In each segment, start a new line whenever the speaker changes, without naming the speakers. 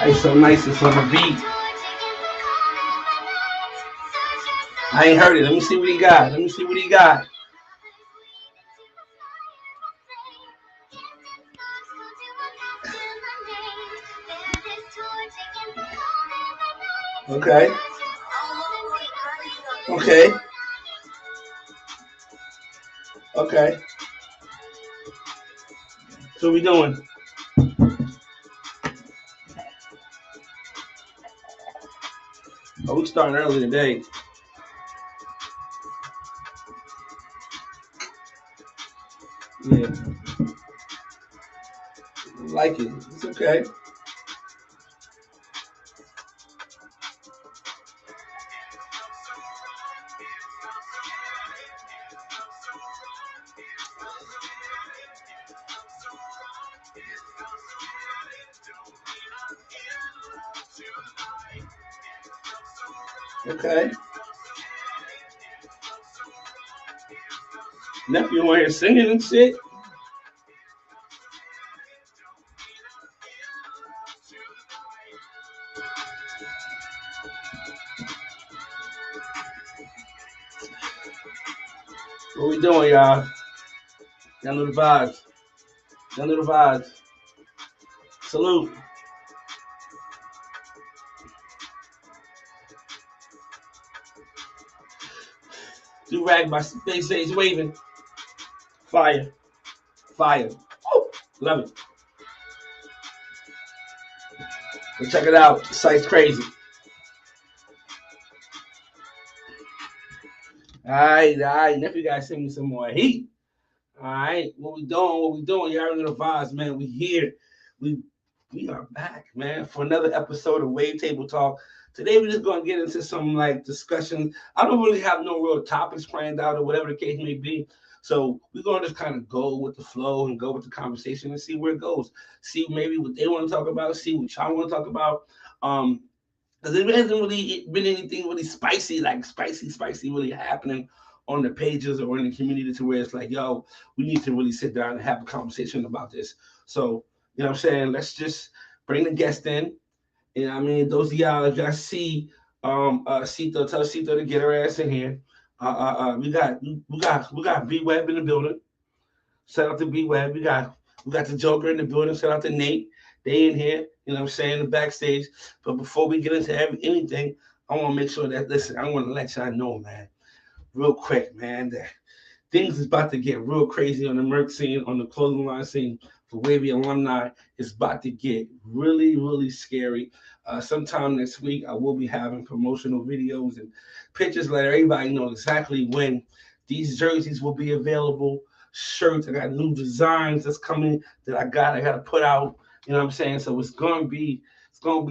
It's so nice. It's on the beat. I ain't heard it. Let me see what he got. Let me see what he got. Okay. Okay. Okay. So we doing? Oh, we starting early today. Yeah. I like it. It's okay. Okay. Nephew on here singing and shit. What we doing, y'all? Y'all know the vibes. Y'all know the vibes. Salute. Do rag by Space Age waving. Fire. Fire. Oh, love it. But check it out. The site's crazy. All right. Nephew guys send me some more heat. All right. What we doing? Y'all know the vibes, man. We here. We are back, man, for another episode of Wave Table Talk. Today we're just gonna get into some like discussions. I don't really have no real topics planned out or whatever the case may be. So we're gonna just kind of go with the flow and go with the conversation and see where it goes. See maybe what they want to talk about, see what y'all want to talk about. Because there hasn't really been anything really spicy, like spicy really happening on the pages or in the community to where it's like, yo, we need to really sit down and have a conversation about this. So, you know what I'm saying? Let's just bring the guest in. You know what I mean? Those of y'all, if y'all see Cito, tell Cito to get her ass in here. We got B Web in the building. Shout out to B Web. We got the Joker in the building. Shout out to Nate. They in here. You know what I'm saying? The backstage. But before we get into anything, I want to make sure that listen. I want to let y'all know, man, real quick, man, that things is about to get real crazy on the merch scene, on the clothing line scene for Wavy alumni. It's about to get really, really scary. Sometime next week, I will be having promotional videos and pictures, let everybody know exactly when these jerseys will be available. Shirts, I got new designs that's coming that I got to put out. You know what I'm saying? So it's gonna be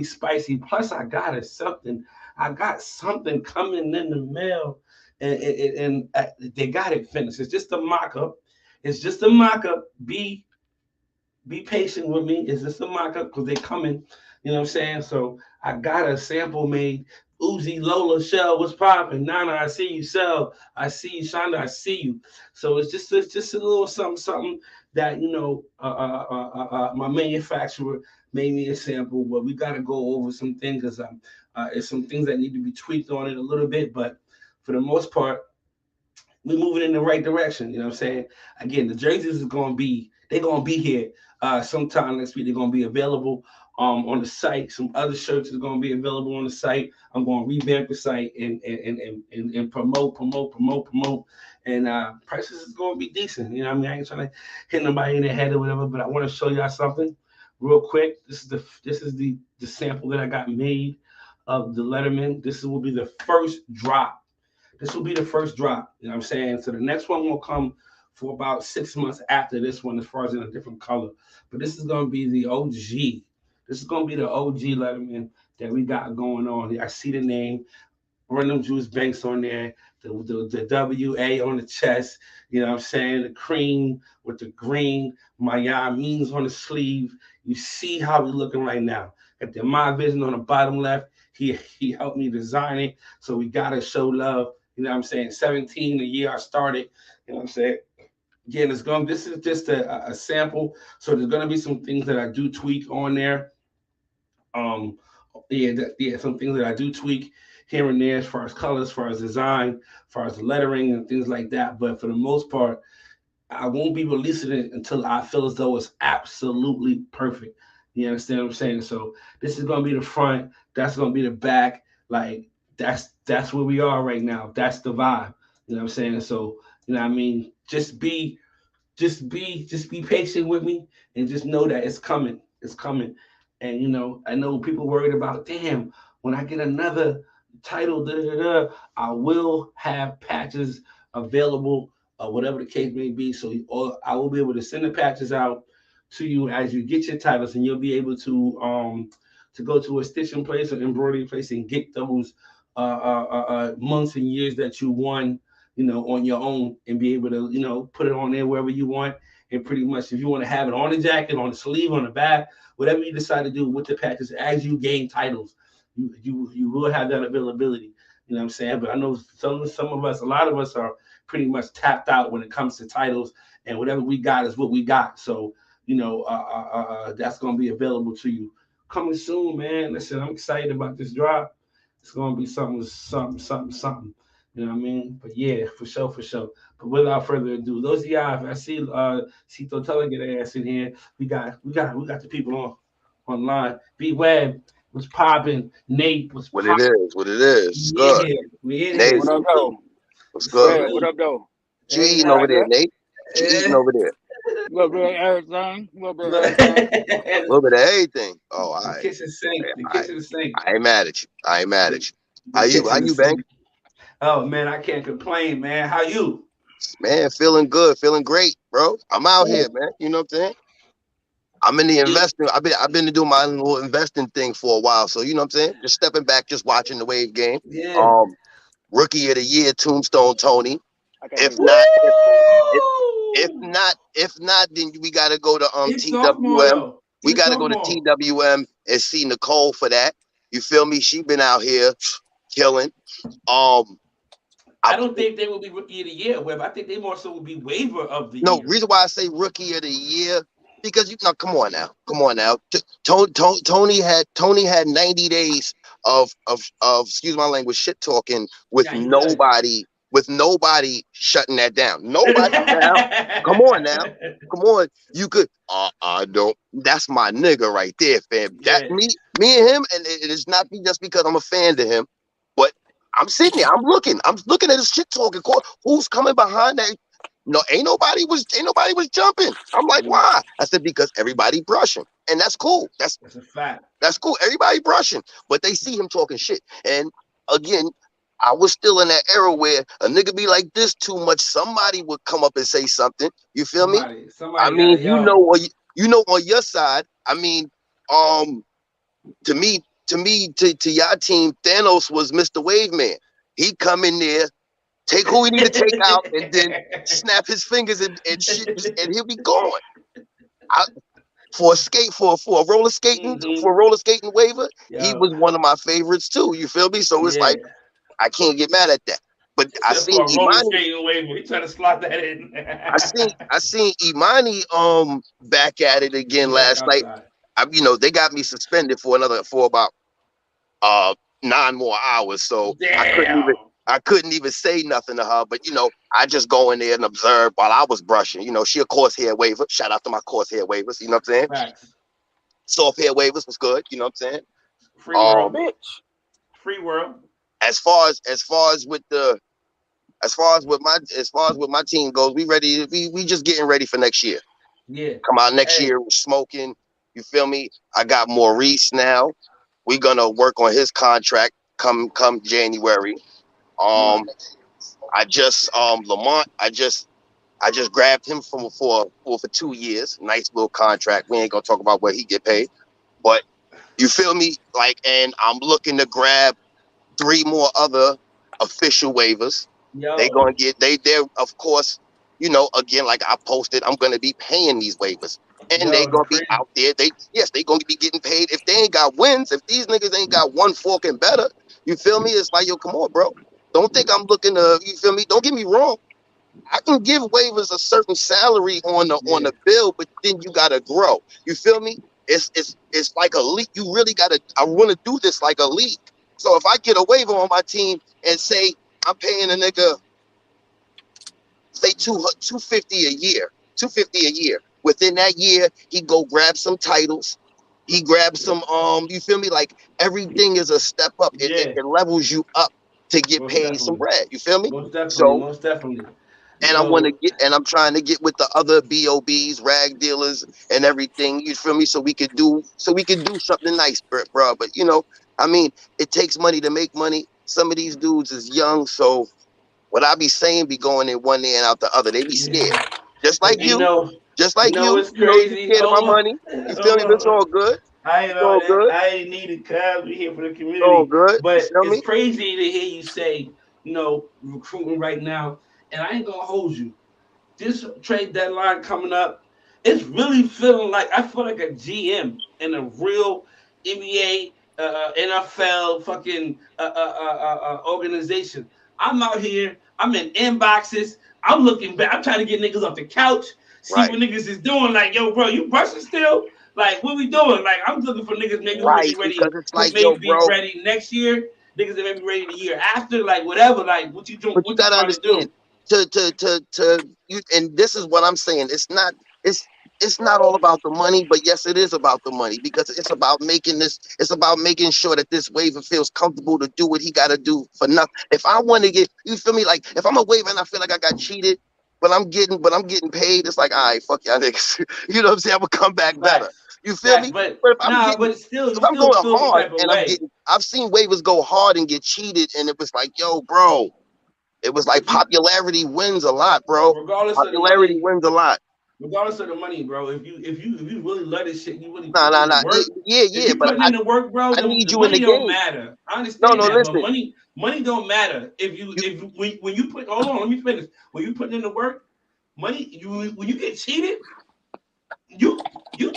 spicy. Plus, I got something coming in the mail and they got it finished. It's just a mock-up. Be patient with me. It's just a mock-up because they coming. You know what I'm saying? So I got a sample made. Uzi, Lola, Shell, what's popping? Nana, I see you. Shell, I see you. Shonda, I see you. So it's just a little something that my manufacturer made me a sample, but we got to go over some things because it's some things that need to be tweaked on it a little bit, but for the most part, we're moving in the right direction. You know what I'm saying? Again, the jerseys they're gonna be here sometime next week. They're gonna be available on the site. Some other shirts are gonna be available on the site. I'm gonna revamp the site and promote. And prices is gonna be decent. You know what I mean? I ain't trying to hit nobody in the head or whatever, but I want to show y'all something real quick. This is the sample that I got made of the Letterman. Will be the first drop. This will be the first drop, you know what I'm saying? So the next one will come for about 6 months after this one, as far as in a different color. But this is going to be the OG. This is going to be the OG Letterman that we got going on. I see the name, Random Juice Banks on there, the WA on the chest, you know what I'm saying? The cream with the green, my means on the sleeve. You see how we looking right now. Got the My Vision on the bottom left. He helped me design it, so we got to show love. You know what I'm saying? 17, the year I started. You know what I'm saying? Again, this is just a sample. So there's going to be some things that I do tweak on there. Um, yeah, some things that I do tweak here and there as far as colors, as far as design, as far as the lettering and things like that. But for the most part, I won't be releasing it until I feel as though it's absolutely perfect. You understand what I'm saying? So this is gonna be the front. That's gonna be the back. Like that's where we are right now. That's the vibe. You know what I'm saying? So you know what I mean. Just be patient with me and just know that it's coming. It's coming. And I know people worried about, damn, when I get another title, da, da, da, I will have patches available, whatever the case may be. So or I will be able to send the patches out to you as you get your titles, and you'll be able to go to a stitching place or embroidery place and get those months and years that you won, on your own, and be able to, put it on there wherever you want. And pretty much, if you want to have it on the jacket, on the sleeve, on the back, whatever you decide to do with the patches, as you gain titles, you will have that availability. You know what I'm saying? But I know some of us, a lot of us are pretty much tapped out when it comes to titles, and whatever we got is what we got. So that's gonna be available to you coming soon, man. Listen, I'm excited about this drop. It's gonna be something, something, something, something. You know what I mean? But yeah, for sure, for sure. But without further ado, those of y'all, I see Cito Teller get an ass in here. We got the people online. B Web was popping. Nate was
What it
popping.
is, what it is. It's
We in
good.
here. We in here.
Nate,
What up,
Salute.
though?
what's good,
Fred,
man?
what
Salute.
up, though?
What you
Hey,
eating
All
over
right,
there,
man.
Nate? What you eating
eh.
over there?
A little bit of everything. A little bit of
Look.
everything.
A little bit of everything. Oh, all
The
right.
kitchen sink. The
I,
kitchen sink.
I ain't mad at you. I ain't mad
The,
at you.
the
How
kitchen
you,
is
Bank?
sink. Oh man, I can't complain, man. How you?
Man, feeling good, feeling great, bro. I'm out here,
Ooh,
man. You know what I'm saying? I'm in the
you,
investing. I've been to do my little investing thing for a while. So you know what I'm saying? Just stepping back, just watching the wave game.
yeah.
Um, Rookie of the year, Tombstone Tony.
I can't hear
If
you.
not, if
Woo!
then we gotta go to
He's sophomore
TWM.
though.
We
He's
gotta go to
sophomore.
TWM and see Nicole for that. You feel me? She been out here killing. Um, I
I don't think they will be rookie of the year, Web. I think they more so will be waiver of the
No,
year.
reason why I say rookie of the year because you know, come on now. Tony had 90 days of excuse my language shit talking
Nah, he good.
with nobody shutting that down. Nobody now. Come on now. Come on. You could I don't that's my nigga right there, fam. That
Yeah.
me and him, and it is not me just because I'm a fan to him, but I'm sitting there, I'm looking at his shit talking. Who's coming behind that? No, ain't nobody was jumping. I'm like,
Mm,
why? I said, because everybody brushing. And that's cool.
that's a fact.
That's cool. Everybody brushing. But they see him talking shit. And again, I was still in that era where a nigga be like this too much. Somebody would come up and say something. You feel me? I
Somebody got
mean,
to yo.
on your side, I mean, to me, to your team, Thanos was Mr. Wave Man. He come in there, take who he need to take out, and then snap his fingers and shit, and he'll be gone. I, for a roller skating waiver, he
Yo,
was one of my favorites too. You feel me? So it's
yeah.
like I can't get mad at that. But I
Except
seen
for a roller
Imani,
skating waiver. He trying to slot that in.
I seen Imani back at it again
He back
last night.
outside.
They got me suspended for about uh 9 more hours. So
Damn.
I couldn't even say nothing to her. But I just go in there and observe while I was brushing. She a course hair waiver. Shout out to my course hair waivers. You know what I'm saying?
Facts.
Soft hair waivers was good. You know what I'm saying?
Free world.
Um,
Bitch.
Free world.
as far as with the as far as with my team goes, we ready. We just getting ready for next year.
Yeah.
Come out next
Hey.
year, we're smoking. You feel me? I got Maurice now. We're gonna work on his contract come January.
Right.
Um, I just Lamont. I just grabbed him for 2 years. Nice little contract. We ain't gonna talk about what he get paid, but you feel me? Like, and I'm looking to grab 3 more other official waivers. They
Yo.
gonna get they're of course, again, like I posted, I'm gonna be paying these waivers. And they
Yo, the
gonna be
crazy.
out there. They gonna be getting paid. If they ain't got wins, if these niggas ain't got one fork and better, you feel me? It's like, yo, come on, bro. Don't think I'm looking to, you feel me? Don't get me wrong. I can give waivers a certain salary on the
Yeah.
bill, but then you gotta grow. You feel me? it's like a league. You really gotta. I want to do this like a league. So if I get a waiver on my team and say I'm paying a nigga say 250 a year, 250 a year. Within that year, he go grab some titles. He grabs some you feel me? Like everything is a step up.
Yeah,
It levels you up to get
most
paid some
definitely,
bread. You feel me?
most definitely,
So
most definitely.
and I want to
So
get and I'm trying to get with the other BOBs, rag dealers, and everything. You feel me? So we could do something nice, bro. But I mean, it takes money to make money. Some of these dudes is young, so what I be saying be going in one ear and out the other. They be scared.
yeah,
Just
but
like you. Just like
it's
you
crazy.
scared of my
Hold
money.
on,
You feel
hold
me? But it's
on.
all good.
I
It's all good.
ain't need it, cuz we here for the
It's all
community.
good. You
But
feel
it's
me?
crazy to hear you say, recruiting right now. And I ain't gonna hold you. This trade deadline coming up, it's really feeling like I feel like a GM in a real NBA, NFL fucking organization. I'm out here. I'm in inboxes. I'm looking back. I'm trying to get niggas off the couch, see
Right.
what niggas is doing. Like, yo, bro, you brushing still? Like, what we doing? Like, I'm looking for niggas maybe who may be
Right.
ready,
Because it's
who
like,
may
yo,
be
bro.
ready next year. Niggas that may be ready the year after. Like, whatever. Like, what you doing?
But you
What you
gotta
trying to
understand
do?
to you, and this is what I'm saying. It's it's not all about the money, but yes, it is about the money because it's about making this. It's about making sure that this waiver feels comfortable to do what he got to do for nothing. If I want to get, you feel me? Like if I'm a waiver and I feel like I got cheated, but I'm getting paid. It's like, all right, fuck y'all niggas. You know what I'm saying? I'm gonna come back better.
Facts.
You feel
Facts.
me?
But
But if I'm
nah,
getting
but still,
if
you
I'm
still
going
feel some
hard
type of
and I'm
way.
getting, I've seen waivers go hard and get cheated, and it was like, yo, bro, it was like
But you,
popularity wins a lot, bro.
regardless of the
Popularity
money,
wins a lot.
regardless of the money, bro. If you really love this shit, you really
Nah,
putting
nah,
in the
nah.
work. If
Yeah.
you
But
putting in the work, bro,
I need
the
you in the
money don't
game.
matter. I
No,
understand
no.
that, but
Listen,
money don't matter.
you,
If when you put hold on, let me finish. When you putting in the work, money you when you get cheated, you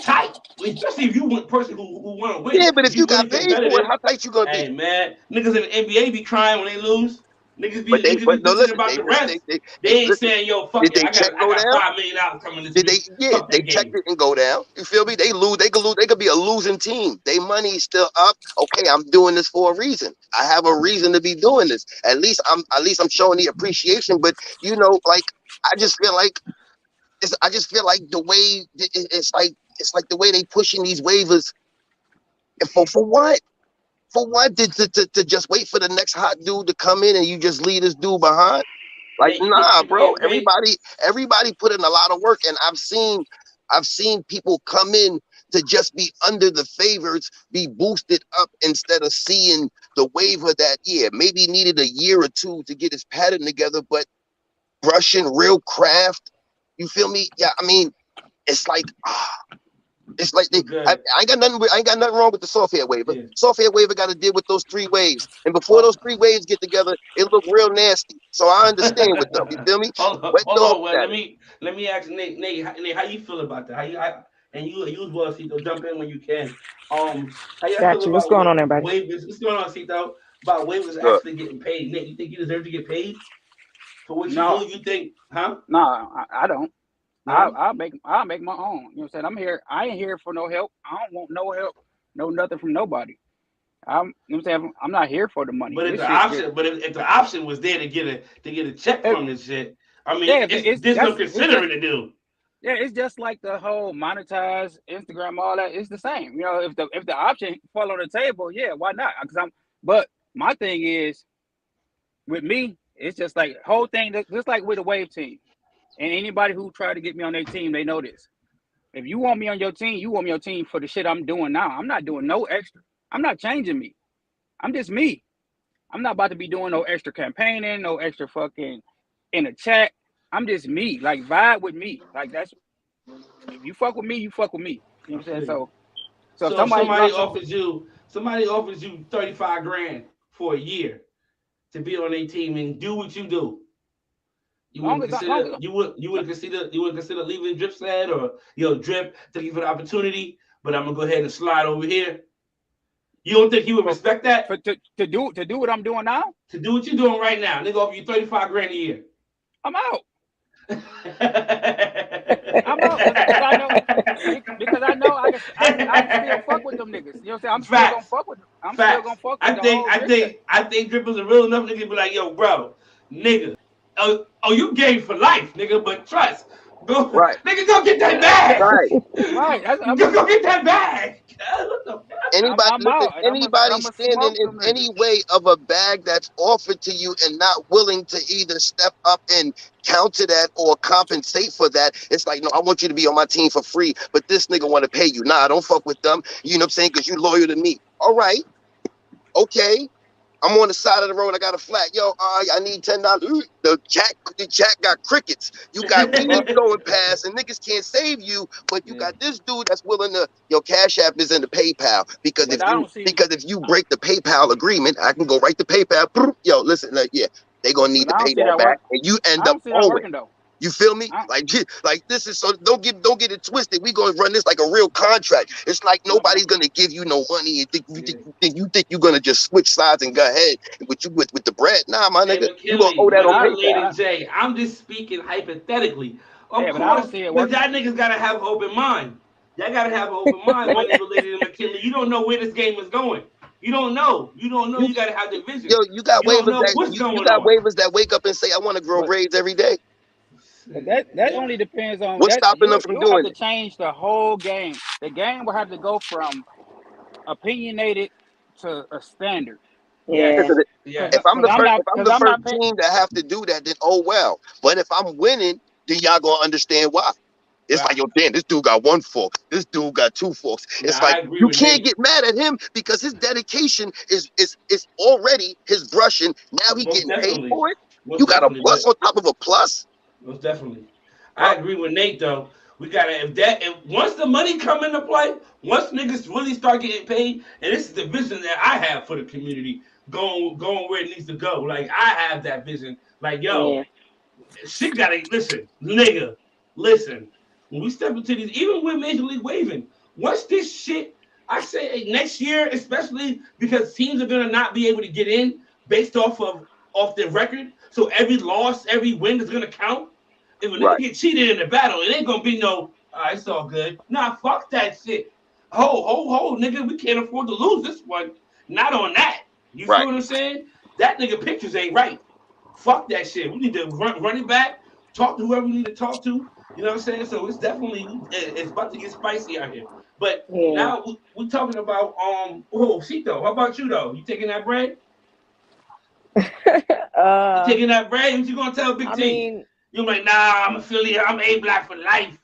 tight. Especially if you want person who want to win.
yeah. But
If
if you
you
got
really
paid for it,
competitive,
how tight you gonna be?
hey man, niggas in the NBA be crying when they lose. Niggas be
But no,
bitching
listen.
about
They
the
listen.
refs. They
They
ain't
listen.
saying, yo, fuck
Did
it.
they check
I
go
got
down?
$5 million coming this
Did they?
week.
Yeah,
Fuck
they
that
checked
game.
it and go down. You feel me? They lose. They could lose. They could be a losing team. They money still up. Okay, I'm doing this for a reason. I have a reason to be doing this. At least I'm showing the appreciation. But like I just feel like I just feel like the way it's like the way they pushing these waivers. And for what? For what? To just wait for the next hot dude to come in and you just leave this dude behind? Like,
Nate, you think
nah,
people
bro.
getting paid?
Everybody put in a lot of work, and I've seen people come in to just be under the favors, be boosted up instead of seeing the waiver that maybe needed a year or two to get his pattern together, but brushing real craft. You feel me? Yeah, I mean, it's like it's like
It's good.
I ain't got nothing wrong with the soft head waiver.
Yeah.
Soft head waiver got to deal with those three waves, and before those three waves get together, it look real nasty. So I understand with them. You feel me? Wet
Hold
dog
on. Well,
status.
let me ask Nate, how you feel about that? And you as well, Cito, jump in when you can. How y'all feel
Got you. What's
about
going on, everybody?
waivers? What's going on, Cito? About waivers
Good.
actually getting paid. Nate, you think you deserve to get paid for what you
No,
do? You think, huh?
no, I don't.
No.
I'll make my own. You know what I'm saying? I'm here. I ain't here for no help. I don't want no help, no nothing from nobody. You know what I'm saying? I'm not here for the money.
But if
This
the
shit just
option, if the option was there to get a check
if,
from this shit, I mean,
yeah,
it's there's no
it's just
considering to do.
yeah, it's just like the whole monetize Instagram, all that. It's the same. You know, if the option fall on the table, yeah, why not? But my thing is with me, it's just like whole thing, just like with the wave team. And anybody who try to get me on their team, they know this. If you want me on your team, you want me on your team for the shit I'm doing now. I'm not doing no extra. I'm not changing me. I'm just me. I'm not about to be doing no extra campaigning, no extra fucking in a chat. I'm just me. Like vibe with me. Like that's if you fuck with me, you fuck with me. You know
I
what I'm saying?
feel you.
So if
So if
somebody drops some
somebody offers you 35 grand for a year to be on a team and do what you do,
long as I long as
you would consider leaving Drip said or Drip, thank you for the opportunity, but I'm gonna go ahead and slide over here. You don't think he would
for,
respect that?
to do what I'm doing now,
To do what you're doing right now, nigga offer you 35 grand a year.
I'm out. I'm out because I know I can still fuck with them niggas. You know what I'm saying? I'm still gonna
Facts.
fuck with them. I'm still gonna
Facts.
fuck with
I
the
think
whole
I
Drip.
think I think Drippers are real enough nigga to be like, yo, bro, nigga. Oh, you gay for life, nigga, but trust. Go
Right,
nigga, go get that bag.
right.
Right.
Go get that bag. What the fuck?
Anybody,
I'm
listen,
out, and
anybody
I'ma
standing
smoke
in
them
any
niggas.
way of a bag that's offered to you and not willing to either step up and counter that or compensate for that, it's like, no, I want you to be on my team for free, but this nigga want to pay you. Nah, don't fuck with them. You know what I'm saying? Because you loyal to me. All right, okay. I'm on the side of the road. I got a flat. Yo, I need $10. The jack got crickets. You got weeds
But
going past, and niggas can't save you. But you
Yeah.
got this dude that's willing to. Your Cash App is in the PayPal because
but
if
I
you
don't see.
because if you break the PayPal agreement, I can go right to PayPal. Yo, listen, yeah, they gonna need
But
to
I don't
pay
see
that
that
back,
work.
and you
I
end up
don't see that
owing.
working though.
You feel me?
I don't,
Like this is so don't get it twisted. We gonna run this like a real contract. It's like
no,
nobody's gonna give you no money and think you
Yeah.
think you think you're gonna just switch sides and go ahead with the bread. Nah, my
Hey,
nigga, you gonna owe
McKinley,
that
but
on
I,
not
PayPal.
Lady
I
J. I'm just speaking hypothetically. Of
yeah, but I don't
course,
see it
but
working.
that niggas gotta have an open mind. Y'all gotta have an open mind, my
But
nigga Lady McKinley. You don't know where this game is going. You don't know. You don't know.
You
You gotta have the vision.
yo, you got
You don't
waivers
know
that
what's
you
going
got
on.
waivers that wake up and say I want to grow
but
braids every day.
that only depends on
What's
that.
stopping them
You
from
you have
doing
to
it?
change the whole game. The game will have to go from opinionated to a standard.
Yeah.
Yes.
Cause,
If
Yes.
I'm
cause
the
I'm
first
not
if I'm
cause
the
I'm
first
not paying.
team that have to do that, then oh well. But if I'm winning, then y'all gonna understand why. It's like,
Right.
yo, damn, this dude got one fork. This dude got two forks.
Now
It's
I
like
agree
you
with
can't
Nate.
get mad at him because his dedication is already his brushing. Now he
Most
getting paid
definitely.
for it. You
Most
got a
definitely.
plus
But
on top of a plus.
most definitely. I
Huh?
agree with Nate though. We gotta if once the money come into play, once niggas really start getting paid, and this is the vision that I have for the community, going where it needs to go. Like I have that vision. Like yo,
Yeah.
shit gotta listen, nigga, listen. When we step into these, even with Major League Waving, once this shit, I say next year, especially because teams are gonna not be able to get in based off their record. So every loss, every win is gonna count. If a nigga
Right,
get cheated in the battle, it ain't gonna be no, it's all good. Nah, fuck that shit. Nigga, we can't afford to lose this one. Not on that. You feel
right.
what I'm saying? That nigga pictures ain't right. Fuck that shit. We need to run it back, talk to whoever we need to talk to. You know what I'm saying? So it's definitely it's about to get spicy out here. But
Yeah.
now we're talking about Cito. How about you though? You taking that bread? You
uh,
taking that bread? What you gonna tell Big
I
T?
mean,
You're like, nah, I'm affiliate. I'm A Black for life.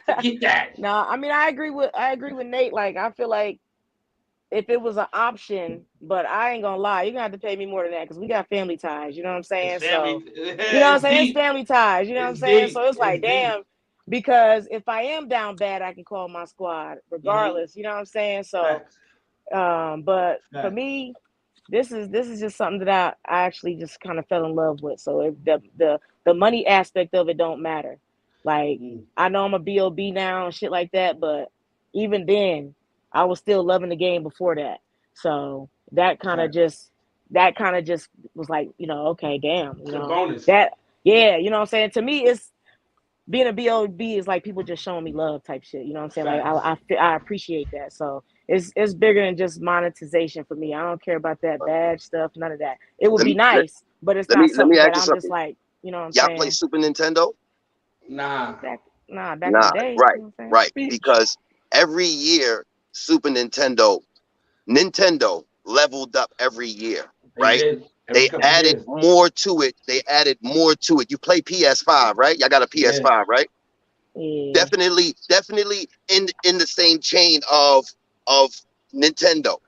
Forget that.
no, I mean, I agree with Nate. Like, I feel like if it was an option, but I ain't gonna lie, you're gonna have to pay me more than that because we got family ties. You know what I'm
It's
saying? So,
family.
you know what I'm
It's
saying? It's
deep.
family ties. You know what I'm
It's
saying? So
deep.
it's
It's
like,
deep.
damn, because if I am down bad, I can call my squad
Mm-hmm.
regardless. You know what I'm saying? So,
Facts.
but for
Facts.
me, this is just something that I actually just kind of fell in love with. So if the money aspect of it don't matter. Like
Mm.
I know I'm a BOB now and shit like that, but even then, I was still loving the game before that. So
Facts.
that kind of just was like, okay, damn,
It's a bonus.
that yeah, you know what I'm saying? To me, it's being a BOB is like people just showing me love type shit. You know what I'm saying? Like
Facts.
I appreciate that. So it's bigger than just monetization for me. I don't care about that badge stuff, none of that. It would
Let
be
me let,
nice, but it's
let
not
me let me
something
ask
that
you
I'm just
something.
like, you know what I'm
Y'all play
saying?
Super Nintendo?
Nah.
Back in the
Nah,
day,
right,
you know what I'm
right.
saying?
Because every year Nintendo leveled up every year,
They
right?
did every
They
couple
added
years.
more to it. They added more to it. You play PS5, right? Y'all got a
Yeah.
PS5, right?
Yeah.
Definitely in the same chain of Nintendo.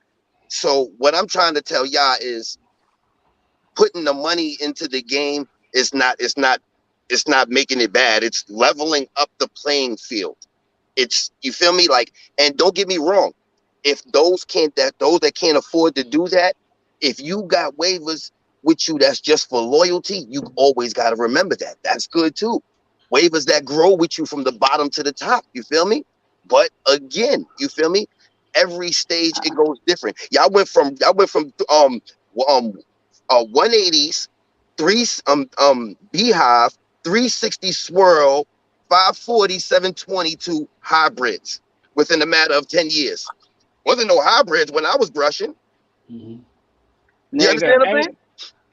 So what I'm trying to tell y'all is putting the money into the game is not it's not making it bad. It's leveling up the playing field. It's you feel me? Like, and don't get me wrong, if those that can't afford to do that, if you got waivers with you that's just for loyalty, you always got to remember that. That's good too. Waivers that grow with you from the bottom to the top. You feel me? But again, you feel me? Every stage it goes different. Y'all went from 180s, three beehive 360 swirl, 540, 722 hybrids within a matter of 10 years. Wasn't no hybrids when I was brushing.
Mhm.
You understand what I'm saying?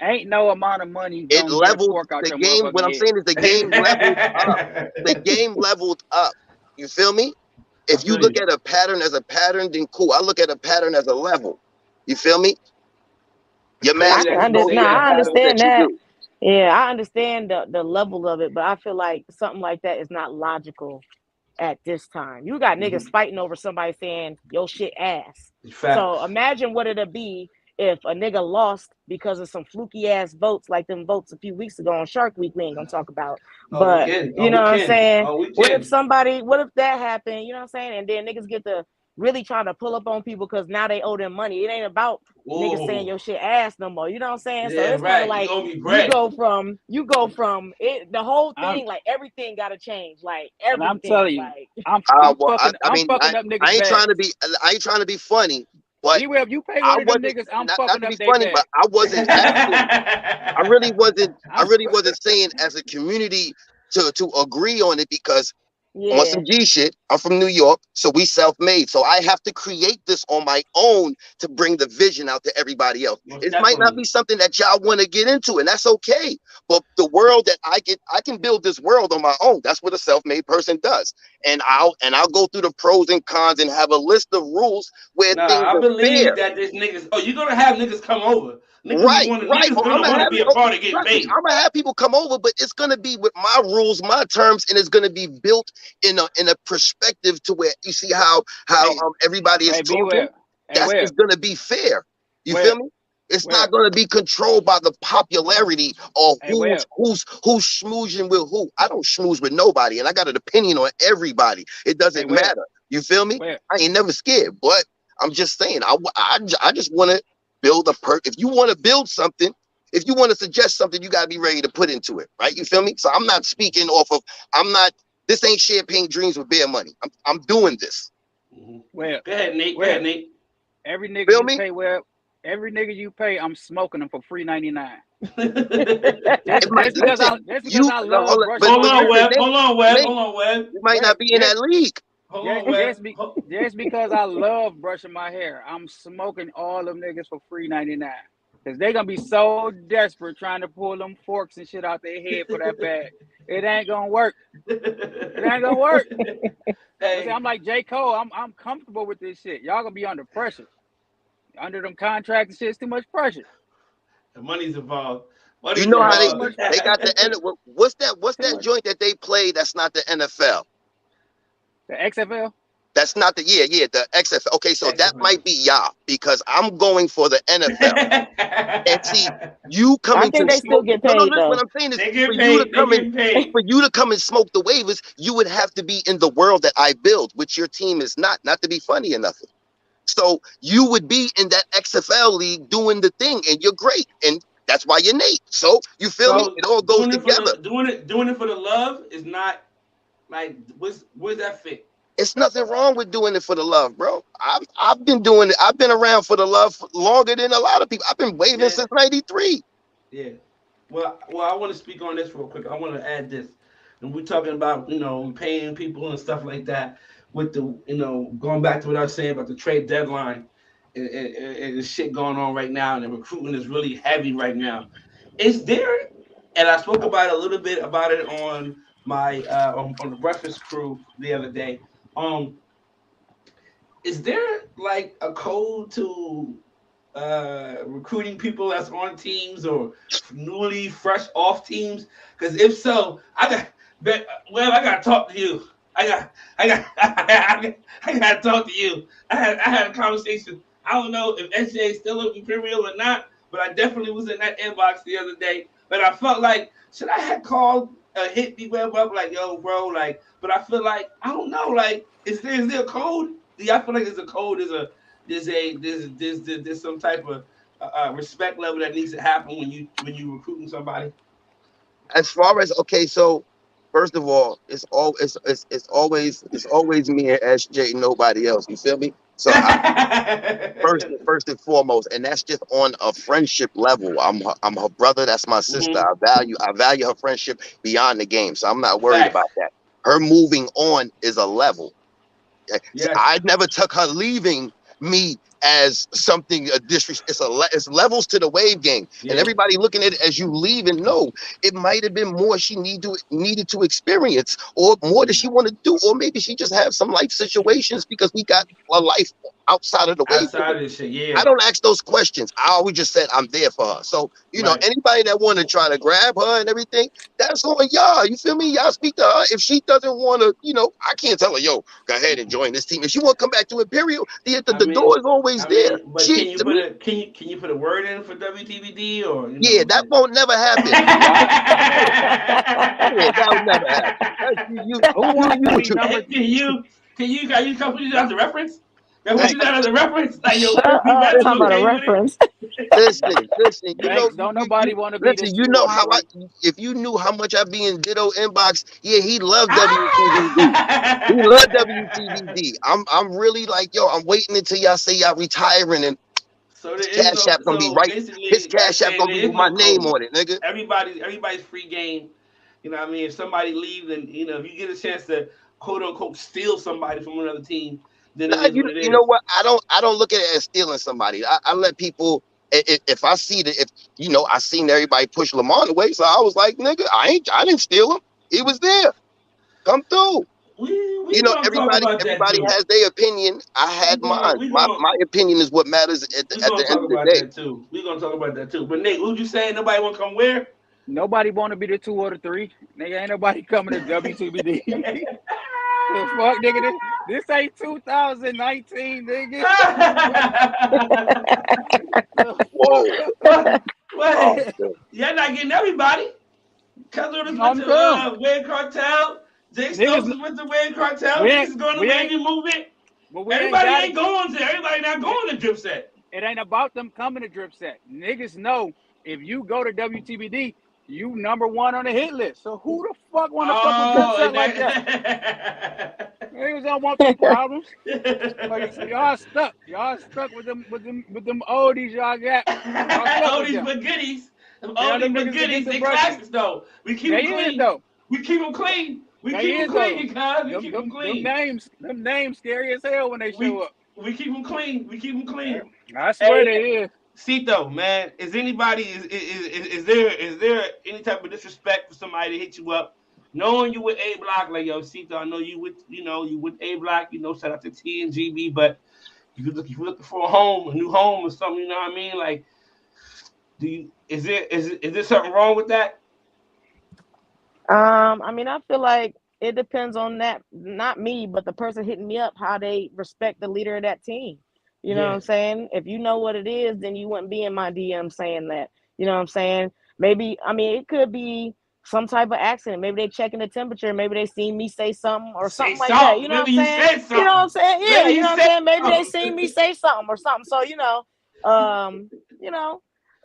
Ain't no amount of money
It
gonna get a
leveled
fork out
the
your
game. What
motherfucking
I'm
head.
saying is the game leveled up. The game leveled up. You feel me? If you
feel
look
you.
at a pattern as a pattern, then cool. I look at a pattern as a level. You feel me? Your
Crazy
I
master
can
that
can
you
go
say
through the
I
that.
patterns
understand
that you
that.
do.
Yeah, I understand the level of it, but I feel like something like that is not logical at this time. You got niggas
Mhm.
fighting over somebody saying your shit ass. So
Facts.
imagine what it'd be if a nigga lost because of some fluky ass votes like them votes a few weeks ago on Shark Week we ain't gonna talk about.
Oh, we
But
can.
you
Oh,
know
we
what I'm
can.
saying?
Oh, we
What if
can.
that happened, you know what I'm saying? And then niggas get to really trying to pull up on people because now they owe them money. It ain't about niggas saying
Whoa.
your shit ass no more. You know what I'm saying? So
Yeah,
it's kind of
right. You
like
owe me
you
bread.
go from it, the whole
I'm
thing, like everything got to change, like
and I'm
everything,
telling you,
like
Well,
I'm fucking up
I
niggas'
ain't trying to
bags.
be, I ain't trying to be funny, but
Anyway, if you pay
I
one of them
wasn't,
niggas, I'm
not
fucking
to be
up their
funny, but
bag.
I wasn't asking. I
I'm
really wasn't saying as a community to agree on it because on
yeah.
some G shit, I'm from New York, so we self-made. So I have to create this on my own to bring the vision out to everybody else.
Most
It might not
definitely.
be something that y'all want to get into, and that's okay. But the world that I can build this world on my own. That's what a self-made person does. And I'll go through the pros and cons and have a list of rules where things
Nah, I
are
believe
fair.
that this niggas. Oh, you're gonna have niggas come over.
Right, right.
Niggas
Oh, I'm
gonna
gonna
want to
have
be
it.
a
Oh,
part of getting
trust me,
paid.
I'm gonna have people come over, but it's gonna be with my rules, my terms, and it's gonna be built in a perspective to where you see how
hey,
everybody is
hey, be
talking.
well. Hey,
That's
well,
it's gonna be fair. You feel
well,
me? It's
well,
not gonna be controlled by the popularity or
hey, well,
who's schmoozing with who. I don't schmooze with nobody, and I got an opinion on everybody. It
hey,
doesn't
well,
matter. You feel me?
well,
I ain't never scared, but I'm just saying. I just want to build a If you want to build something, if you want to suggest something, you got to be ready to put into it, right? You feel me? So I'm not speaking off of. I'm not. This ain't champagne dreams with beer money. I'm doing this.
Mhm.
well,
Go ahead, Nate. Go
well.
ahead, Nate.
Every nigga
Feel
you
me?
pay, well, every nigga you pay, I'm smoking them for free 99.
It might listen.
Just because
You
I
no, hold
love
on,
brushing
Hold
my
on,
hair.
listen,
Web. Hold on, Web.
Nate,
Hold on, Web.
you might
Well,
not be in that league.
Hold
just
on, Web.
just be just because I love brushing my hair, I'm smoking all them niggas for free 99. Cause they gonna be so desperate trying to pull them forks and shit out their head for that bag. It ain't gonna work. It ain't gonna work. You know,
Hey,
I'm like J. Cole. I'm comfortable with this shit. Y'all gonna be under pressure. Under them contracts and shit, it's too much pressure.
the money's involved.
You
Money's
know how
Too
involved.
much,
they got the end. What's
too
that
much.
joint that they play? That's not the NFL.
The XFL.
That's not the the XFL. Okay, so that
XFL.
might be y'all because I'm going for the NFL. And see, you
I
coming to
think they still
smoke.
get
No,
paid
listen. What
though.
I'm saying is
They
for
get
you to
paid. They
come in,
get paid.
for you to come and smoke the waivers, you would have to be in the world that I build, which your team is not. Not to be funny or nothing. So you would be in that XFL league doing the thing, and you're great, and that's why you're Nate. So you feel me?
So
It all goes together.
doing it for the love is not like where's that fit?
It's nothing wrong with doing it for the love, bro. I've been doing it. I've been around for the love longer than a lot of people. I've been waving
Yeah,
since '93.
yeah. Well, I want to speak on this real quick. I want to add this, and we're talking about paying people and stuff like that. With the going back to what I was saying about the trade deadline and the shit going on right now, and the recruiting is really heavy right now. Is there? And I spoke about a little bit about it on my on the Breakfast Crew the other day. Um, is there like a code to recruiting people that's on teams or newly fresh off teams? Because if so, I got to talk to you. I got to talk to you. I had a conversation. I don't know if SJ is still Imperial or not, but I definitely was in that inbox the other day. But I felt like should I have called hit me web up like yo bro like, but I feel like I don't know like is there a code? Yeah, I feel like there's a code. There's some type of respect level that needs to happen when you recruiting somebody.
As far as okay, so first of all, it's always me and SJ, nobody else. You feel me? So first and foremost, and that's just on a friendship level. I'm her brother. That's my sister. I value her friendship beyond the game. So I'm not worried about that. Her moving on is a level.
Yes.
I never took her leaving me as something it's levels to the wave game, and everybody looking at it as you leaving. No, it might have been more she needed to experience, or more that she wanted to do, or maybe she just have some life situations because we got a life outside of the wave.
Outside of this shit, yeah.
I don't ask those questions. I always just said I'm there for her. So you know, anybody that want to try to grab her and everything, that's on y'all. You feel me? Y'all speak to her. If she doesn't want to, you know, I can't tell her, yo, go ahead and join this team. If she want to come back to Imperial, the door is always there.
But can you put a word in for WTBD or?
Yeah, that won't never happen. Yeah, that will never happen.
Can you come put that as a reference? Can we do that as a reference? Like, yo,
talking about a reference.
Listen. You know,
don't nobody want to be.
Listen, you know how if you knew how much I be in Ditto inbox, yeah, he loved WTBD. He loved WTBD. I'm really like, yo, I'm waiting until y'all say y'all retiring and
so
his Cash App gonna be right. His Cash App gonna be with my name on it, nigga.
Everybody's free game. You know what I mean? If somebody leaves, then you know, if you get a chance to quote unquote steal somebody from another team, then
you know what? I don't look at it as stealing somebody. I let people. If I see that, if you know, I seen everybody push Lamont away, so I was like, nigga, I didn't steal him. He was there. Come through. You know, everybody has their opinion. I had mine. My opinion is what matters at the end of the day.
We're gonna talk about that too. But Nate, who'd you say nobody want to come where?
Nobody want to be the 2 or the 3. Nigga, ain't nobody coming to WTBD. The fuck, nigga, this ain't 2019, nigga.
Wait, you're not getting everybody. Cuzzo is with the Wayne Cartel. Jay Stokes is with the Wayne Cartel. Niggas going to Wayne movement. Everybody ain't going to. Everybody not going to Drip Set.
It ain't about them coming to Drip Set. Niggas know if you go to WTBD, you #1 on the hit list. So who the fuck want to fuck with Drip Set like that? Niggas don't want them problems. Like, so y'all stuck. Y'all stuck with them oldies y'all got.
Oldies but goodies. Them oldies but goodies. They classics though. We keep them clean. We keep them clean. We keep them clean, cuz. We keep them clean.
Them names scary as hell when they show up.
We keep them clean. We keep them clean.
I swear they is.
Cito, man, is there any type of disrespect for somebody to hit you up, knowing you with A Block? Like, yo, Cito, I know you with A Block. You know, shout out to T and GB, but if you're looking for a new home or something, you know what I mean? Like, is there something wrong with that?
I mean, I feel like it depends on that, not me, but the person hitting me up, how they respect the leader of that team. You know what I'm saying? If you know what it is, then you wouldn't be in my DM saying that. You know what I'm saying? Maybe, I mean, it could be some type of accident. Maybe they checking the temperature. Maybe they seen me say something or something like that. You know what I'm saying? You know what I'm saying? Yeah, you know what I'm saying? Maybe they seen me say something or something. So, you know,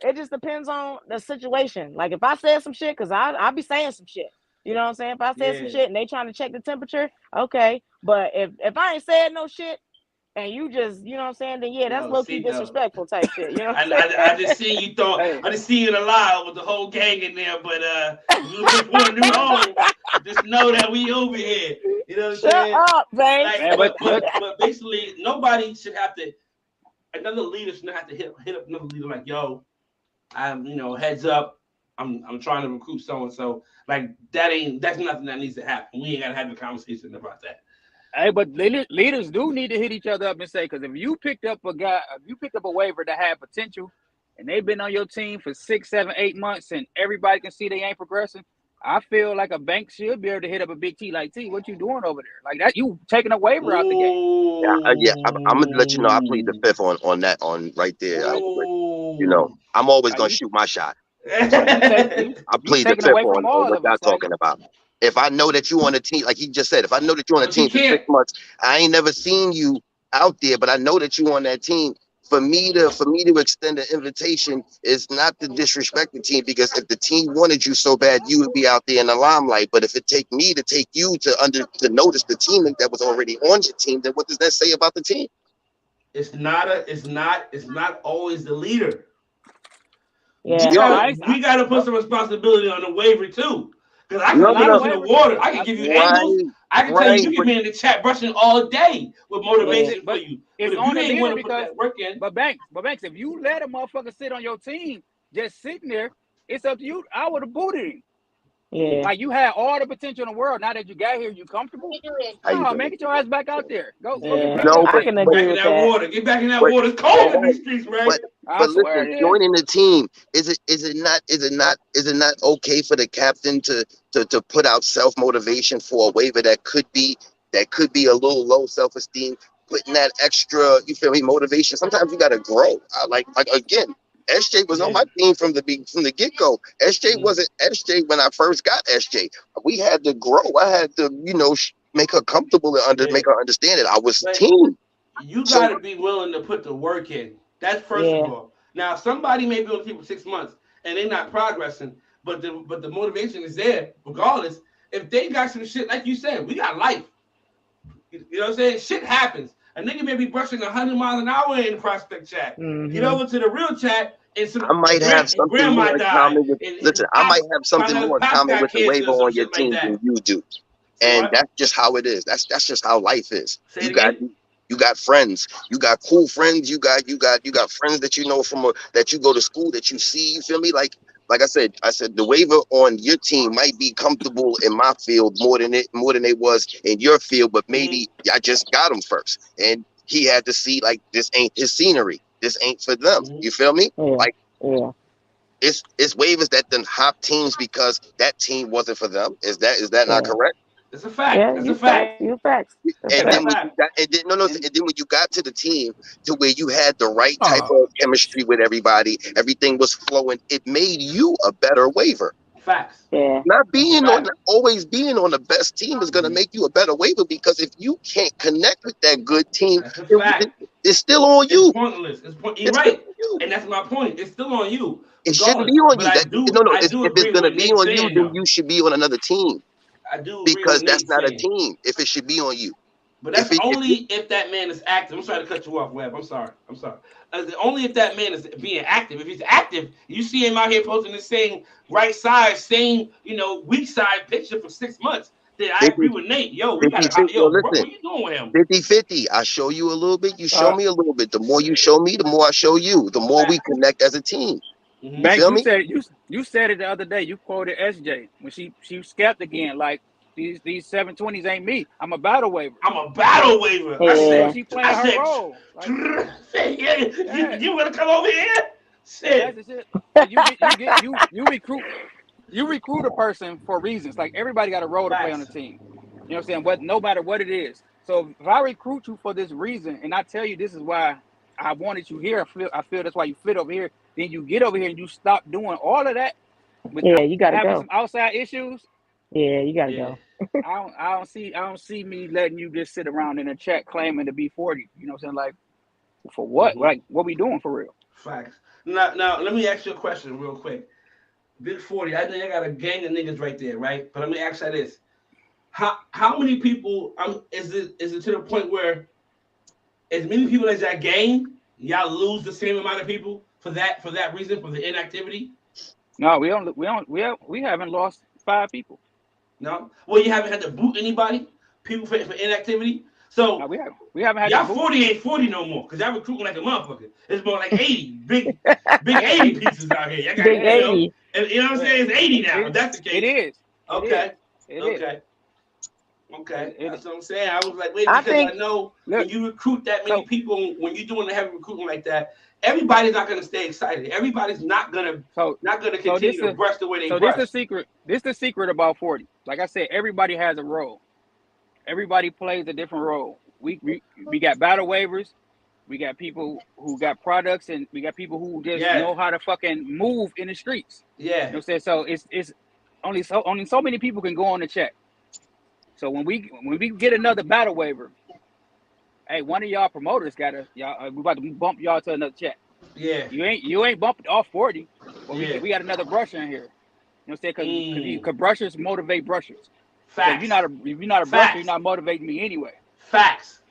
it just depends on the situation. Like if I said some shit, because I'll be saying some shit. You know what I'm saying? If I said some shit and they trying to check the temperature, okay. But if I ain't said no shit, and you just, you know what I'm saying? Then that's low-key disrespectful type shit. You know what I'm saying?
I just see you I just see you in a live with the whole gang in there, but if you looking for a new home, just know that we over here. You know what I'm saying?
Shut up, babe.
Like, but basically, nobody should have to. Another leader should not have to hit up another leader like, yo, I'm heads up. I'm trying to recruit so and so. Like that's nothing that needs to happen. We ain't gotta have a conversation about that.
Hey, but leaders do need to hit each other up and say, because if you picked up a waiver that had potential, and they've been on your team for 6, 7, 8 months, and everybody can see they ain't progressing, I feel like a bank should be able to hit up a big T like, T, what you doing over there? Like that, you taking a waiver out the game.
Yeah, I'm gonna let you know. I plead the fifth on that right there. I'm always gonna shoot my shot. I plead the fifth on what y'all talking about. If I know that you on a team, like he just said, if I know that you're on a team for 6 months, I ain't never seen you out there, but I know that you on that team. For me to extend an invitation is not to disrespect the team, because if the team wanted you so bad, you would be out there in the limelight. But if it take me to take you to notice the team that was already on your team, then what does that say about the team?
it's not always the leader.
Yeah.
We gotta put some responsibility on the waiver too. Because I can
No,
lead
no,
us in the water. I can give you angles.
right,
I can tell you, you
right.
get me in the chat brushing all day with motivation for
But
you. But
it's
if
on
you
the
ain't
leader
want to put
because,
that work in,
but Banks, if you let a motherfucker sit on your team just sitting there, it's up to you. I would have booted him.
Yeah.
Like you had all the potential in the world. Now that you got here, you comfortable?
How you
No,
doing?
man, get your ass back out there. Go
Yeah.
get paid
No,
that
I
thing.
can
get back
agree
in
with
that
that.
water. Get back in that
but
water. It's cold in
right,
these streets, Ray.
but
I swear
listen,
it is.
joining the team is it not okay for the captain to put out self motivation for a waiver that could be a little low self esteem, putting that extra, you feel me, motivation. Sometimes you gotta grow. Like again, SJ was on
Yeah.
my team from the get go. SJ
Mhm.
wasn't SJ when I first got SJ. We had to grow. I had to make her comfortable and
Yeah.
make her understand it. I was
But
team.
you
So
got to be willing to put the work in. That's first of
Yeah.
all. Now, somebody may be on the team for 6 months and they're not progressing, but the motivation is there regardless. If they got some shit, like you said, we got life. You know what I'm saying? Shit happens. A nigga may be brushing 100 miles an hour in the prospect chat. Get
Mm-hmm.
over to the real chat and some
I might have something
grandma
more in
died
common with.
and his
Listen, I
pop
might have something
his
more in
pop
common
got
with the
cancer
waiver
or some
on your
shit like
team than
that.
you do,
Say
and
what?
that's just how it is. That's just how life is.
Say it again.
You got friends. You got cool friends. You got friends that you know that you go to school that you see. You feel me? Like I said the waiver on your team might be comfortable in my field more than they was in your field, but maybe I just got him first, and he had to see like this ain't his scenery. This ain't for them. You feel me?
Yeah.
Like
Yeah.
it's waivers that then hop teams because that team wasn't for them. Is that not
Yeah.
correct?
It's a fact.
Yeah.
That's a
You
fact.
facts. You facts. That's
And
That's a
then
facts.
when you
fact.
got and then and then when you got to the team to where you had the right type
Oh,
of chemistry with everybody, everything was flowing. It made you a better waiver.
facts.
Yeah.
That's a
Not
fact.
always being on the best team is going to make you a better waiver because if you can't connect with that good team,
That's a fact.
it's still on
It's
you.
pointless. You're
It's still
right,
on you.
and that's my point. It's still on you,
It shouldn't be
regardless.
on
But
you.
I do
If it's
agree
going to
with
be
Nate
on you,
saying
then
though.
you should be on another team
I do agree
because
with
that's
Nate
not a
saying.
team. If it should be on you,
But
if
that's
it if
only if that man is active. I'm sorry to cut you off, Webb. I'm sorry. Only if that man is being active. If he's active, you see him out here posting the same right side, same weak side picture for 6 months. Then I agree
50,
with Nate. Yo, we
50,
got to.
yo,
Yo, bro,
listen.
what you doing with him?
50-50. I show you a little bit, you show
Uh,
me a little bit. The more you show me, the more I show you. The more we connect as a team. You
Banks,
feel
you
me?
said you said it the other day. You quoted SJ when she scapped again. Like these 720s ain't me. I'm a battle waiver.
I'm a battle
So
waiver.
Yeah.
she
I
playing her
said,
role. Like
yeah,
yeah,
you want to come over here?
and that's
Shit.
the shit. Like you recruit a person for reasons. Like everybody got a role to play on the
Facts.
team. You know what I'm saying? What no matter what it is. So if I recruit you for this reason, and I tell you this is why I wanted you here, I feel that's why you fit over here. Then you get over here and you stop doing all of that
Yeah.
without
You gotta
having
go.
some outside issues.
Yeah. You gotta
Yeah.
go.
I don't see me letting you just sit around in a chat claiming to be 40. You know what I'm saying? Like for what?
Mm-hmm.
Like what we doing for real?
Facts. Now, let me ask you a question real quick. Big 40, I think I got a gang of niggas right there, right? But let me ask you this. How many people is it to the point where as many people as y'all gain, y'all lose the same amount of people for that reason, for the inactivity?
No, we haven't lost 5 people.
No? Well, you haven't had to boot anybody, people for inactivity. So
No, we haven't had to
y'all
boot.
40 ain't 40 no more, because y'all recruiting like a motherfucker. It's more like 80. Big 80
Yeah,
pieces out here. Y'all got,
Big
yeah,
eighty.
and you know what I'm
yeah.
saying? It's 80 now, if
It
that's the
it
case.
is. It is.
Okay.
It is.
Okay. Okay,
It
that's what I'm saying. I was like, wait,
I
because I
think.
know when
look.
you recruit that many
So
people, when you're doing the heavy recruiting like that, everybody's not going to stay excited. Everybody's
so so
continue to brush the way they
this the
brush.
secret. This the secret about 40. Like I said, everybody has a role. Everybody plays a different role. We got battle waivers. We got people who got products, and we got people who just
Yeah,
know how to fucking move in the streets. You
yeah,
know what I'm saying? So it's only so many people can go on the chat. So when we get another battle waiver, hey, one of y'all promoters we about to bump y'all to another chat.
yeah,
You ain't bumped off 40, but
yeah.
we got another brusher in here. You know what I'm saying?
Mm,
Because brushers motivate brushers. So
facts,
if you're not a brusher, you're
facts,
not motivating me anyway.
facts.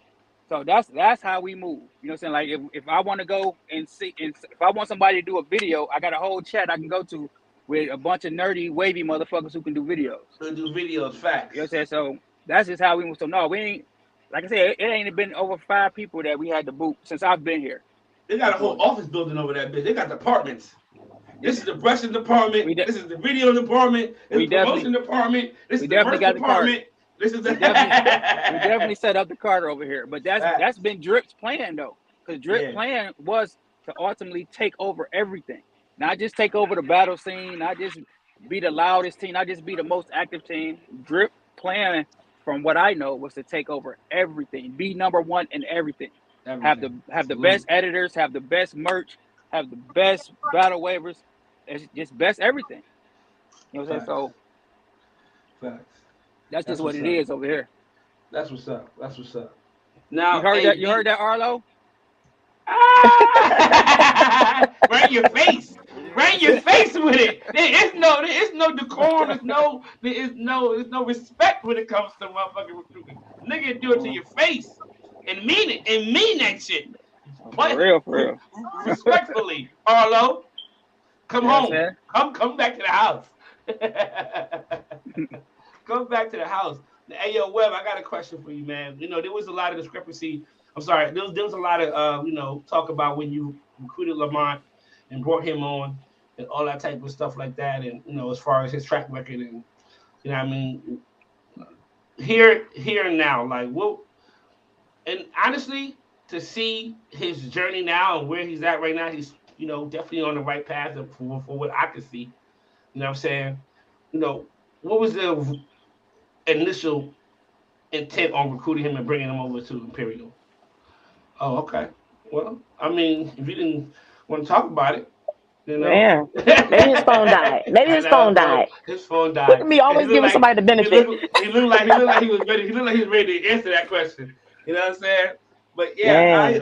So that's how we move. You know what I'm saying? Like if I want to go and see, and if I want somebody to do a video, I got a whole chat I can go to with a bunch of nerdy, wavy motherfuckers who can do videos.
Who do videos,
You
facts.
know what I'm saying? So that's just how we move. So no, we ain't. Like I said, it ain't been over 5 people that we had to boot since I've been here.
They got a whole office building over that bitch. They got departments. This is the brushing department. This is the video department. This is the promotion department. This is the merch department. This is the
we definitely set up the Carter over here. But that's been Drip's plan though, because Drip's plan was to ultimately take over everything, not just take over the battle scene, not just be the loudest team, not just be the most active team. Drip plan, from what I know, was to take over everything, be number one in everything. Have the best editors, have the best merch, have the best battle waivers. It's just best everything. You know what I'm saying? So that's just what it is over here.
That's what's up. That's what's up. Now
you heard that, Arlo?
Right in your face. Right in your face with it. There is no decorum. There's no respect when it comes to motherfucking recruiting. Nigga, do it to your face and mean it and mean that shit.
For real.
Respectfully, Arlo, come home. Come back to the house. Come back to the house. Hey, yo, Webb, I got a question for you, man. You know, there was a lot of discrepancy. I'm sorry. There was a lot of, talk about when you recruited Lamont and brought him on and all that type of stuff like that. And, as far as his track record and, here and now, like, and honestly, to see his journey now and where he's at right now, he's, definitely on the right path for what I can see. You know what I'm saying? What was the initial intent on recruiting him and bringing him over to Imperial? Oh, okay. Well, I mean, if you didn't want to talk about it,
Yeah. Maybe his phone died.
His phone died.
Look at me, always giving somebody the benefit.
He looked like he was ready. He looked like he was ready to answer that question. You know what I'm saying? But yeah,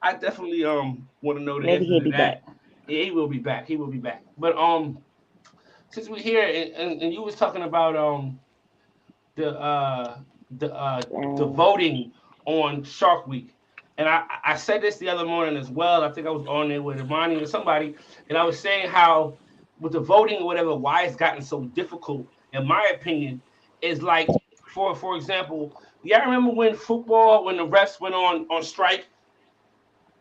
I definitely want to know the
maybe
answer
he'll
to
be
that.
back.
Yeah, he will be back. He will be back. But since we're here and you was talking about the voting on Shark Week, and I said this the other morning as well. I think I was on there with Imani or somebody, and I was saying how with the voting or whatever, why it's gotten so difficult. In my opinion, is like for example, y'all remember when the refs went on strike,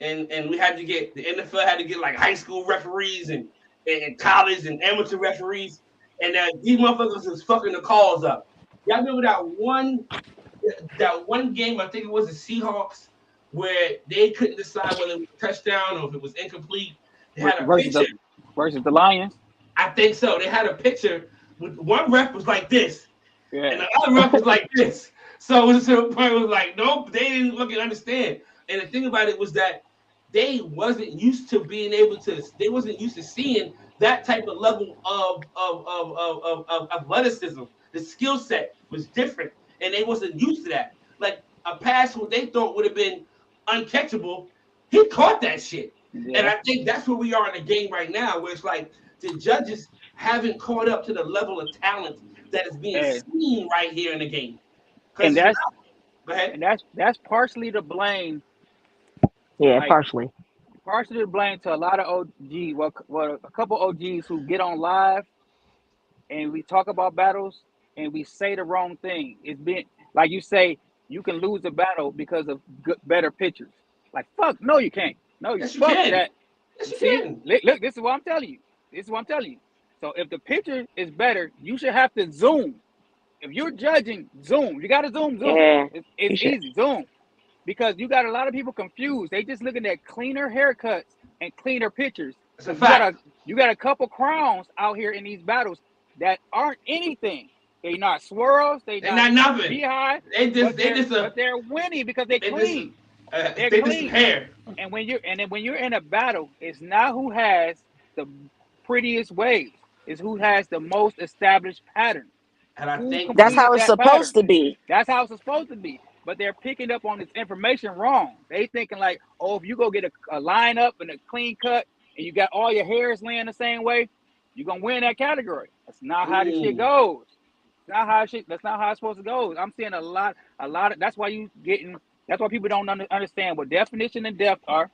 and we had to get the NFL had to get like high school referees and college and amateur referees, and these motherfuckers was fucking the calls up. Y'all remember that one game? I think it was the Seahawks where they couldn't decide whether it was a touchdown or if it was incomplete. They had a picture
versus the Lions.
I think so. They had a picture with one ref was like this, and the other ref was like this. So it was to the point where it was like, nope, they didn't fucking understand. And the thing about it was that they wasn't used to being able to. They wasn't used to seeing that type of level of athleticism. The skill set was different, and they wasn't used to that. Like a pass what they thought would have been uncatchable, he caught that shit. Yeah. And I think that's where we are in the game right now, where it's like the judges haven't caught up to the level of talent that is being seen right here in the game.
And that's
go ahead.
And that's partially to blame.
Yeah, like, partially
to blame to a lot of OGs. Well, a couple OGs who get on live and we talk about battles and we say the wrong thing. It's been like you say, you can lose a battle because of better pictures. Like fuck, no, you can't. No, you fuck that. See, look, this is what I'm telling you. So if the picture is better, you should have to zoom. If you're judging, zoom. You got to zoom.
Yeah,
it's easy, zoom. Because you got a lot of people confused. They just looking at cleaner haircuts and cleaner pictures.
That's a fact.
You got a couple crowns out here in these battles that aren't anything. They not swirls. They're not
nothing.
Beehive. But they're winning because they're clean. They're clean.
Hair.
And when you're in a battle, it's not who has the prettiest waves. It's who has the most established pattern.
And I think
that's how it's supposed to be.
That's how it's supposed to be. But they're picking up on this information wrong. They thinking like, oh, if you go get a lineup and a clean cut and you got all your hairs laying the same way, you're going to win that category. That's not how this shit goes. not how shit. That's not how it's supposed to go. I'm seeing a lot of. That's why you getting. That's why people don't understand what definition and depth are.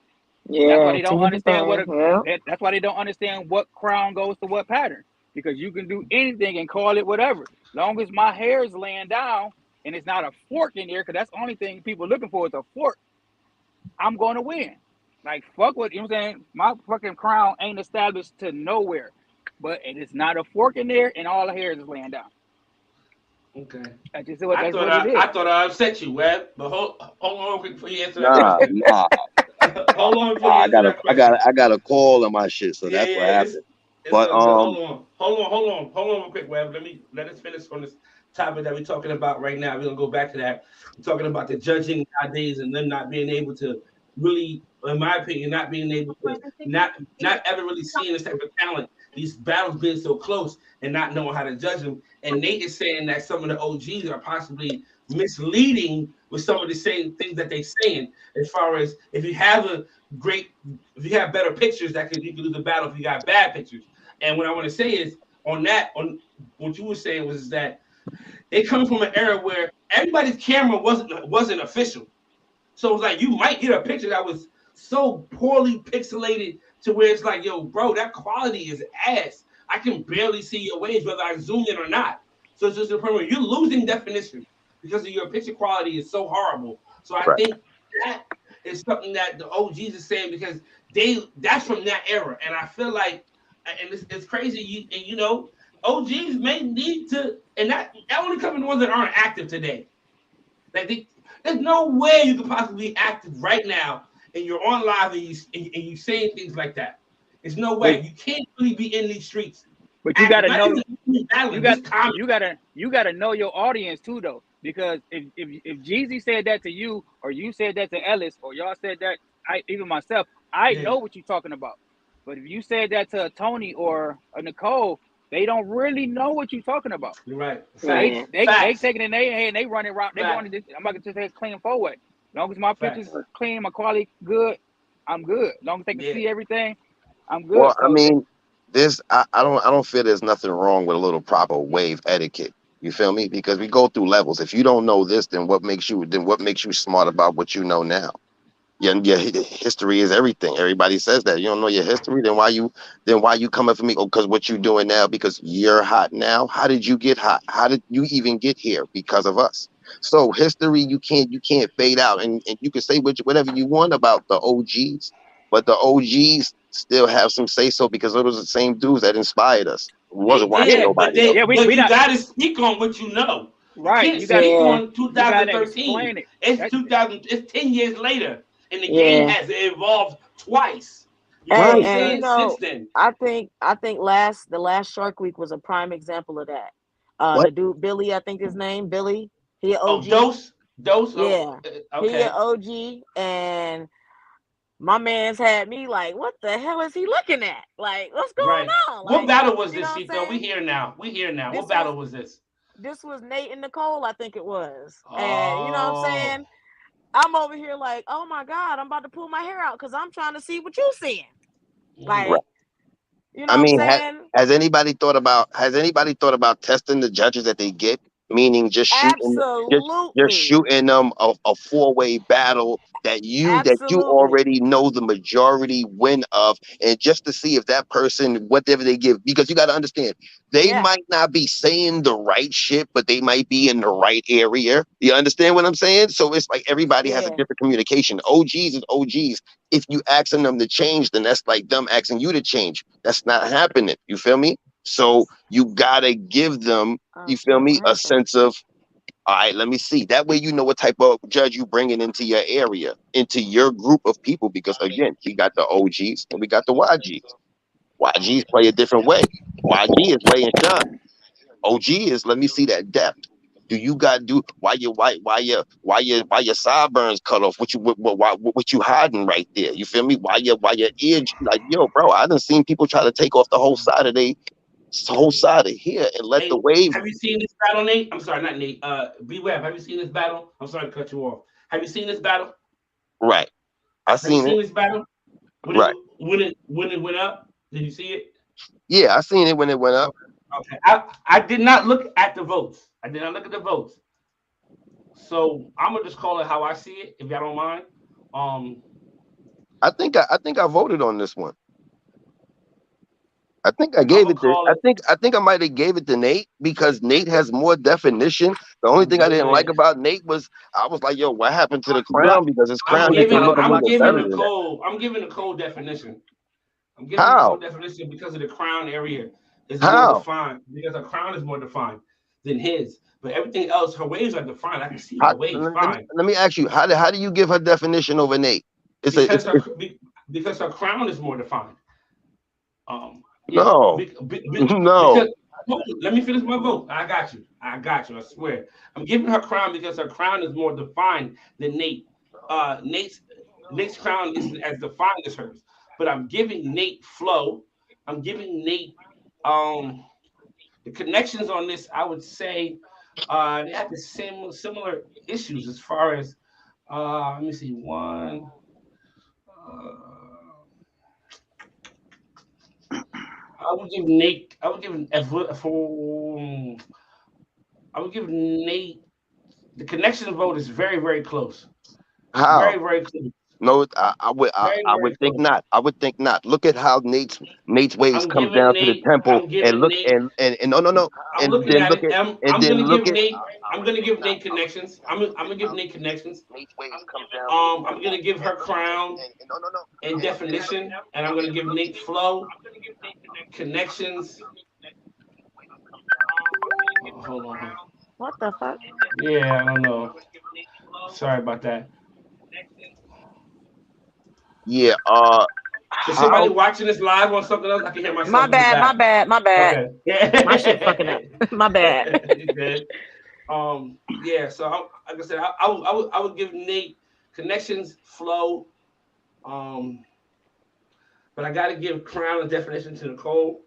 That's why
Yeah,
they
to
don't
get the
understand what
thing. Yeah.
that's why they don't understand what crown goes to what pattern. Because you can do anything and call it whatever. Long as my hair is laying down and it's not a fork in there, because that's the only thing people are looking for is a fork. I'm going to win. Like fuck what you know what I'm saying. My fucking crown ain't established to nowhere, but it is not a fork in there, and all the hair is laying down.
Okay.
That's what it is.
I thought I upset you, Web. But hold on quick before you answer that
Nah,
question.
nah.
Hold on before you answer that question.
I got a call on my shit, so
Yeah,
that's what
yeah,
happened.
it's
But
all good. Hold on real quick, Web. Let us finish on this topic that we're talking about right now. We're gonna go back to that. We're talking about the judging nowadays and them not being able to really, in my opinion, not being able to not ever really seeing this type of talent. These battles being so close and not knowing how to judge them. And Nate is saying that some of the OGs are possibly misleading with some of the same things that they're saying. As far as great, if you have better pictures, you can lose the battle if you got bad pictures. And what I want to say is on what you were saying was that they come from an era where everybody's camera wasn't official. So it's like you might get a picture that was so poorly pixelated to where it's like, yo, bro, that quality is ass. I can barely see your waves whether I zoom in or not. So it's just a point where you're losing definition because of your picture quality is so horrible. So I
right,
think that is something that the OGs is saying because that's from that era. And I feel like, and it's crazy, OGs may need to, and that only comes from the ones that aren't active today. Like there's no way you could possibly be active right now and you're on live and you saying things like that. There's no
But
way. You can't really be in these streets
but you
active.
gotta
Not
know
even
you
battling,
got
just comment.
you gotta know your audience too though. Because if Jeezy said that to you, or you said that to Ellis, or y'all said that, even myself, I
Yeah,
know what you're talking about. But if you said that to a Tony or a Nicole, they don't really know what you're talking about.
you're right.
They
Yeah.
Facts.
they they
Facts.
taking it in their head and they running around. They going
Facts.
to this. I'm about to just say clean forward. As long as my pictures
Facts.
clean, my quality good, I'm good. As long as they can
Yeah.
see everything, I'm
well,
good.
I
So
mean, I don't feel there's nothing wrong with a little proper wave etiquette. You feel me? Because we go through levels. If you don't know this, then what makes you smart about what you know now? Your history is everything. Everybody says that. You don't know your history, then why you coming for me? Oh, because what you doing now? Because you're hot now. How did you get hot? How did you even get here? Because of us. So history, you can't fade out, and you can say whatever you want about the OGs, but the OGs still have some say so because it was the same dudes that inspired us. We
They
wasn't watching
yeah,
did, but
nobody else.
we
you
not
gotta speak on what you know. You
right.
can't
You got
speak
Yeah.
on
you got to
2013.
explain it.
It's
That
2000, it's 10 years later. And the game
Yeah.
has evolved twice. You know what I'm
Right.
And you
saying? Since
know,
then.
I think the last Shark Week was a prime example of that.
What?
The dude Billy, I think his name Billy. He an
Oh,
OG.
dose. Oh,
Yeah, he an
okay.
OG, and my man's had me like, what the hell is he looking at? Like, what's going
Right.
on?
What
Like,
battle was
you know
this,
what I'm
Cito? We
saying?
here now. We here now. What
This was
battle was this?
this was Nate and Nicole, I think it was, and you know what I'm
Oh,
saying? I'm over here like, oh my god, I'm about to pull my hair out because I'm trying to see what you seeing.
mm,
Right.
Like, you know
I
what I'm
mean,
saying?
has anybody thought about testing the judges that they get, meaning just
Absolutely,
shooting them a four-way battle that you
absolutely,
already know the majority win of, and just to see if that person, whatever they give, because you got to understand, they
yeah,
might not be saying the right shit, but they might be in the right area. You understand what I'm saying? So it's like everybody has a
yeah,
different communication. OGs is OGs. If you asking them to change, then that's like them asking you to change. That's not happening. You feel me? So you gotta give them, you feel
shit,
me,
what
a
happened?
sense of, all right, let me see. That way you know what type of judge you bringing into your area, into your group of people. Because again, we got the OGs and we got the YGs. YGs play a different way. YG is laying shine. OG is, let me see that depth. Do you got do why your sideburns cut off? What you hiding right there? You feel me? Why your ear, like, yo, bro? I done seen people try to take off the whole side of here and let the
hey,
wave.
have you seen this battle, Nate? I'm sorry, not Nate. B Web, have you seen this battle? I'm sorry to cut you off. Have you seen this battle?
Right. I
Have you
seen it.
seen this battle? When it
Right.
when it went up? Did you see it?
Yeah, I seen it when it went up.
Okay. I did not look at the votes. I did not look at the votes. So I'm gonna just call it how I see it, if y'all don't mind. Um,
I think I voted on this one. I think I
I'm
gave
gonna
it to.
call it.
I think I might have gave it to Nate because Nate has more definition. The only
I'm
thing I
giving
didn't like
it.
about Nate was I was like, yo, what happened to the
Block.
crown? Because his
I'm
crown
What you
isn't
giving.
talking
looking
about?
I'm
even
giving
better
the
than that.
code. I'm giving the code definition. I'm giving the
How?
code definition because of the crown area is more
How?
defined. Because her crown is more defined than his. But everything else, her waves are defined. I can see
How
her waves
let me
fine
let me ask you, how do you give her definition over Nate? It's a
because
it's,
her
it's
because her crown is more defined. Yeah,
no, no.
because let me finish my vote. I got you. I got you. I swear. I'm giving her crown because her crown is more defined than Nate. Nate's crown isn't as defined as hers. But I'm giving Nate flow. I'm giving Nate um the connections on this. I would say they have the same similar issues as far as let me see one. Uh, I would give Nate. I would give for. I would give Nate the connection vote is very very close. It's
How?
very close.
No, I
Very
would think
close.
not. I would think not. Look at how Nate's waves
I'm
comes
giving
down to the
Nate.
temple
I'm
and
giving
look
Nate.
and no no no
I'm
and
looking
then
at
look
it.
at
I'm
then
gonna give
look at
Nate. I'm gonna give Nate connections. I'm gonna give Nate connections.
Nate's waves comes down to the
I'm
temple
gonna give her crown
and no no no
and definition, and I'm gonna give Nate flow connections. Oh, hold on.
What the fuck?
Yeah, I don't know. Sorry about that.
yeah
Is somebody
how
watching this live on something else? I can hear
My
myself in the
bad, my
back.
bad, my bad.
Okay.
My shit fucking up. My bad.
You good? Yeah. So like I said, I would give Nate connections, flow. Um, but I got to give crown and definition to Nicole.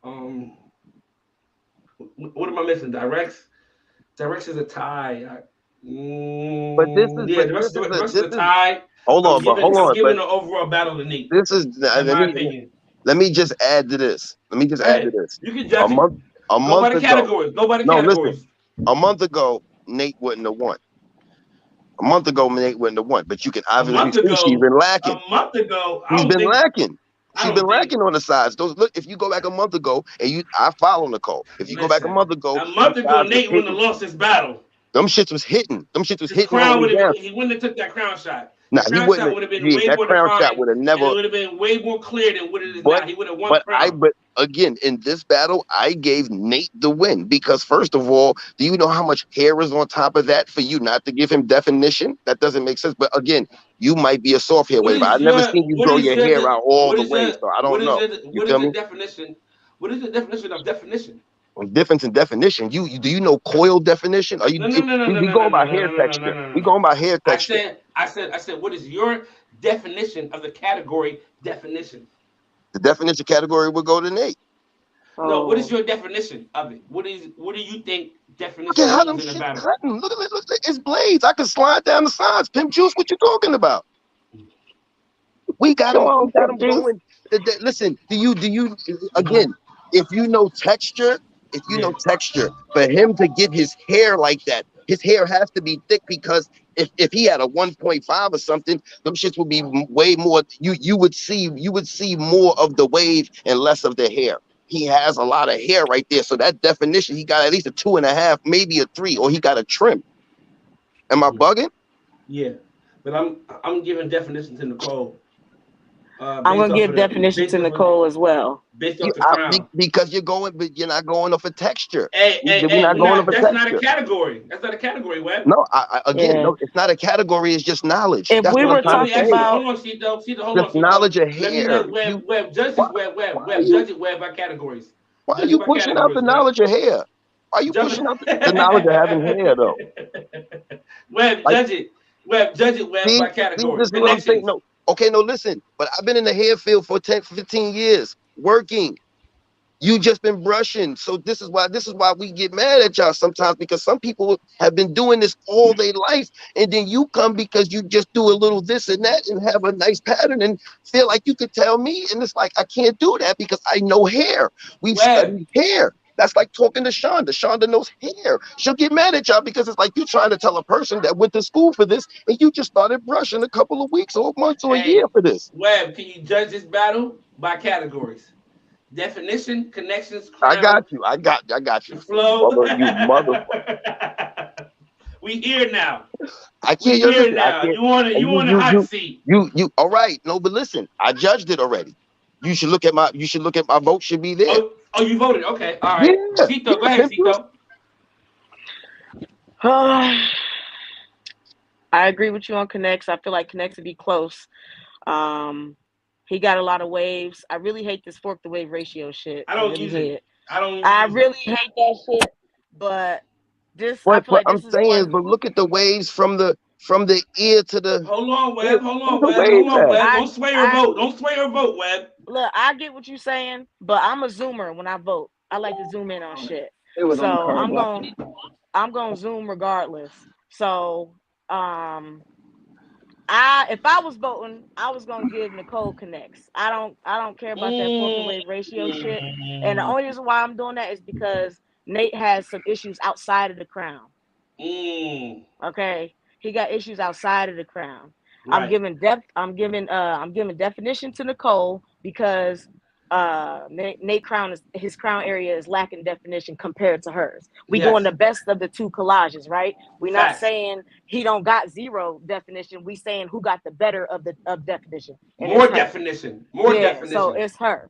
Um, what am I missing? Directs. Directs is a tie. Yeah,
but
directs is a tie.
hold on but hold
I'm
on but
giving the overall battle to Nate,
this is
in my opinion.
let me just add to this. Let me just
Go
add to
ahead.
this.
You can
A
judge it.
month a
Go by
month
the
ago.
categories. Go by the
No, listen.
categories.
A month ago, Nate wouldn't have won. A month ago, Nate wouldn't have won. But you can obviously see
A month ago, I
she's
don't
been
think,
lacking.
I
She's
don't
been
think.
lacking on the sides. Those look, if you go back a month ago and I follow Nicole. If you go back a
Listen,
month ago,
a
them
month ago,
sides was
Nate wouldn't have
hitting.
lost his battle.
Them shits was hitting. Them shits was
His
hitting all the
crown
way
would have
down.
been, he wouldn't have took that crown shot. The
Nah, he
crown
wouldn't
shot
have.
would have been
Yeah,
way
that
more
crown shot
defined,
would have
and it
never.
would have been way more clear than what it is now. He would have won crown.
But again, in this battle, I gave Nate the win because first of all, do you know how much hair is on top of that for you not to give him definition? That doesn't make sense. But again, you might be a soft hair
What
wave.
is
I've never
your
seen you
what
grow
is
your
your
hair out all
what
the
is
way,
your
so I don't know. You
what is
feel
the
me?
definition? What is the definition of definition?
Difference in definition. You do you know coil definition? Are you?
No, no, no, no, no,
We
no,
going
no,
by
no,
hair
no, no, no, no,
texture.
no,
We
no.
going by hair texture.
I said, what is your definition of the category definition?
The definition category would go to Nate.
No, what is
Oh,
your definition of it? What do you think
Look at
definition
how them
means in a
shits
battle?
cutting. Look at it's blades. I can slide down the sides. Pimp juice. What you talking about? We got
come
him. We
on,
got
Pimp
him
Juice.
going. Listen, do you again? If you know texture,
Yeah.
for him to get his hair like that, his hair has to be thick because if he had a 1.5 or something, them shits would be way more. You would see more of the wave and less of the hair. He has a lot of hair right there, so that definition, he got at least a 2.5, maybe a 3, or he got a trim. Am I
Mhm.
bugging?
Yeah. But I'm giving definition to Nicole.
I'm
Based
gonna
off
give
of the
definition to Nicole as well.
based off the crown.
Because you're going, but you're not going off a texture. We're
Hey,
not going off a
that's not a
texture.
category. That's not a category, Web.
No, again,
Yeah.
no, it's not a category. It's just knowledge.
If
That's
we
what I'm
were
Let
trying to
me
talking
ask you.
say.
about,
Hold on, Cito. Hold
Just
on, Cito.
knowledge of
Let me
hair.
let Web judge
Why,
this. Web
why are
Web
you,
judge it. Web by categories.
why are
Judge it
you
by
pushing out the
categories, Web.
knowledge of hair? Why are you
Judge
pushing out the knowledge of having hair though?
it. Web
Like,
judge it. Web judge it. Web by
this
categories.
is what I'm saying.
Connections.
No, okay, no, listen. But I've been in the hair field for 10, 15 years working. You just been brushing. So this is why we get mad at y'all sometimes, because some people have been doing this all their life, and then you come because you just do a little this and that and have a nice pattern and feel like you could tell me, and it's like I can't do that because I know hair. We've studied hair. That's like talking to Shonda. Shonda knows hair. She'll get mad at y'all because it's like you're trying to tell a person that went to school for this and you just started brushing a couple of weeks or months or a year for this.
Webb, can you judge this battle by categories? Definition, connections, crown.
I got you.
Flow.
You motherfucker.
We here now.
I can't.
We here now. You want a hot seat.
You. All right. No, but listen, I judged it already. You should look at my vote should be there.
Oh, you voted. Okay. All right. Yeah. Cito, go ahead, Cito.
I agree with you on Connects. I feel like Connects would be close. He got a lot of waves. I really hate this fork the wave ratio shit.
I don't use it.
I really hate that shit. But this,
but I'm saying, but look at the waves from the ear to the.
Hold on, Webb. Don't sway your vote, Webb.
Look, I get what you're saying, but I'm a zoomer when I vote. I like to zoom in on shit. So I'm gonna zoom regardless. So if I was voting, I was gonna give Nicole Connects. I don't care about that fork and wave ratio shit. And the only reason why I'm doing that is because Nate has some issues outside of the crown. Okay, he got issues outside of the crown. Right. I'm giving definition to Nicole because Nate his crown area is lacking definition compared to hers. We doing the best of the two collages, right? We're not saying he don't got zero definition. We saying who got the better of definition. And
more definition.
So it's her.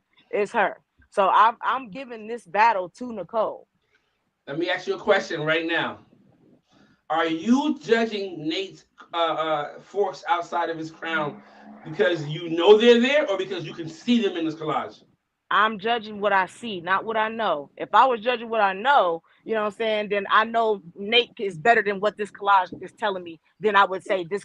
So I'm giving this battle to Nicole.
Let me ask you a question right now. Are you judging Nate's forks outside of his crown because you know they're there, or because you can see them in this collage?
I'm judging what I see, not what I know. If I was judging what I know, you know what I'm saying, then I know Nate is better than what this collage is telling me. Then I would say this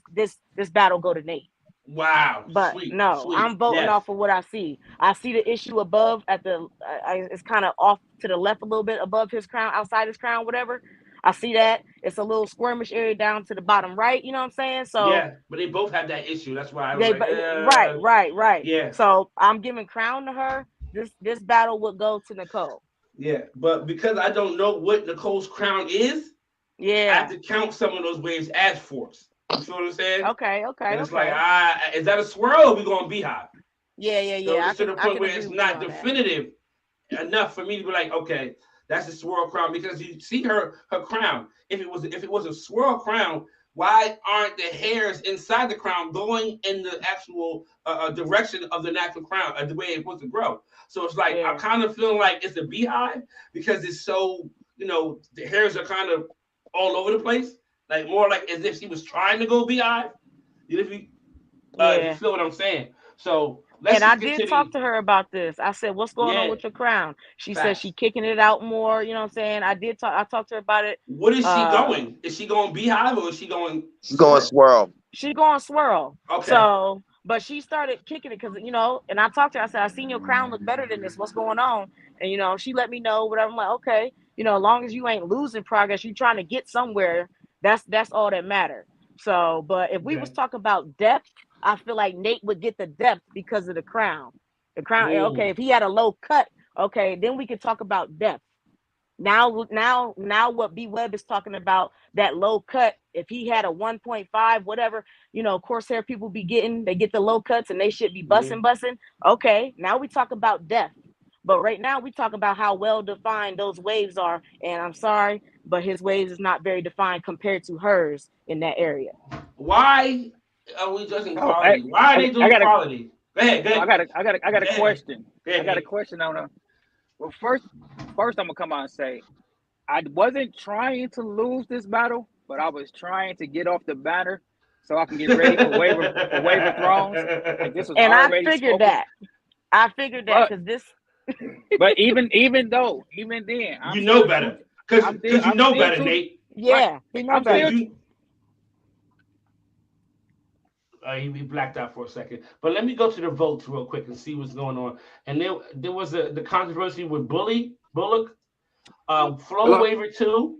battle go to Nate.
Wow.
But sweet. I'm voting off of what I see. I see the issue above at the it's kind of off to the left a little bit above his crown, outside his crown, whatever. I see that. It's a little squirmish area down to the bottom right, you know what I'm saying? So
yeah, but they both have that issue. That's why I was
right.
Yeah.
So I'm giving crown to her. This battle would go to Nicole.
Yeah, but because I don't know what Nicole's crown is, I have to count some of those waves as forks. You feel what I'm saying?
Okay.
And it's like, is that a swirl or are we going beehive?
Yeah.
So to the point where it's not definitive enough for me to be like, okay, that's a swirl crown, because you see her crown. If it was a swirl crown, why aren't the hairs inside the crown going in the actual direction of the natural crown, the way it's supposed to grow? So it's like I'm kind of feeling like it's a beehive because it's so, the hairs are kind of all over the place, like more like as if she was trying to go beehive. You feel what I'm saying? So
I did talk to her about this. I said, "What's going on with your crown?" She said she kicking it out more. You know what I'm saying? I talked to her about it.
What is she going? Is she going beehive or is she going?
She's going swirl.
She's going swirl.
Okay.
So, but she started kicking it because and I talked to her. I said, "I seen your crown look better than this. What's going on?" And she let me know whatever. I'm like, okay, as long as you ain't losing progress, you trying to get somewhere. That's all that matters. So, but if we was talking about depth, I feel like Nate would get the depth because of the crown. The crown, okay, if he had a low cut, okay, then we could talk about depth. Now what B Webb is talking about, that low cut, if he had a 1.5, whatever, Corsair people they get the low cuts and they should be busting. Okay, now we talk about depth. But right now we talk about how well defined those waves are. And I'm sorry, but his waves is not very defined compared to hers in that area.
Why are we judging quality? Why are they doing quality? Go ahead.
I got a question. I got a question on her. Well, first I'm gonna come out and say I wasn't trying to lose this battle, but I was trying to get off the banner so I can get ready for Wave of Thrones.
And I figured that. Because this.
But even then,
you know better because you know better, Nate.
Yeah, you know better.
He blacked out for a second. But let me go to the votes real quick and see what's going on. And there was the controversy with Bullock, Flow
Hello?
waiver 2,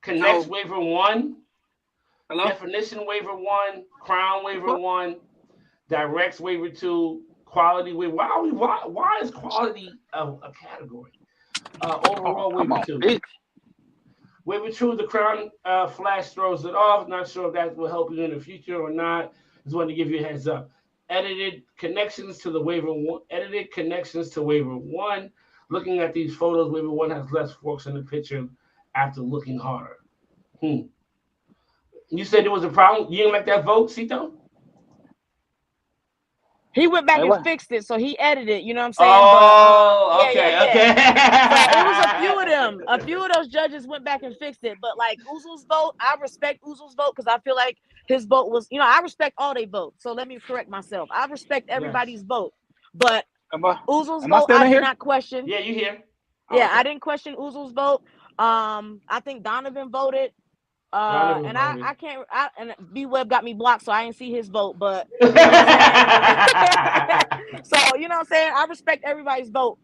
Connects
So,
waiver 1,
hello?
Definition waiver 1, Crown waiver 1, Directs waiver 2, Quality waiver. Why is quality a category? Overall
Come
waiver
on,
2.
bitch.
Waiver 2, the Crown flash throws it off. Not sure if that will help you in the future or not. Just wanted to give you a heads up. Edited connections to waiver 1. Looking at these photos, waiver 1 has less forks in the picture after looking harder. You said there was a problem. You didn't like that vote, Cito?
He went back
Hey,
and
what?
fixed it, so he edited. You know what I'm saying?
Oh, okay.
So it was a few of them. A few of those judges went back and fixed it. But like Uzul's vote, I respect Uzul's vote because I feel like his vote was, I respect all they votes. So let me correct myself. I respect everybody's vote. But Uzul's vote, I did not question.
Yeah, you here.
Yeah, I didn't question Uzul's vote. I think Donovan voted. And I can't. And B Web got me blocked, so I didn't see his vote. But you know what I'm saying? So you know what I'm saying. I respect everybody's vote.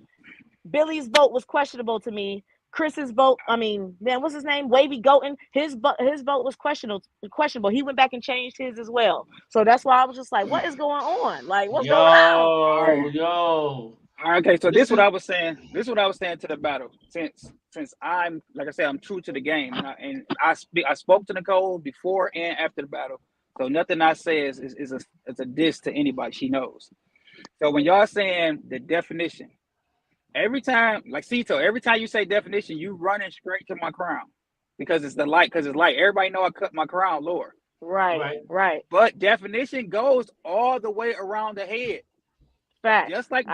Billy's vote was questionable to me. Chris's vote, what's his name? Wavy Goaten. His vote was questionable. He went back and changed his as well. So that's why I was just like, what is going on? Like, what's going on?
Yo.
Okay, so this is what I was saying. This is what I was saying to the battle. Since I'm, like I said, I'm true to the game, and I spoke to Nicole before and after the battle. So nothing I say is a diss to anybody. She knows. So when y'all saying the definition, every time, like Cito, every time you say definition, you running straight to my crown because it's light. Everybody know I cut my crown lower.
Right.
But definition goes all the way around the head.
Fact.
Just like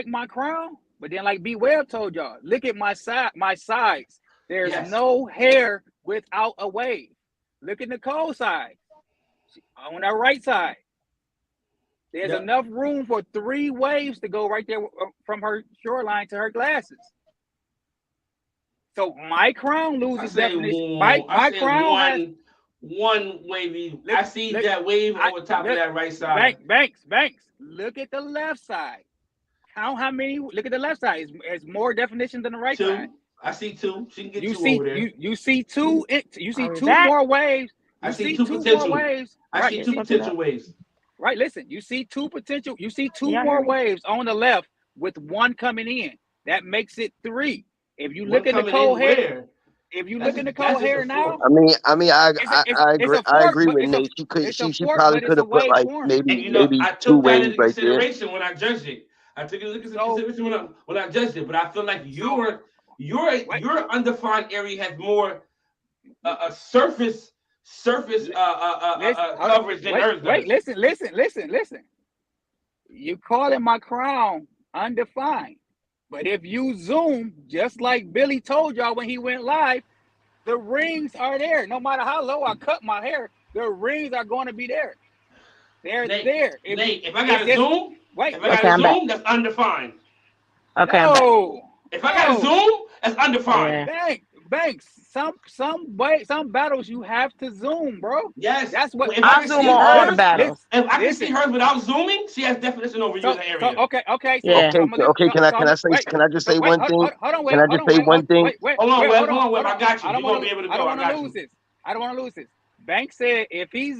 my crown. But then, like B Web told y'all, look at my sides. There's no hair without a wave. Look at Nicole's side. On that right side. There's enough room for 3 waves to go right there from her shoreline to her glasses. So my crown loses definition. My crown has
one wavy. I see that wave over top of that right side.
Banks. Look at the left side. Count how many. Look at the left side. It's more definition than the right
2.
side.
I see 2. She can get 2 over there.
You see 2. You see 2 more waves.
I see 2 potential more waves. I see 2 potential waves.
Right. Listen. You see 2 potential. You see 2 more waves on the left with 1 coming in. That makes it 3. If you look at Nicole hair. If you look at Nicole hair now,
I agree with Nate. She probably could have put like maybe 2 waves right there.
When I judged it, I took into consideration when I judged it. But I feel like your undefined area has more a surface coverage than hers.
Wait, listen. You calling my crown undefined. But if you zoom, just like Billy told y'all when he went live, the rings are there. No matter how low I cut my hair, the rings are going to be there. They're there.
If I got to zoom, that's undefined.
Okay.
No. If I got to zoom, that's undefined.
Yeah. Banks. Some battles you have to zoom, bro.
Yes.
That's what.
If I
zoom on all the battles.
If I can see hers without zooming, she has definition over you in the area.
Okay.
Yeah.
Can I just say one thing? Can I just say one thing?
Hold on, I got you. You're gonna be able to go. I
don't want to lose this. Banks said if he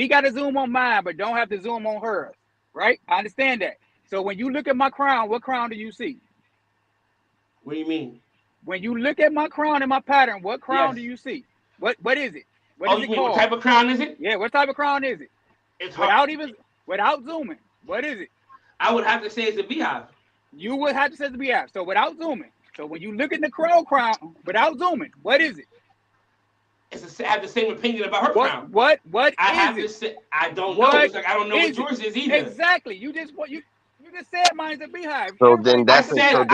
got to zoom on mine, but don't have to zoom on hers, right? I understand that. So when you look at my crown, what crown do you see?
What do you mean?
When you look at my crown and my pattern, what crown do you see? What is it? What is it called?
What type of crown is it?
Yeah, what type of crown is it?
It's
without zooming. What is it?
I would have to say it's a beehive.
You would have to say it's a beehive. So without zooming. So when you look at the crown without zooming, what is it?
I have the same opinion about her crown.
What
I have to say I don't know. It's like I don't know what yours is either.
Exactly. You just said mine's a beehive.
So then
I assume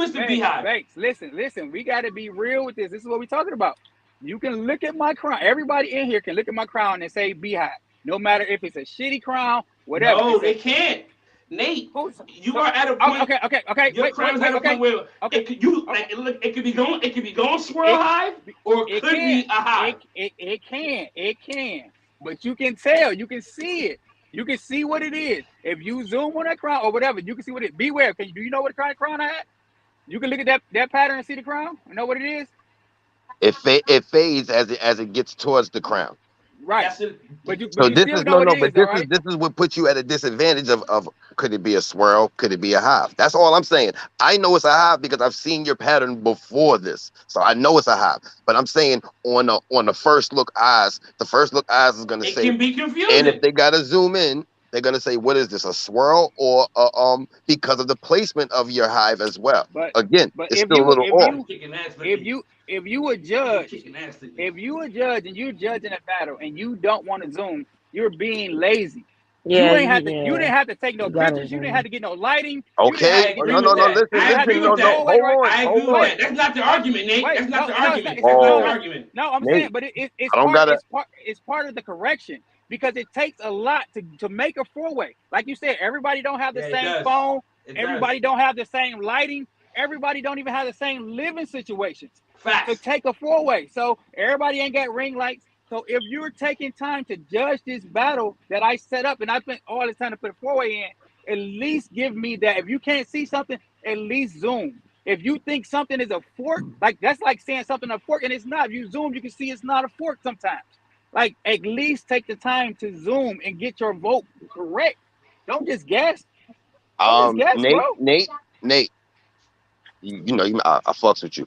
it's the beehive.
Banks, listen. We got to be real with this. This is what we're talking about. You can look at my crown. Everybody in here can look at my crown and say beehive. No matter if it's a shitty crown, whatever.
No, they can't. Nate,
Who's
you are at a point.
Okay.
Your crown's at a point where it could be going swirl hive, or it could be a hive.
It can. But you can tell, you can see it. You can see what it is. If you zoom on that crown or whatever, you can see what it. Beware. Do you know what kind of crown I had? You can look at that pattern and see the crown. You know what it is?
It fades as it gets towards the crown.
Right. But you still know what it is, right?
This is what puts you at a disadvantage of could it be a swirl? Could it be a hive? That's all I'm saying. I know it's a hive because I've seen your pattern before this. So I know it's a hive. But I'm saying on the first look eyes, the first look eyes is gonna say,
it can be confusing.
And if they gotta zoom in, they're gonna say, what is this, a swirl or because of the placement of your hive as well. But it's still a little off.
If you a judge and you're judging a battle and you don't want to zoom, you're being lazy.
Yeah,
you didn't have to take no pictures. You didn't have to get no lighting.
Okay. No. Listen.
I agree with that.
Hold on.
That's not the argument, Nate. That's not the argument.
No, I'm saying, but it's part of the correction. Because it takes a lot to make a four-way. Like you said, everybody don't have the same phone. Everybody don't have the same lighting. Everybody don't even have the same living situations.
Facts.
To take a four-way. So everybody ain't got ring lights. So if you're taking time to judge this battle that I set up and I spent all this time to put a four-way in, at least give me that. If you can't see something, at least zoom. If you think something is a fork, like that's like saying something a fork and it's not. If you zoom, you can see it's not a fork sometimes. Like, at least take the time to zoom and get your vote correct. Don't just guess.
Nate, you know, I fucks with you.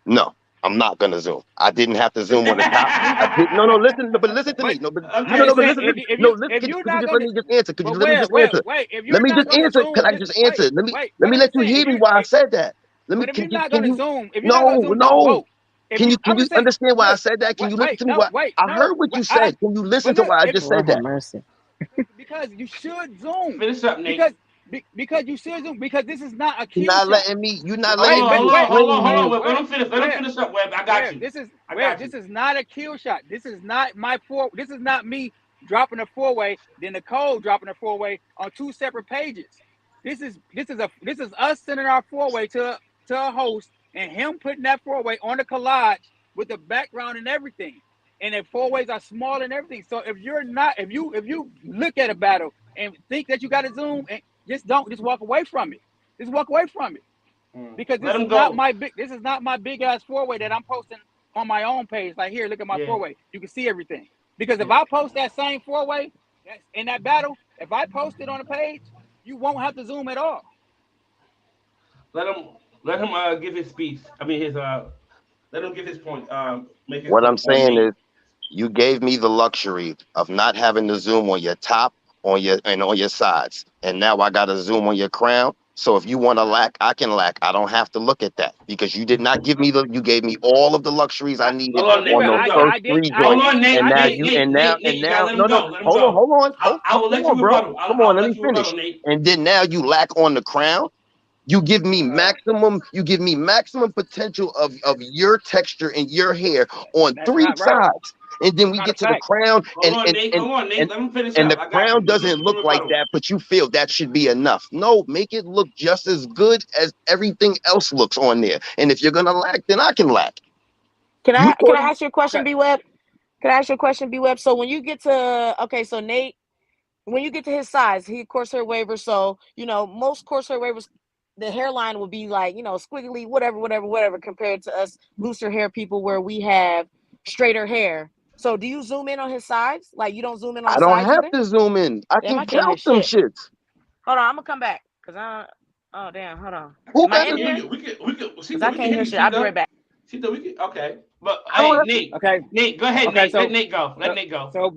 No, I'm not gonna zoom. I didn't have to zoom on the top. Listen to me. Let me just answer. Let me just answer. Can I just answer? Let me let you hear me why I said that.
If you're not gonna zoom,
no. Can you understand why I said that? Can you listen to me? I heard what you said. Can you listen to why I just said that?
Mercy.
Because you should zoom.
Finish up, Nate.
Because you should zoom. Because this is not a
You're not letting me. Hold on.
Let him finish up, Webb. I got you.
This is not a kill shot. This is not This is not me dropping a four-way, then Nicole dropping a four-way on two separate pages. This is us sending our four-way to a host. And him putting that four-way on the collage with the background and everything. And the four-ways are small and everything. So if you look at a battle and think that you got to zoom, and just walk away from it. Just walk away from it. Because this is not my big ass four-way that I'm posting on my own page. Like, here, look at my four-way. You can see everything. Because if I post that same four-way in that battle, if I post it on the page, you won't have to zoom at all.
Let him give his speech. I mean, let him give his point.
What I'm saying is, you gave me the luxury of not having to zoom on your top, on your sides, and now I got to zoom on your crown. So if you want to lack, I can lack. I don't have to look at that because you did not give me you gave me all of the luxuries I needed on those first three joints. Hold on.
I will let you
bro. Come on, let me finish. And then now you lack on the crown. You give me maximum potential of your texture and your hair on three sides. And then we get to the crown and
let me finish
and the crown doesn't look like that, but you feel that should be enough. No, make it look just as good as everything else looks on there. And if you're gonna lack, then I can lack.
Can I ask you a question, B-Web? Can I ask you a question, B-Web? So when you get to so Nate, when you get to his size, he corsair waiver. So most corsair waivers, the hairline will be like, squiggly, whatever, compared to us looser hair people where we have straighter hair. So do you zoom in on his sides? Like you don't zoom in on the sides?
I don't have to zoom in. I can count some shits.
Hold on, I'm gonna come back. Oh damn, hold on.
Am I in here? We could,
I can't hear shit. I'll be right back.
Okay. But Nate. Okay. Nate, go ahead, Nate. Let Nate go. Let Nate go.
So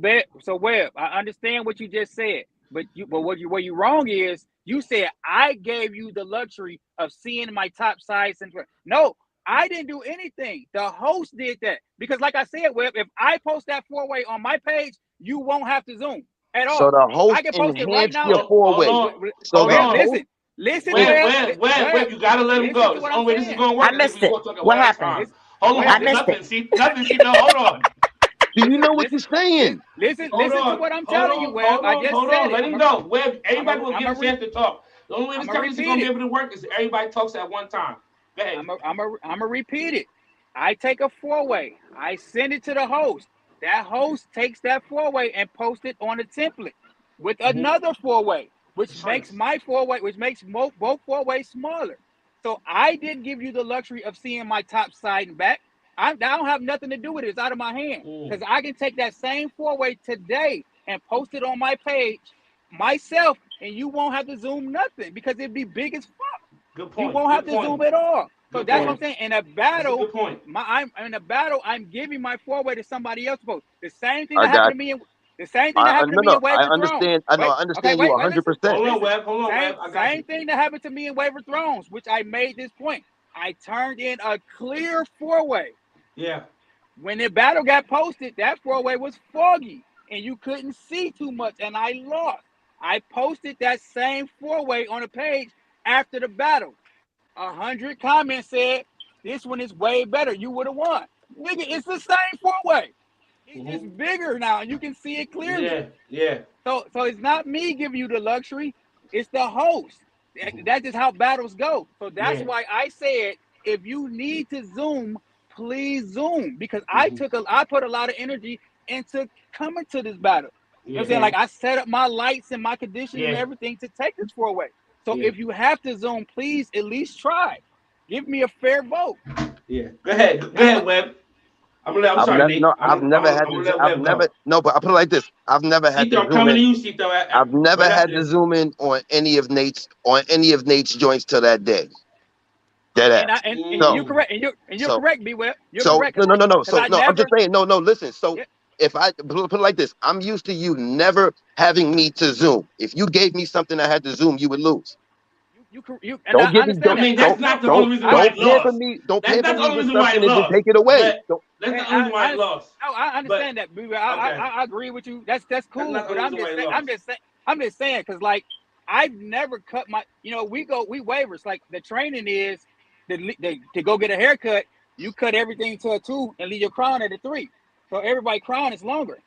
Webb, I understand what you just said, but where you wrong is you said I gave you the luxury of seeing my top sides and no, I didn't do anything. The host did that because, like I said, Webb, if I post that four-way on my page, you won't have to zoom at all.
So the host enhanced your four-way.
So listen.
Webb, you gotta let him go. There's no way this is gonna work.
I missed it. What happened?
Hold on.
I missed it.
See, nothing. Hold on.
Do you know what you're saying?
Listen to what I'm telling you, Web. I just said it.
Let him go. Web, everybody will get a chance to talk. The only way this conversation is going to be able to work is everybody talks at one time. Go ahead.
I'm going to repeat it. I take a 4-way. I send it to the host. That host takes that 4-way and posts it on a template with another 4-way, which makes my 4-way, which makes both 4-ways smaller. So I didn't give you the luxury of seeing my top, side, and back. I don't have nothing to do with it. It's out of my hand. Because I can take that same 4-way today and post it on my page myself, and you won't have to zoom nothing because it'd be big as fuck.
Good point.
You won't have to zoom at all. So that's what I'm saying. In a battle,
good point.
I'm giving my 4-way to somebody else. The same thing that happened to me. The same thing that happened to me in Wave of Thrones.
I understand you 100%.
Hold on, Web.
Same thing that happened to me in Wave of Thrones, which I made this point. I turned in a clear 4-way.
Yeah.
When the battle got posted, that 4-way was foggy and you couldn't see too much, and I lost. I posted that same 4-way on a page after the battle. 100 comments said, "This one is way better. You would have won." Nigga, it's the same 4-way. It's just bigger now, and you can see it clearly.
Yeah.
So it's not me giving you the luxury. It's the host. That's just how battles go. So that's why I said, if you need to zoom, please zoom, because I put a lot of energy into coming to this battle. You know what I'm saying? Like, I set up my lights and my conditioning and everything to take this 4-way. So if you have to zoom, please at least try. Give me a fair vote.
Yeah. Go ahead, Web. I'm sorry, Nate.
No, I've never had to zoom in. I've never had to zoom in on any of Nate's joints till that day.
And you're correct. And you're correct, B-Web. You're correct.
No. I'm just saying. No. Listen. So if I put it like this, I'm used to you never having me to zoom. If you gave me something I had to zoom, you would lose.
Don't give me. I mean, that's not the only reason why I lost.
Don't pay for me with something and just take it away.
That's the only why I lost.
I understand that, B-Web. I agree with you. That's cool. But I'm just saying, because like, I've never cut my. We waivers. Like, the training is to go get a haircut. You cut everything to a 2 and leave your crown at a 3. So everybody's crown is longer.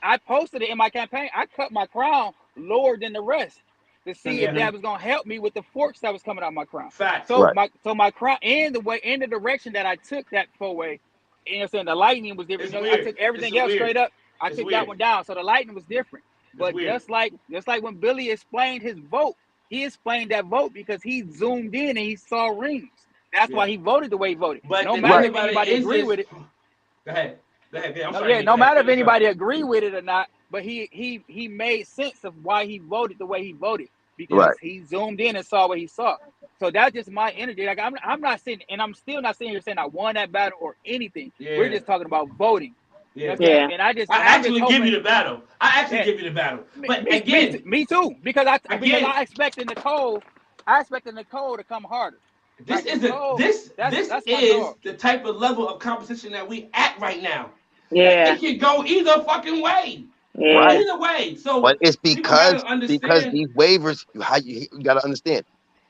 I posted it in my campaign. I cut my crown lower than the rest to see if that was gonna help me with the forks that was coming out of my crown.
Fact.
So my crown and the direction that I took that 4-way, the lightning was different. I took everything else straight up. I took that one down. So the lightning was different. But just like when Billy explained his vote, he explained that vote because he zoomed in and he saw rings. That's why he voted the way he voted. But no matter if anybody agree with it.
Go ahead. I'm sorry.
No matter if anybody agree with it or not, but he made sense of why he voted the way he voted, because he zoomed in and saw what he saw. So that's just my energy. Like, I'm not saying, and I'm still not sitting here saying I won that battle or anything. We're just talking about voting. And I
actually give you the battle. But again,
me too, because I expected Nicole to come harder.
This is the type of level of competition that we at right now.
Yeah,
it can go either fucking way.
Yeah.
Either way. So,
but it's because these waivers, you gotta understand.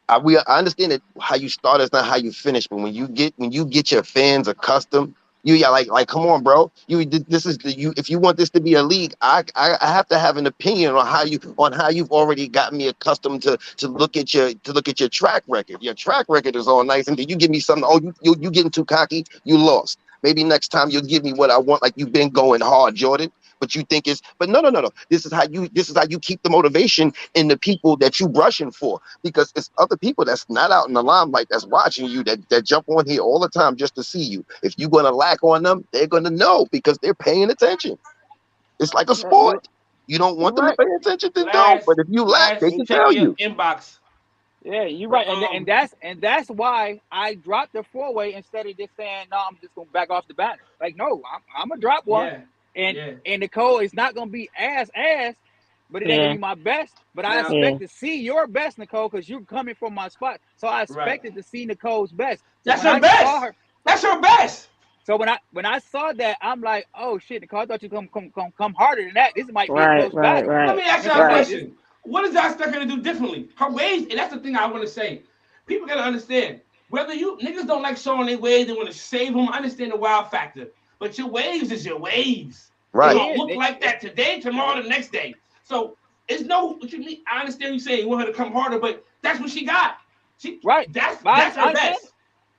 I understand that how you start is not how you finish, but when you get your fans accustomed, like come on, bro. If you want this to be a league, I have to have an opinion on how you've already got me accustomed to look at your track record. Your track record is all nice, and then you give me something. Oh, you getting too cocky. You lost. Maybe next time you'll give me what I want, like you've been going hard, Jordan. But you think but no. This is how you keep the motivation in the people that you brushing for, because it's other people that's not out in the limelight that's watching you that jump on here all the time just to see you. If you're gonna lack on them, they're gonna know because they're paying attention. It's like a sport. You don't want them to pay attention, then don't. But if you lack, they can tell you.
Inbox.
Yeah, you're right, and that's why I dropped the 4-way instead of just saying no. I'm just gonna back off the battle. Like, no, I'm gonna drop one, and Nicole is not gonna be ass, but it ain't gonna be my best. But I expect to see your best, Nicole, because you're coming from my spot. So I expected to see Nicole's best.
That's her best. That's her best.
So when I saw that, I'm like, oh shit, Nicole, I thought you come harder than that. This might be a close battle.
Right.
Let me ask you a question. What is y'all expect her to do differently? Her waves, and that's the thing I want to say. People gotta understand. Whether you niggas don't like showing their waves, they want to save them. I understand the wild factor, but your waves is your waves.
Right.
It's gonna look like that today, tomorrow, the next day. So it's no what you mean. I understand you saying you want her to come harder, but that's what she got. That's her best.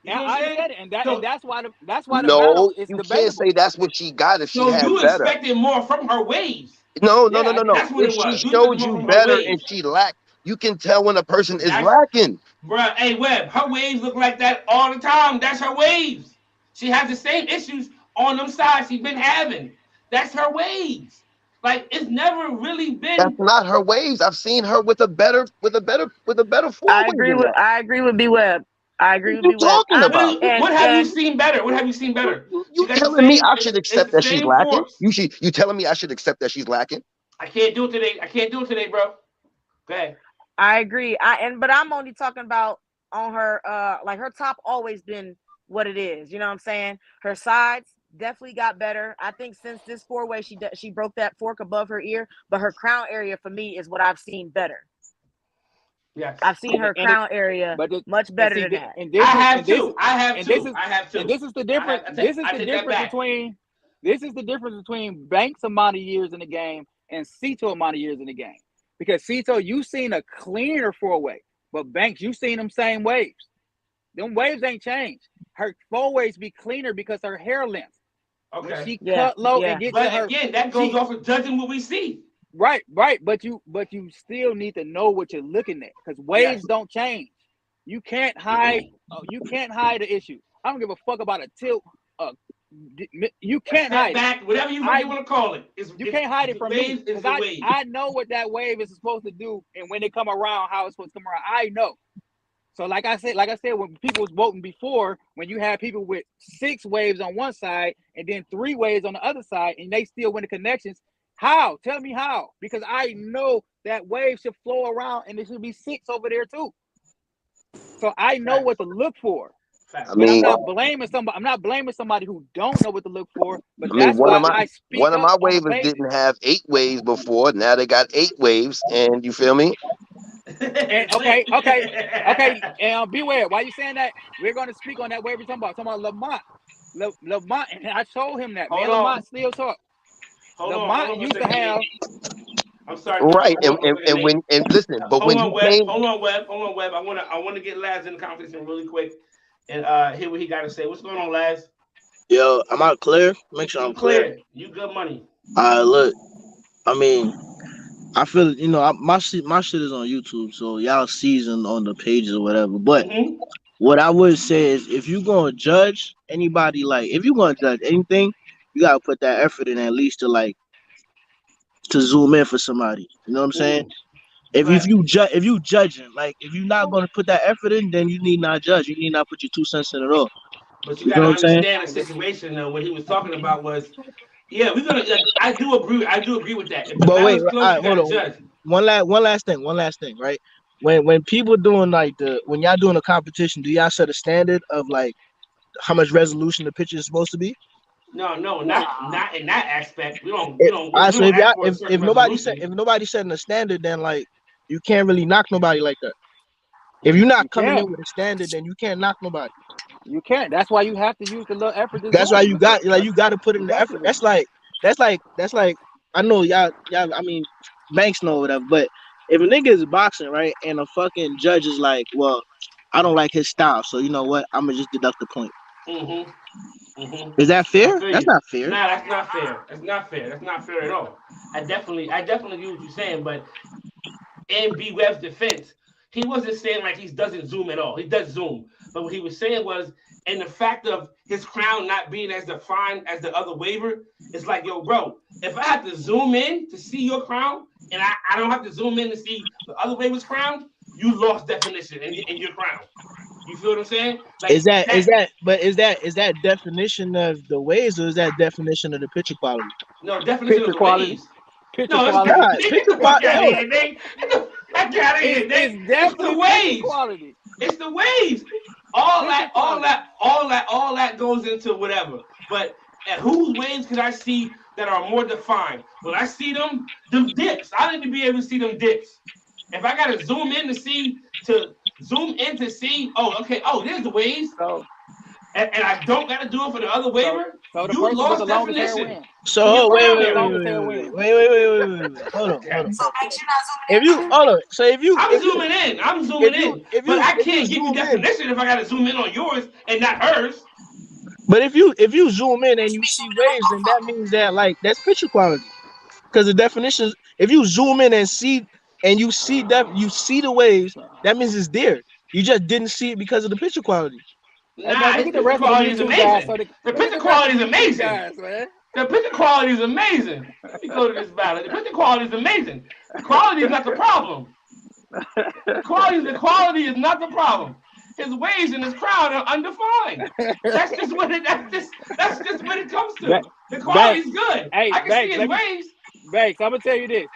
You know what I'm saying?
And that's why the
No,
battle is
you can't
debatable.
say that's what she got if she
So
had
you
better.
expected more from her waves.
No.
That's what
If
it was.
she
You
showed
expected more
you
from her
better and
waves.
she lacked, you can tell when a person is
That's,
lacking.
bruh, hey Webb, her waves look like that all the time. That's her waves. She has the same issues on them sides she's been having. That's her waves. Like it's never really
That's
been.
not her waves. I've seen her with a better four way than that.
I agree with B Web. I agree
What
with
you
B Web.
talking about?
What have you seen better? What have you seen better? She
You
got the
telling me
same.
I should
It's
accept
the
that she's
same
lacking?
force.
You telling me I should accept that she's lacking?
I can't do it today, bro. Go ahead.
I agree. But I'm only talking about on her like her top always been what it is. You know what I'm saying? Her sides definitely got better. I think since this four-way she broke that fork above her ear, but her crown area for me is what I've seen better.
Yes.
I've seen her crown area much better than that.
I have too.
And this is the difference. This is the difference between Banks' amount of years in the game and Cito amount of years in the game. Because Cito, you seen a cleaner four-way, but Banks, you seen them same waves. Them waves ain't changed. Her four-ways be cleaner because her hair length.
Okay.
When she cut low and get to her.
But again, that goes off of judging what we see.
Right. But you still need to know what you're looking at because waves don't change. You can't hide. You can't hide the issue. I don't give a fuck about a tilt. You can't hide
back, whatever you want to call it.
You can't hide it from me because I know what that wave is supposed to do, and when they come around, how it's supposed to come around. I know. So like I said, when people was voting before, when you had people with 6 waves on one side and then 3 waves on the other side, and they still win the connections. How? Tell me how? Because I know that wave should flow around, and there should be 6 over there too. So I know what to look for.
I mean,
I'm not blaming somebody. I'm not blaming somebody who don't know what to look for. But
I mean,
that's why I speak
one of my
up on the
wavers
page.
didn't have 8 waves before. Now they got 8 waves, and you feel me?
And okay. And beware. Why you saying that? We're going to speak on that wave we're talking about Lamont. Lamont, and I told him that. Man, Lamont still talk. Lamont used to have.
I'm sorry.
Right, and listen, but when he came,
hold on, Webb. I want to get Laz in the conversation really quick and hear what he got to say. What's going on, Laz?
Yo, am I clear? Make sure I'm clear.
You good money.
Look, I mean, I feel my shit is on YouTube, so y'all season on the pages or whatever. But what I would say is, if you gonna judge anybody, like if you gonna judge anything, you gotta put that effort in at least to zoom in for somebody. You know what I'm saying? If you judging, like if you're not gonna put that effort in, then you need not judge. You need not put your 2 cents in at all.
But you gotta understand the situation though. What he was talking about was, we're gonna. I do agree with that. If the battle's close, you gotta judge.
One last thing, right? When people doing when y'all doing a competition, do y'all set a standard of like how much resolution the picture is supposed to be?
No, not in that aspect. We don't.
So if nobody's setting a standard, then like you can't really knock nobody like that. If you're not coming in with a standard, then you can't knock nobody.
You can't. That's why you have to use the little effort.
That's why you got to put in the effort. That's like I know y'all. I mean, Banks know whatever. But if a nigga is boxing, right, and a fucking judge is like, well, I don't like his style, so you know what? I'm gonna just deduct the point. Is that fair? That's not fair.
Nah, that's not fair. That's not fair at all. I definitely get what you're saying, but in B Webb's defense, he wasn't saying like he doesn't zoom at all. He does zoom, but what he was saying was, and the fact of his crown not being as defined as the other waiver, it's like, yo, bro, if I have to zoom in to see your crown, and I don't have to zoom in to see the other waiver's crown, you lost definition in your crown. You feel what I'm saying? Like,
is that definition of the waves, or is that definition of the picture quality?
No, definition of the waves.
Picture quality.
Picture quality. It's the waves.
Quality.
It's the waves. All that goes into whatever. But at whose waves can I see that are more defined? When I see them dips, I need to be able to see them dips. If I gotta zoom in to see, oh, okay, oh, there's the waves.
So
and I don't got to do it for the other waiver,
So the
you
person with
lost
the longest hair
definition.
wins.
So
Wait.
Hold
on.
So Banks, you're not zooming
If
in.
you hold on, so if you
I'm zooming in. But I can't give you definition if I got to zoom in on yours and not hers.
But if you zoom in and you see waves, then that means that like that's picture quality. Because the definitions, if you zoom in and see you see the waves, that means it's there. You just didn't see it because of the picture quality.
Hey man,
Nah,
look
his
at the
picture
rest of the
quality is
YouTube guys.
amazing. The
Look at
picture
the rest of
quality is
the YouTube
amazing.
guys, man.
The picture quality is amazing. Let me go to this battle. The picture quality is amazing. The quality is not the problem. The quality is not the problem. His waves and his crown are undefined. That's just what it comes to. The quality is good.
Hey,
I can see his waves.
Banks, I'm gonna tell you this.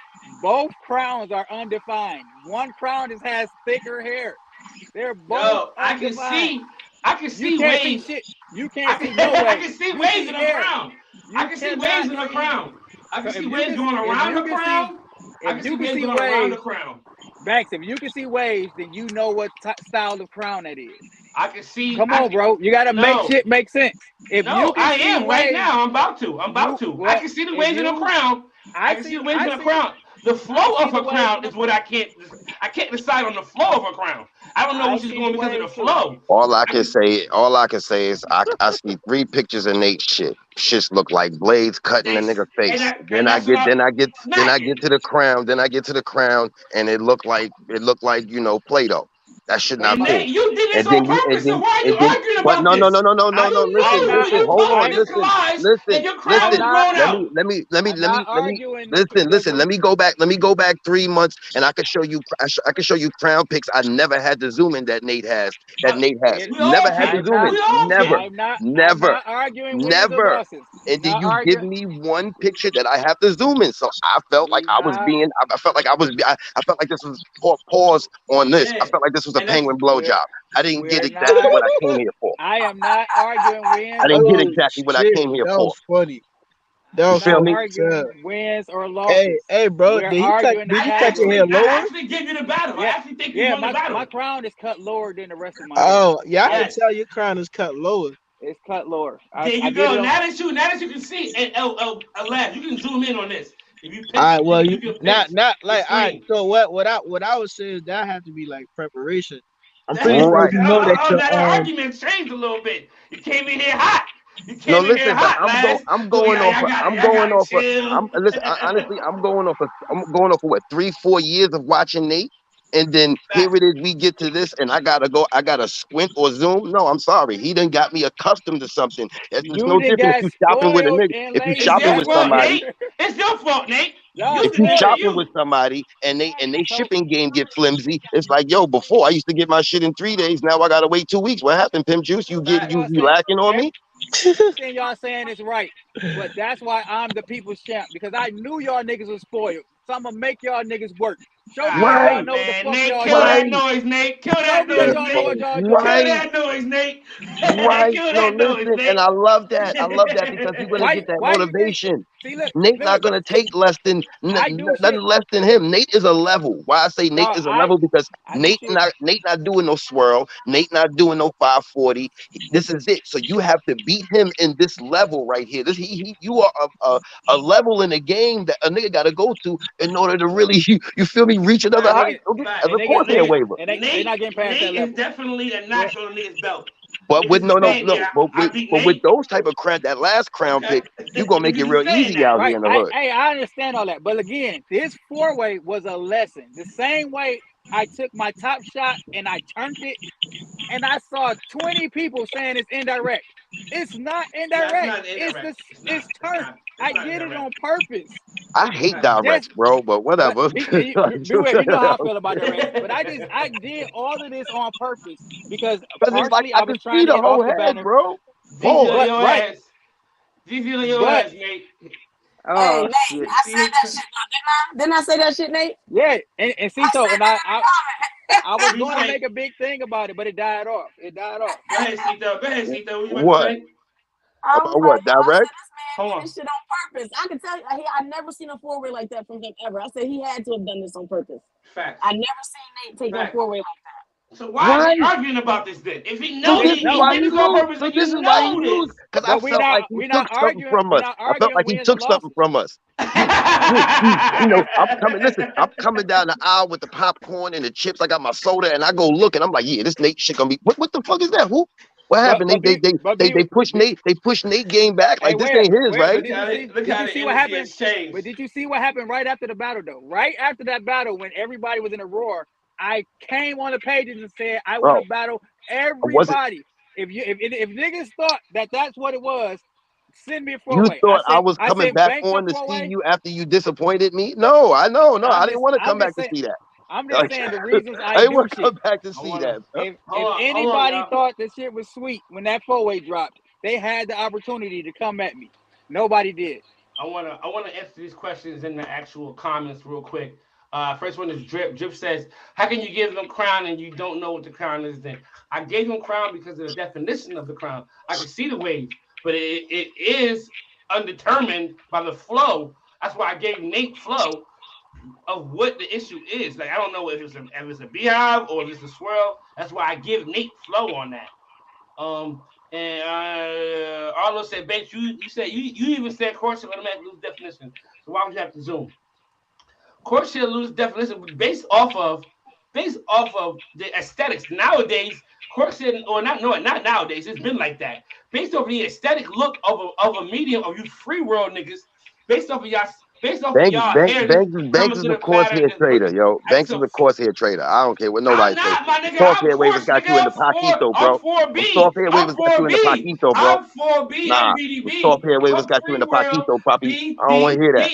Both crowns are undefined. One crown just has thicker hair. They're both undefined.
I can see
You can't
waves.
see shit. You can't see no waves.
I can see waves in her crown. I can see waves in her crown. I can see waves going around her crown. I can see waves going around the crown.
Banks, if you can see waves, then you know what style of crown that is.
I can see.
Come on, bro. You gotta make shit make sense. If you can
I am
waves,
right now. I'm about to. I can see the waves in her crown. I can see the waves in her crown. The flow of her crown is what I can't decide on the flow of her crown. I don't know what she's going because of the flow.
All I can say is I see 3 pictures of Nate's shit. Shits look like blades cutting a nigga face. Then I get to the crown. Then I get to the crown, and it looked like Play-Doh. That should not fit.
You did this on purpose, so why are you arguing about
this?
No.
Listen, hold on, listen. Let me go back 3 months, and I could show you crown picks I never had to zoom in that Nate has. Never had to zoom in. Never. And then you give me one picture that I have to zoom in. So I felt like I felt like this was pause on this. I felt like this was a penguin blowjob. I didn't get exactly what I came here for.
I am not arguing wins.
I didn't get exactly what I came here for.
That was funny. That was
funny. Arguing wins or losses.
Hey, bro, did he cut your hair lower?
I actually give you the battle. I actually think you won the battle.
My crown is cut lower than the rest of my
hair. Yeah, I can tell your crown is cut lower.
It's cut lower.
There you go. Now that you can see, and Lab, you can zoom in on this. If you pick,
all right, well, not like all right. So what I would say is that have to be like preparation. I'm pretty sure you know that your
argument changed a little bit. You came in here hot.
Honestly, I'm going off of what 3-4 years of watching Nate. And then here it is, we get to this, and I gotta squint or zoom. No, I'm sorry. He done got me accustomed to something. It's no different if you shopping with a nigga. If you shopping with somebody,
it's your fault, Nate.
If you shopping with somebody and they shipping game get flimsy, it's like, yo, before I used to get my shit in 3 days, now I gotta wait 2 weeks. What happened, Pimp Juice? You lacking on me?
Everything y'all saying is right, but that's why I'm the people's champ, because I knew y'all niggas was spoiled. So I'm gonna make y'all niggas work. Show me y'all know the fuck
Nate,
y'all
kill that noise, Nate. Kill that noise, Nate. Kill that noise, Nate.
Right. No, listen, and I love that. Because you're gonna get that motivation. Nate's not gonna take less than nothing less than him. Nate is a level. Why I say Nate is a level, because Nate not doing no swirl. Nate not doing no 540. This is it. So you have to beat him in this level right here. You are a level in the game that a nigga gotta go to in order to really you feel me, reach another height. As a course waiver.
They not getting past that level.
Is definitely a notch on his belt.
But with with those type of that last crown pick, you gonna make it real easy out here in the hood.
Hey, I understand all that, but again, this 4-way was a lesson. The same way I took my top shot and I turned it, and I saw 20 people saying it's indirect. It's not indirect. It's turned. I did it on purpose.
I hate directs, bro, but whatever.
You know how I feel about directs, but I did all of this on purpose because
it's like I was trying to see the whole head, bro.
GG on your ass, Nate.
Hey, Nate, I said that shit, didn't I say that shit, Nate?
Yeah, and see, so, and I was going to make a big thing about it, but it died off. Go
ahead, Cito.
What? What, direct?
Hold on. This shit on purpose. I can tell you, I never seen a 4-way like that from him ever. I said he had to have done this on purpose.
Facts.
I never seen Nate take a 4-way like that.
So why is he arguing about this then? If he knows he did this on purpose,
so
and
this
you
is why he
know
lose.
this.
Because I felt like he took something from us. I felt like he took something from us. I'm coming. Listen, I'm coming down the aisle with the popcorn and the chips. I got my soda, and I go look, and I'm like, yeah, this Nate shit gonna be. What the fuck is that? Who? What happened? They pushed Nate game back. Like this ain't his, right?
Look how the energy has changed.
But did you see what happened right after the battle though? Right after that battle, when everybody was in a roar, I came on the pages and said I want to battle everybody. If niggas thought that that's what it was, send me a four-way.
You thought I was coming back on to see you after you disappointed me? No, I know. No, I didn't want to come back to see that.
I'm just saying the reasons
I
I
didn't
do
want to
shit.
come back to see that.
If anybody thought this shit was sweet when that four-way dropped, they had the opportunity to come at me. Nobody did.
I wanna answer these questions in the actual comments real quick. First one is Drip. Drip says, "How can you give them crown and you don't know what the crown is?" Then I gave them crown because of the definition of the crown. I can see the waves, but it is undetermined by the flow. That's why I gave Nate flow of what the issue is. Like I don't know if it's a beehive or if it's a swirl. That's why I give Nate flow on that. And Arlo said, Banks, you said you even said Corsair automatically lose definition. So why would you have to zoom? Corsair lose definition based off of the aesthetics. Nowadays, Corsair, or not nowadays, it's been like that. Based off of the aesthetic look of a medium of you free world niggas, based off of y'all hair.
Banks is a Corsair trader, yo. Banks is a Corsair trader. I don't care what nobody says. Corsair waivers got you in the Paquito, bro. Soft hair waivers got you in the Paquito, bro.
I'm 4B and BDB.
Soft hair waivers got you in the Paquito, Papi. I don't want to hear that.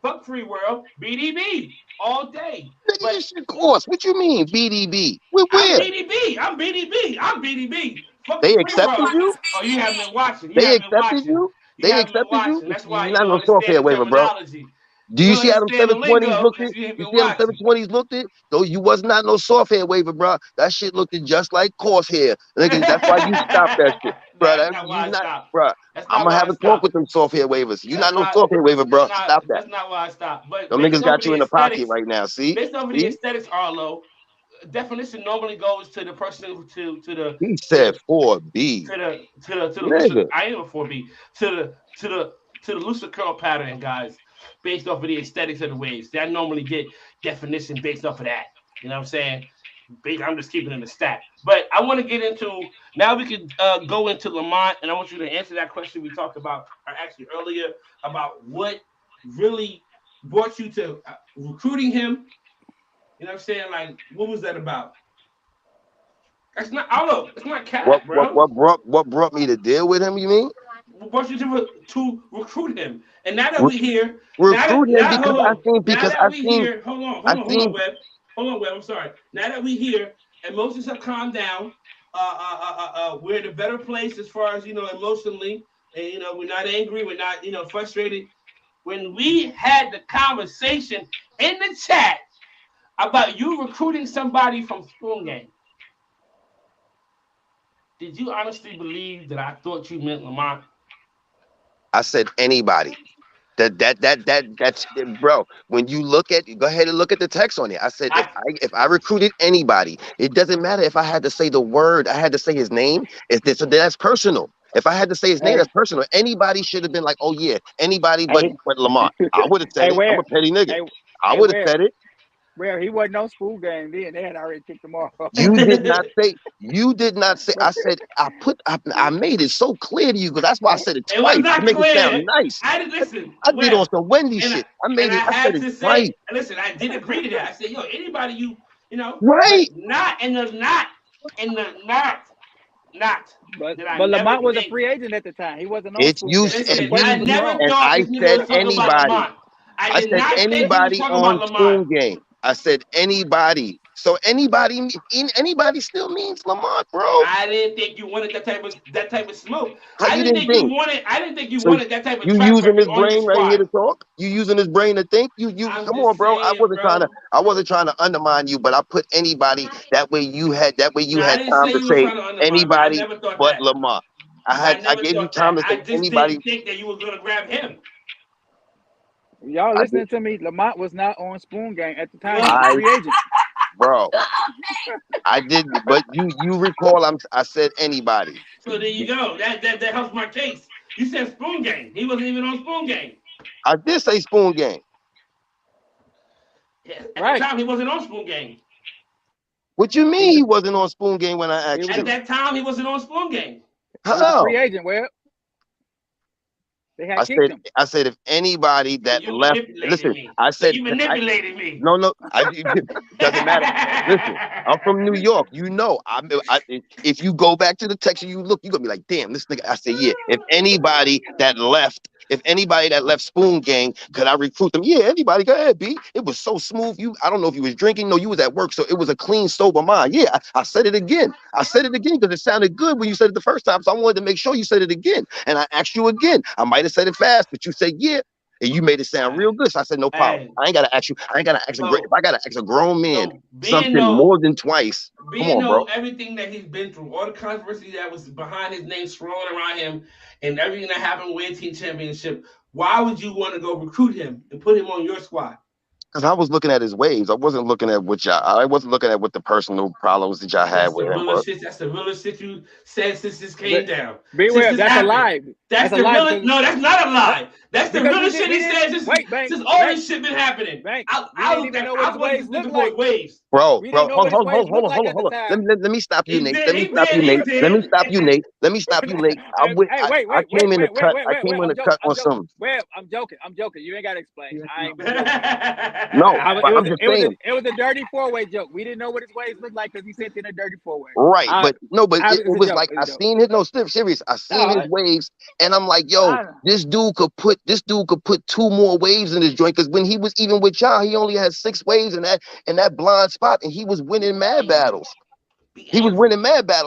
Fuck free world, BDB all day.
Nigga, this shit course. What you mean, BDB? Where?
I'm BDB. Fuck
they accepted you?
Oh, you haven't been watching.
They accepted you? They accepted you?
That's why
you're not no soft hair waiver, bro. Do you see how them 720s looked at? You see how them 720s looked at? Though you was not no soft hair waiver, bro. That shit looked just like coarse hair. Nigga, that's why you stopped that shit. Bro, bro. I'm gonna have a talk with them soft hair waivers. You not no soft hair waiver, bro. Stop that.
That's not why I stopped. But
them niggas got you in the pocket right now. See?
Based off of the aesthetics, Arlo, definition normally goes to the person to the.
He said 4B.
To the I am a 4B. To the looser curl pattern, guys. Based off of the aesthetics of the waves, that normally get definition based off of that. You know what I'm saying? I'm just keeping it in the stack. But I want to get into now. We could go into Lamont, and I want you to answer that question we talked about, or actually earlier, about what really brought you to recruiting him. You know what I'm saying? Like, what was that about? That's not. I don't know. It's not cat, bro.
What brought me to deal with him? You mean?
What brought you to recruit him? And now that we're here,
Hold on,
Web. I'm sorry. Now that we're here, emotions have calmed down. We're in a better place as far as emotionally, and we're not angry. We're not frustrated. When we had the conversation in the chat about you recruiting somebody from Spoon Gang, did you honestly believe that I thought you meant Lamont?
I said anybody. That's bro. When you look at, go ahead and look at the text on it. I said if I recruited anybody, it doesn't matter if I had to say the word. I had to say his name. That's personal. If I had to say his name, that's personal. Anybody should have been like, oh yeah, anybody but Lamont. I would have said it. I'm a petty nigga. I would have said it.
Well, he wasn't no Spoon Gang then. They had already kicked him off.
You did not say. I said I made it so clear to you because that's why I said it twice to make it sound nice.
I didn't listen.
I did on some Wendy shit. I said it twice.
Listen, I did agree to that. I said, yo, anybody you
right?
But Lamont was a free agent at the time. He wasn't on.
It's you.
I never thought
I said anybody. I said anybody on Spoon Gang. I said anybody. So anybody still means Lamont, bro.
I didn't think you wanted that type of smoke. I didn't think you wanted that type of.
You using his brain right here to talk? You using his brain to think? You come on, bro. I wasn't trying to undermine you, but I put anybody that way you had time to say anybody but Lamont. I gave you time to say anybody.
I just didn't think that you were gonna grab him.
Y'all listening to me? Lamont was not on Spoon Gang at the time. He was free agent.
bro. I didn't, but you recall I said anybody.
So there you go. That helps my case. You said Spoon Gang. He wasn't even on Spoon Gang.
I did say Spoon Gang.
Yeah, at the time, he wasn't on Spoon Gang.
What you mean he wasn't on Spoon Gang when I asked you?
At that time, he wasn't on Spoon Gang.
He was a free agent. Well, they had kicked him.
I said if anybody that left. Listen,
me.
I said
you manipulated me.
No, it doesn't matter. Listen, I'm from New York. You know, if you go back to the text and you look, you're gonna be like, damn, this nigga. I said, yeah. If anybody that left Spoon Gang, could I recruit them? Yeah, anybody. Go ahead, B. It was so smooth. I don't know if you was drinking. No, you was at work, so it was a clean, sober mind. Yeah, I said it again. I said it again because it sounded good when you said it the first time. So I wanted to make sure you said it again. And I asked you again. I might have said it fast, but you said yeah. And you made it sound real good. So I said, no problem. I ain't gotta ask you. I ain't gotta ask if I gotta ask a grown man something more than twice. Come on, bro.
Everything that he's been through, all the controversy that was behind his name swirling around him, and everything that happened with Team Championship, why would you want to go recruit him and put him on your squad?
Because I was looking at his waves. I wasn't looking at I wasn't looking at what the personal problems that y'all had with him.
That's the realest shit you said since this came down.
Beware, that's a lie.
That's the realest. No, that's not a lie. That's the realest shit he said since all this shit been happening. I don't even know what his waves look like.
Bro, hold on. Let me stop you, Nate. Let me stop you, Nate. I came in the cut on something.
Well, I'm joking. You ain't gotta explain. I ain't
No, I'm just saying.
It was a dirty four-way joke. We didn't know what his waves looked like because he sent in a dirty four-way.
Right, but it was like I seen his serious. I seen his waves, and I'm like, yo, this dude could put 2 more waves in his joint. Because when he was even with y'all, he only had 6 waves in that blind spot, and he was winning mad battles.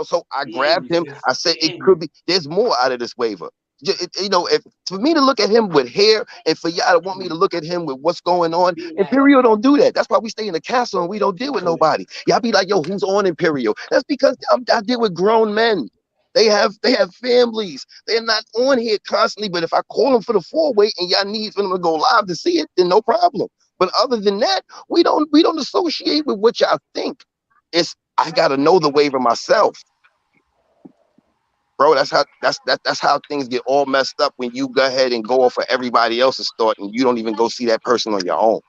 So I grabbed him. I said it could be. There's more out of this waiver. If for me to look at him with hair and for y'all to want me to look at him with what's going on, Imperial don't do that. That's why we stay in the castle and we don't deal with nobody. Y'all be like, yo, who's on Imperial? That's because I deal with grown men. They have families. They're not on here constantly. But if I call them for the 4-way and y'all need for them to go live to see it, then no problem. But other than that, we don't associate with what y'all think. I gotta know the waiver myself. Bro, that's how things get all messed up when you go ahead and go off for everybody else's thought and you don't even go see that person on your own.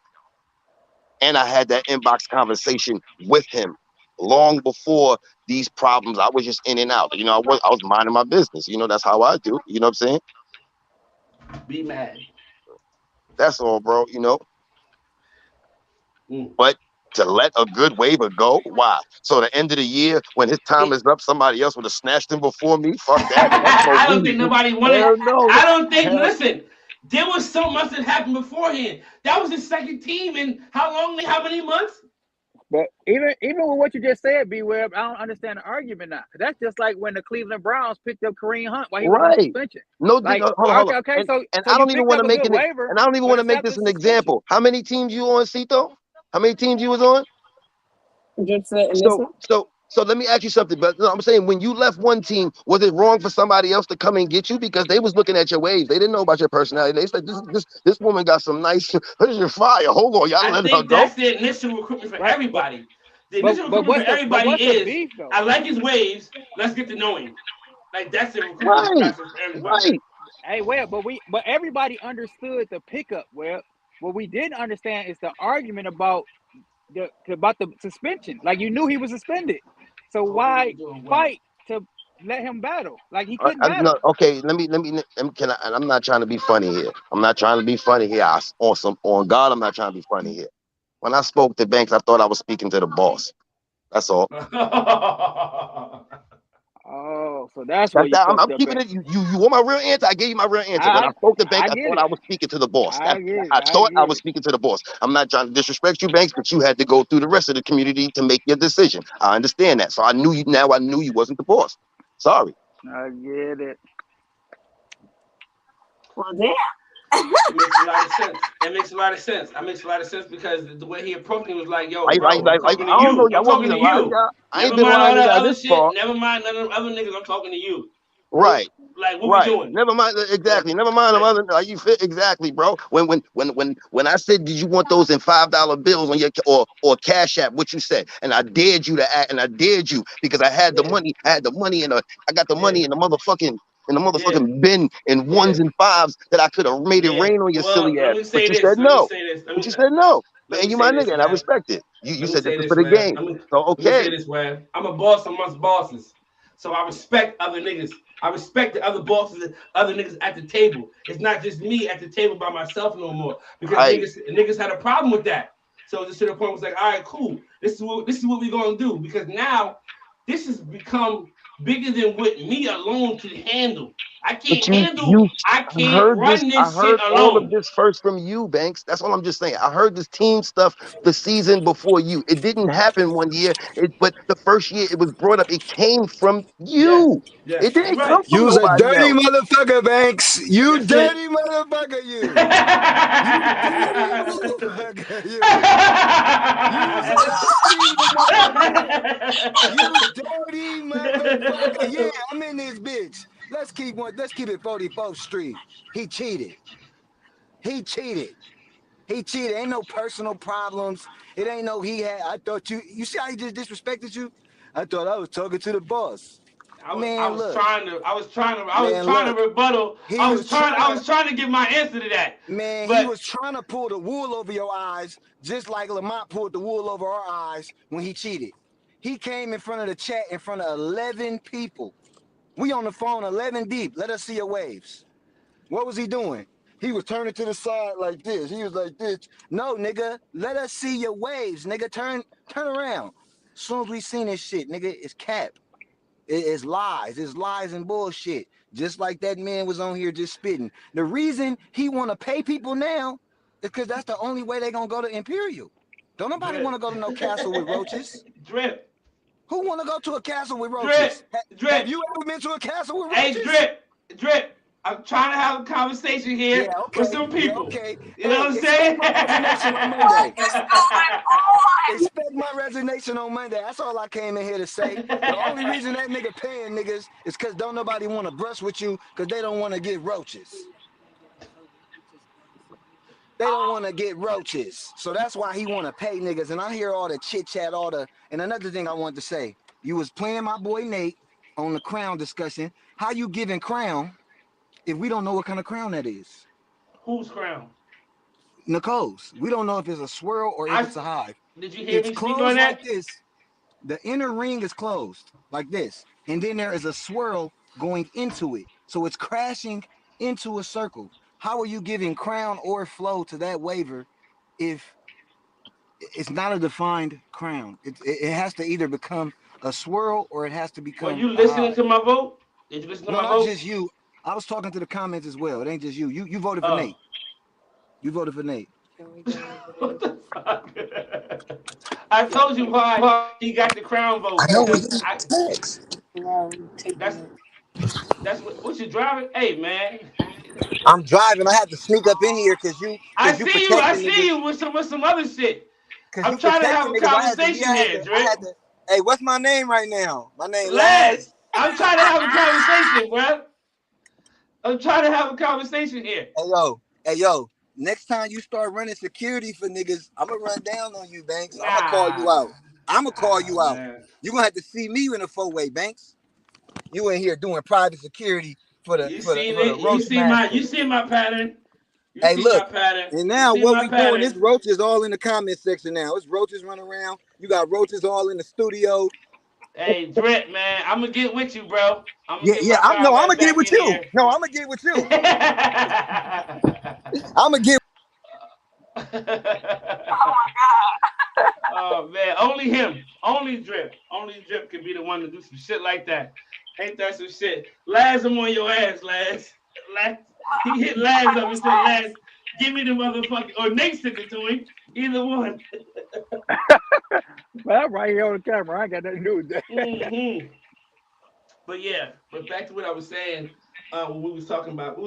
And I had that inbox conversation with him long before these problems. I was just in and out. I was minding my business. That's how I do. You know what I'm saying?
Be mad.
That's all, bro. But to let a good waiver go, why? So the end of the year, when his time is up, somebody else would have snatched him before me. Fuck that.
I don't think nobody wanted. I don't think. Listen, there was so much that happened beforehand. That was his second team in how many months?
But even with what you just said, Beware, I don't understand the argument now. That's just like when the Cleveland Browns picked up Kareem Hunt while he was on suspension.
No, hold on. Okay, so I don't even want to make it. And I don't even want to make this an example. How many teams you on, Cito? How many teams you was on? So let me ask you something. But I'm saying, when you left one team, was it wrong for somebody else to come and get you because they was looking at your waves? They didn't know about your personality. They said, "This woman got some nice. Where's your fire? Hold on, y'all let her go."
That's the initial recruitment for everybody. The initial recruitment for everybody is, beef, I like his waves. Let's get to know him. Like that's the recruitment process for everybody.
Right. Hey, but everybody understood the pickup. Well, what we didn't understand is the argument about the suspension. Like, you knew he was suspended, so why fight to let him battle? Like, he couldn't battle.
No, okay, let me. And I'm not trying to be funny here. On God, I'm not trying to be funny here. When I spoke to Banks, I thought I was speaking to the boss. That's all.
Oh, so that's what
I'm keeping it. You want my real answer? I gave you my real answer. When I spoke to Banks, I thought I was speaking to the boss. I thought I was speaking to the boss. I'm not trying to disrespect you, Banks, but you had to go through the rest of the community to make your decision. I understand that. So I knew you. Now I knew you wasn't the boss. Sorry.
I get it.
Well, damn.
It makes a lot of sense. It makes a lot of sense. It makes a lot of sense because the way he approached me was like, "Yo, bro, I'm talking to you. I'm talking to you. Never mind all that other shit. Never mind none of the other niggas. I'm talking to you."
Right.
Like, what
Right.
we doing?
Never mind. Exactly. Never mind. Like, you fit exactly, bro. When I said, did you want those in $5 bills on your or Cash App? What you said, and I dared you to act, and I dared you because I had the money. I had the money I got the money in the motherfucking bin in ones and fives that I could have made it rain on your silly
Let
ass.
me say
But you
this.
said
Let me
no.
say this.
But you said no.
Let
And
me
you
say
my
this,
nigga, and I
man.
respect it. You
Let
said
me say
this
this,
for the
man.
game. So
Let me say
okay.
this, man. I'm a boss amongst bosses. So I respect other niggas. I respect the other bosses, other niggas at the table. It's not just me at the table by myself no more. Because niggas had a problem with that. So just to the point, it was like, all right, cool. This is what we're gonna do. Because now this has become bigger than what me alone can handle. I can't handle. I can't run
I
this shit
heard all of
alone.
this first from you, Banks. That's all I'm just saying. I heard this team stuff the season before you. It didn't happen one year, but the first year it was brought up. It came from you.
Yes,
It
you're
didn't come
right.
from
You's a
nobody
dirty
else.
motherfucker, Banks. You
That's it.
dirty motherfucker, you. You dirty motherfucker, you. You's a dirty motherfucker. You dirty motherfucker. Yeah, I'm in this bitch. Let's keep it 44th Street. He cheated. He cheated. He cheated. Ain't no personal problems. It ain't no I thought you see how he just disrespected you? I thought I was talking to the boss.
I was trying to rebuttal. I was trying to get my answer to that.
Man,
but
he was trying to pull the wool over your eyes, just like Lamont pulled the wool over our eyes when he cheated. He came in front of the chat in front of 11 people. We on the phone 11 deep. Let us see your waves. What was he doing? He was turning to the side like this. He was like this. No, nigga, let us see your waves, nigga. Turn around. As soon as we seen this shit, nigga, it's cap. It's lies. It's lies and bullshit. Just like that man was on here just spitting. The reason he want to pay people now is because that's the only way they gonna go to Imperial. Don't nobody want to go to no castle with roaches.
Drip.
Who want to go to a castle with roaches?
Drip.
Have you ever been to a castle with roaches?
Hey, Drip. I'm trying to have a conversation here with some people.
Yeah, okay.
You know what I'm saying?
Expect my resignation on Monday. That's all I came in here to say. The only reason that nigga paying niggas is because don't nobody want to brush with you because they don't want to get roaches. They don't want to get roaches. So that's why he want to pay niggas. And I hear all the chit chat, and another thing I wanted to say, you was playing my boy Nate on the crown discussion. How you giving crown if we don't know what kind of crown that is?
Whose crown?
Nicole's. We don't know if it's a swirl or if it's a hive.
Did you hear me speak on
that?
Like
this. The inner ring is closed like this. And then there is a swirl going into it. So it's crashing into a circle. How are you giving crown or flow to that waiver if it's not a defined crown? It has to either become a swirl or it has to become.
Were you listening to my vote? Did you listen to my vote?
No, not just you. I was talking to the comments as well. It ain't just you. You voted for Nate. You voted for Nate.
What the fuck? I told you why he got the crown vote.
I know
That's what you driving. Hey man,
I'm driving. I had to sneak up in here because you.
I see you with some other shit. I'm trying to have a conversation here, Drake.
Hey, what's my name right now? My name
Laz. I'm trying to have a conversation, bro. I'm trying to have a conversation here.
Hey yo. Next time you start running security for niggas, I'm gonna run down on you, Banks. I'm gonna call you out. Man. You're gonna have to see me in a 4-way, Banks. You in here doing private security for the roach master.
You see my pattern.
Hey, look. And now what we doing? This roaches all in the comment section now. It's roaches running around. You got roaches all in the studio.
Hey, Drip, man, I'm gonna get with you, bro.
I'm gonna get with you. No, I'm gonna get with you. I'm gonna get.
Oh my god.
Oh man, only Drip can be the one to do some shit like that. Ain't that some shit? Laz, I'm on your ass, Laz. He hit Laz up and said, Laz, give me the motherfucking, or Nate sent it to him. Either one.
Well, I'm right here on the camera. I ain't got nothing to do with that.
But back to what I was saying. What we was talking about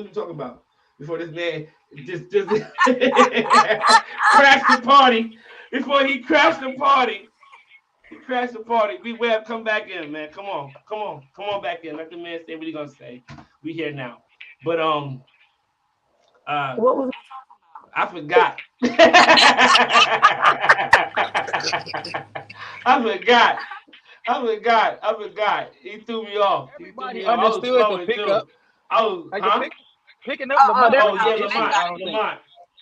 before this man just crashed the party? Before he crashed the party, He crashed the party. Beware, come back in, man. Come on back in. Let the man say what he gonna say. We here now. But
What was
I forgot. I forgot. He threw me off.
Everybody
I was
understood the
flowing
pickup.
too. I was,
Like
huh?
picking up Lamont.
Oh yeah,
was the issue, I don't think.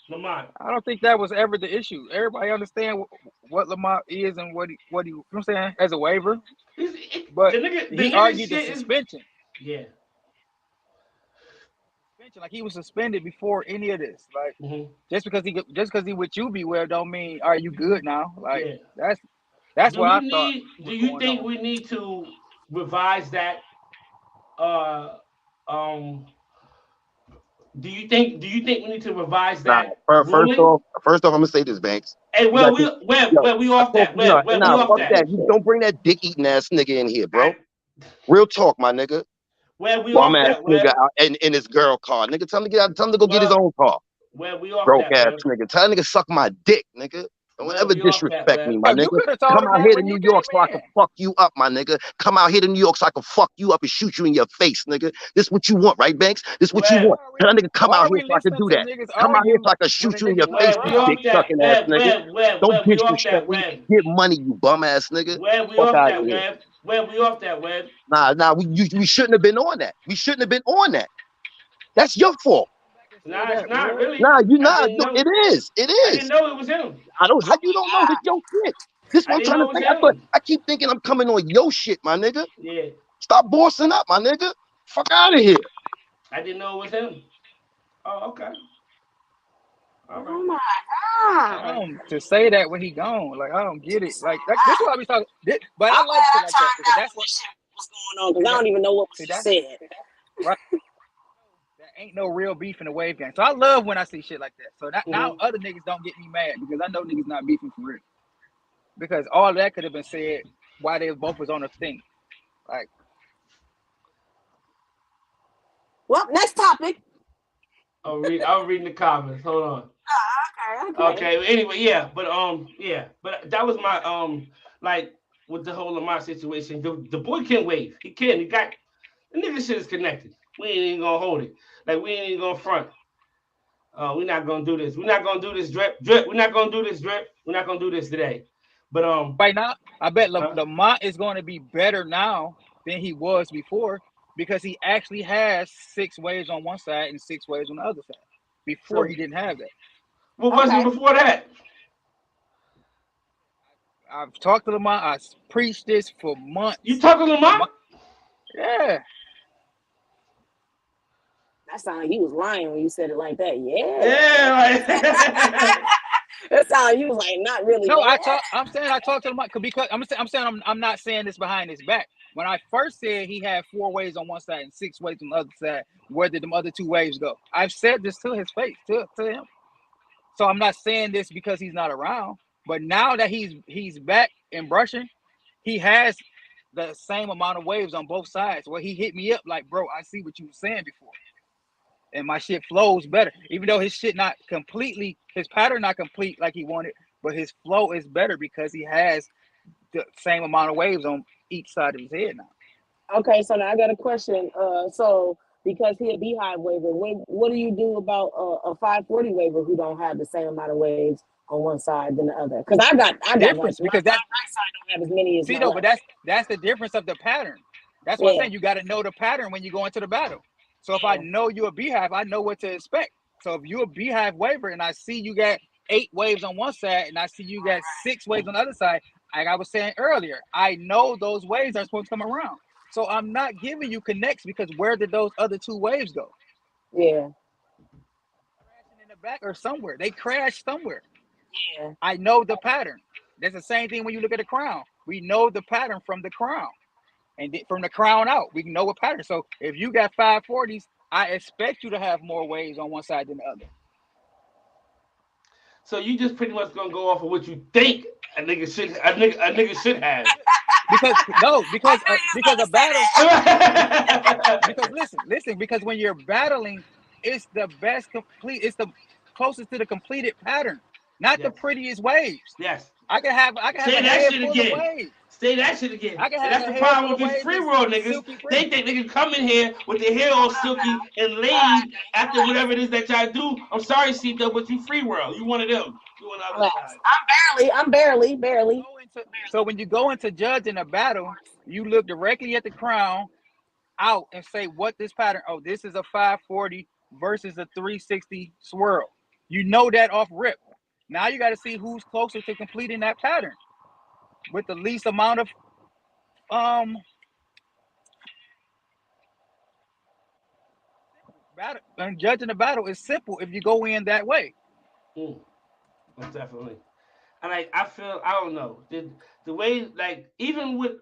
Lamont.
I don't think that was ever the issue. Everybody understand what Lamont is and what he you know what I'm saying, as a waiver. But he argued the suspension.
Yeah.
Like he was suspended before any of this. Like just because he with you, Beware, don't mean are you good now? Like that's what I thought.
Do you think we need to revise that? Do you think we need to revise that?
First off, I'm gonna say this, Banks.
Hey, we off that. We off that.
Don't bring that dick eating ass nigga in here, bro. Real talk, my nigga.
I'm ass
nigga out in his girl car. Nigga, tell him to get out. Tell him to go get his own car.
We off
broke
that,
ass nigga. Tell that nigga suck my dick, nigga. Don't ever disrespect me, my nigga.
Come
out here to New York so I can fuck you up, my nigga. Come out here to New York so I can fuck you up and shoot you in your face, nigga. This what you want, right, Banks? This what you want. Tell that nigga come out here so I can do that. Come out here so I can shoot you in your face, you dick sucking ass nigga. Don't disrespect me. Get money, you bum ass nigga. Fuck out of here.
We off that, Web.
Nah, we shouldn't have been on that. We shouldn't have been on that. That's your fault.
Nah, it's not really.
Nah, you not. No, it is. It is.
I didn't know it was him.
How you don't know? It's your shit. This one trying to think. I keep thinking I'm coming on your shit, my nigga.
Yeah.
Stop bossing up, my nigga. Fuck out of here.
I didn't know it was him. Oh, okay.
All right. Oh my
God. To say that when he gone, like I don't get it. Like that's what I be talking. But I like shit like that because that's what's
going on. Because I don't even know what was said.
Right. Ain't no real beef in the wave game. So I love when I see shit like that. So now other niggas don't get me mad because I know niggas not beefing for real. Because all that could have been said while they both was on a thing. Like,
well, next topic.
I'm reading the comments. Hold on. Okay. Anyway, but that was my like with the whole Lamont situation. The boy can wave. He can. He got the nigga shit is connected. We ain't even gonna hold it. Like we ain't even gonna front. We're not gonna do this. We're not gonna do this drip. We're not gonna do this drip. We're not gonna do this today. But
right now, I bet Lamont is going to be better now than he was before because he actually has 6 waves on one side and 6 waves on the other side. Before he didn't have that.
What was it before that?
I've talked to Lamont. I preached this for months.
You talked to Lamont?
Yeah.
That sounded like he was lying when you said it like that. Yeah.
Yeah. Like
that sounded like you was like not really.
No, I'm saying I talked to Lamont because I'm not saying this behind his back. When I first said he had 4 waves on one side and 6 waves on the other side, where did them other 2 waves go? I've said this to his face, to him. So I'm not saying this because he's not around. But now that he's back and brushing, he has the same amount of waves on both sides. Where he hit me up like, bro, I see what you were saying before. And my shit flows better. Even though his shit not completely, his pattern not complete like he wanted, but his flow is better because he has the same amount of waves on each side of his head now.
Okay, so now I got a question. So because he a beehive waiver, what do you do about a 540 waiver who don't have the same amount of waves on one side than the other? Because I got
difference because that
side don't have as many as
but that's the difference of the pattern. That's what I'm saying. You got to know the pattern when you go into the battle. So if I know you're a beehive, I know what to expect. So if you're a beehive waiver and I see you got 8 waves on one side and I see you got 6 waves on the other side, like I was saying earlier, I know those waves are supposed to come around. So I'm not giving you connects because where did those other 2 waves go?
Yeah.
Crashing in the back or somewhere. They crashed somewhere.
Yeah.
I know the pattern. That's the same thing when you look at the crown. We know the pattern from the crown. And from the crown out, we know what pattern. So if you got 540s, I expect you to have more waves on one side than the other.
So you just pretty much gonna go off of what you think a nigga should have. because a battle. Because listen. Because when you're battling, it's the best complete. It's the closest to the completed pattern, not the prettiest waves. Yes.
I can have
Say
a
that
head
shit
full of
again.
waves.
Say that shit again.
I can
And
have
that's
a
the
head
problem
full
with
of
these
waves
free
that's
world niggas.
silky
They
free.
think they can come in here with their hair all silky and laid after whatever it is that y'all do. I'm sorry, Cito, but you free world. You one of them. You on the other side.
I'm barely.
So when you go into judging a battle, you look directly at the crown out and say what this pattern. Oh, this is a 540 versus a 360 swirl. You know that off rip. Now you got to see who's closer to completing that pattern with the least amount of battle. And judging the battle is simple if you go in that way.
Definitely. And like I feel, I don't know, the way, like even with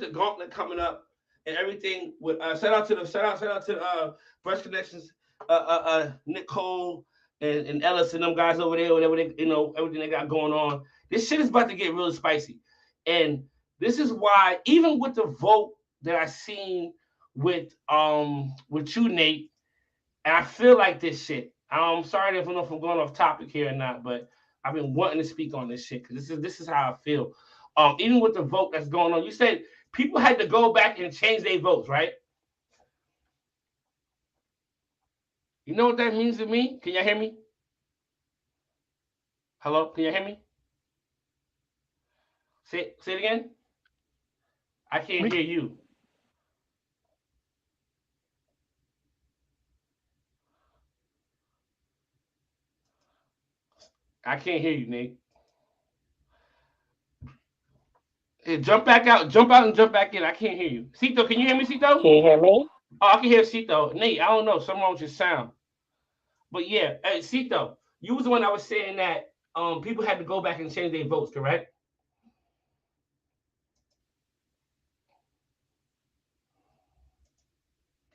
the gauntlet coming up and everything. With shout out to Brush Connections, Nicole and Ellis and them guys over there, whatever they, everything they got going on. This shit is about to get really spicy, and this is why even with the vote that I seen with you, Nate, and I feel like this shit. I'm sorry if I'm going off topic here or not, but I've been wanting to speak on this shit because this is how I feel. Even with the vote that's going on, you said people had to go back and change their votes, right? You know what that means to me? Can y'all hear me? Hello? Can you hear me? Say it again. I can't hear you. I can't hear you, Nate. Hey, jump back out. Jump out and jump back in. I can't hear you. Cito, can you hear me, Cito?
Can you hear me?
Oh, I can hear Cito. Nate, I don't know. Something wrong with your sound. But yeah, hey, Cito, you was the one that was saying that people had to go back and change their votes, correct?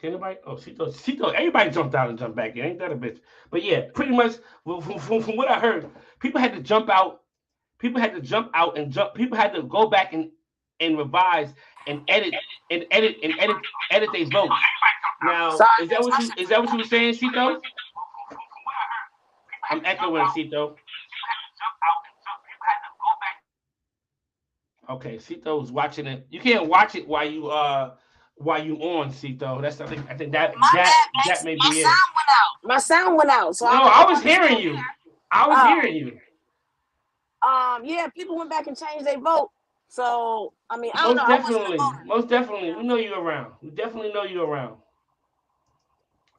Can anybody? Oh, Cito, everybody jumped out and jumped back in. Ain't that a bitch? But yeah, pretty much from what I heard, people had to jump out. People had to jump out and jump. People had to go back and revise and edit their votes. Now,
Sorry,
is that what you were saying, Cito? I'm echoing, Cito. Okay, Cito's watching it. You can't watch it while you on, Cito. That's I think that may be it.
My sound went out. So
no, I was hearing you. I was hearing you.
Yeah, people went back and changed their vote. So I mean, I don't know.
Most definitely, we know you around. We definitely know you around.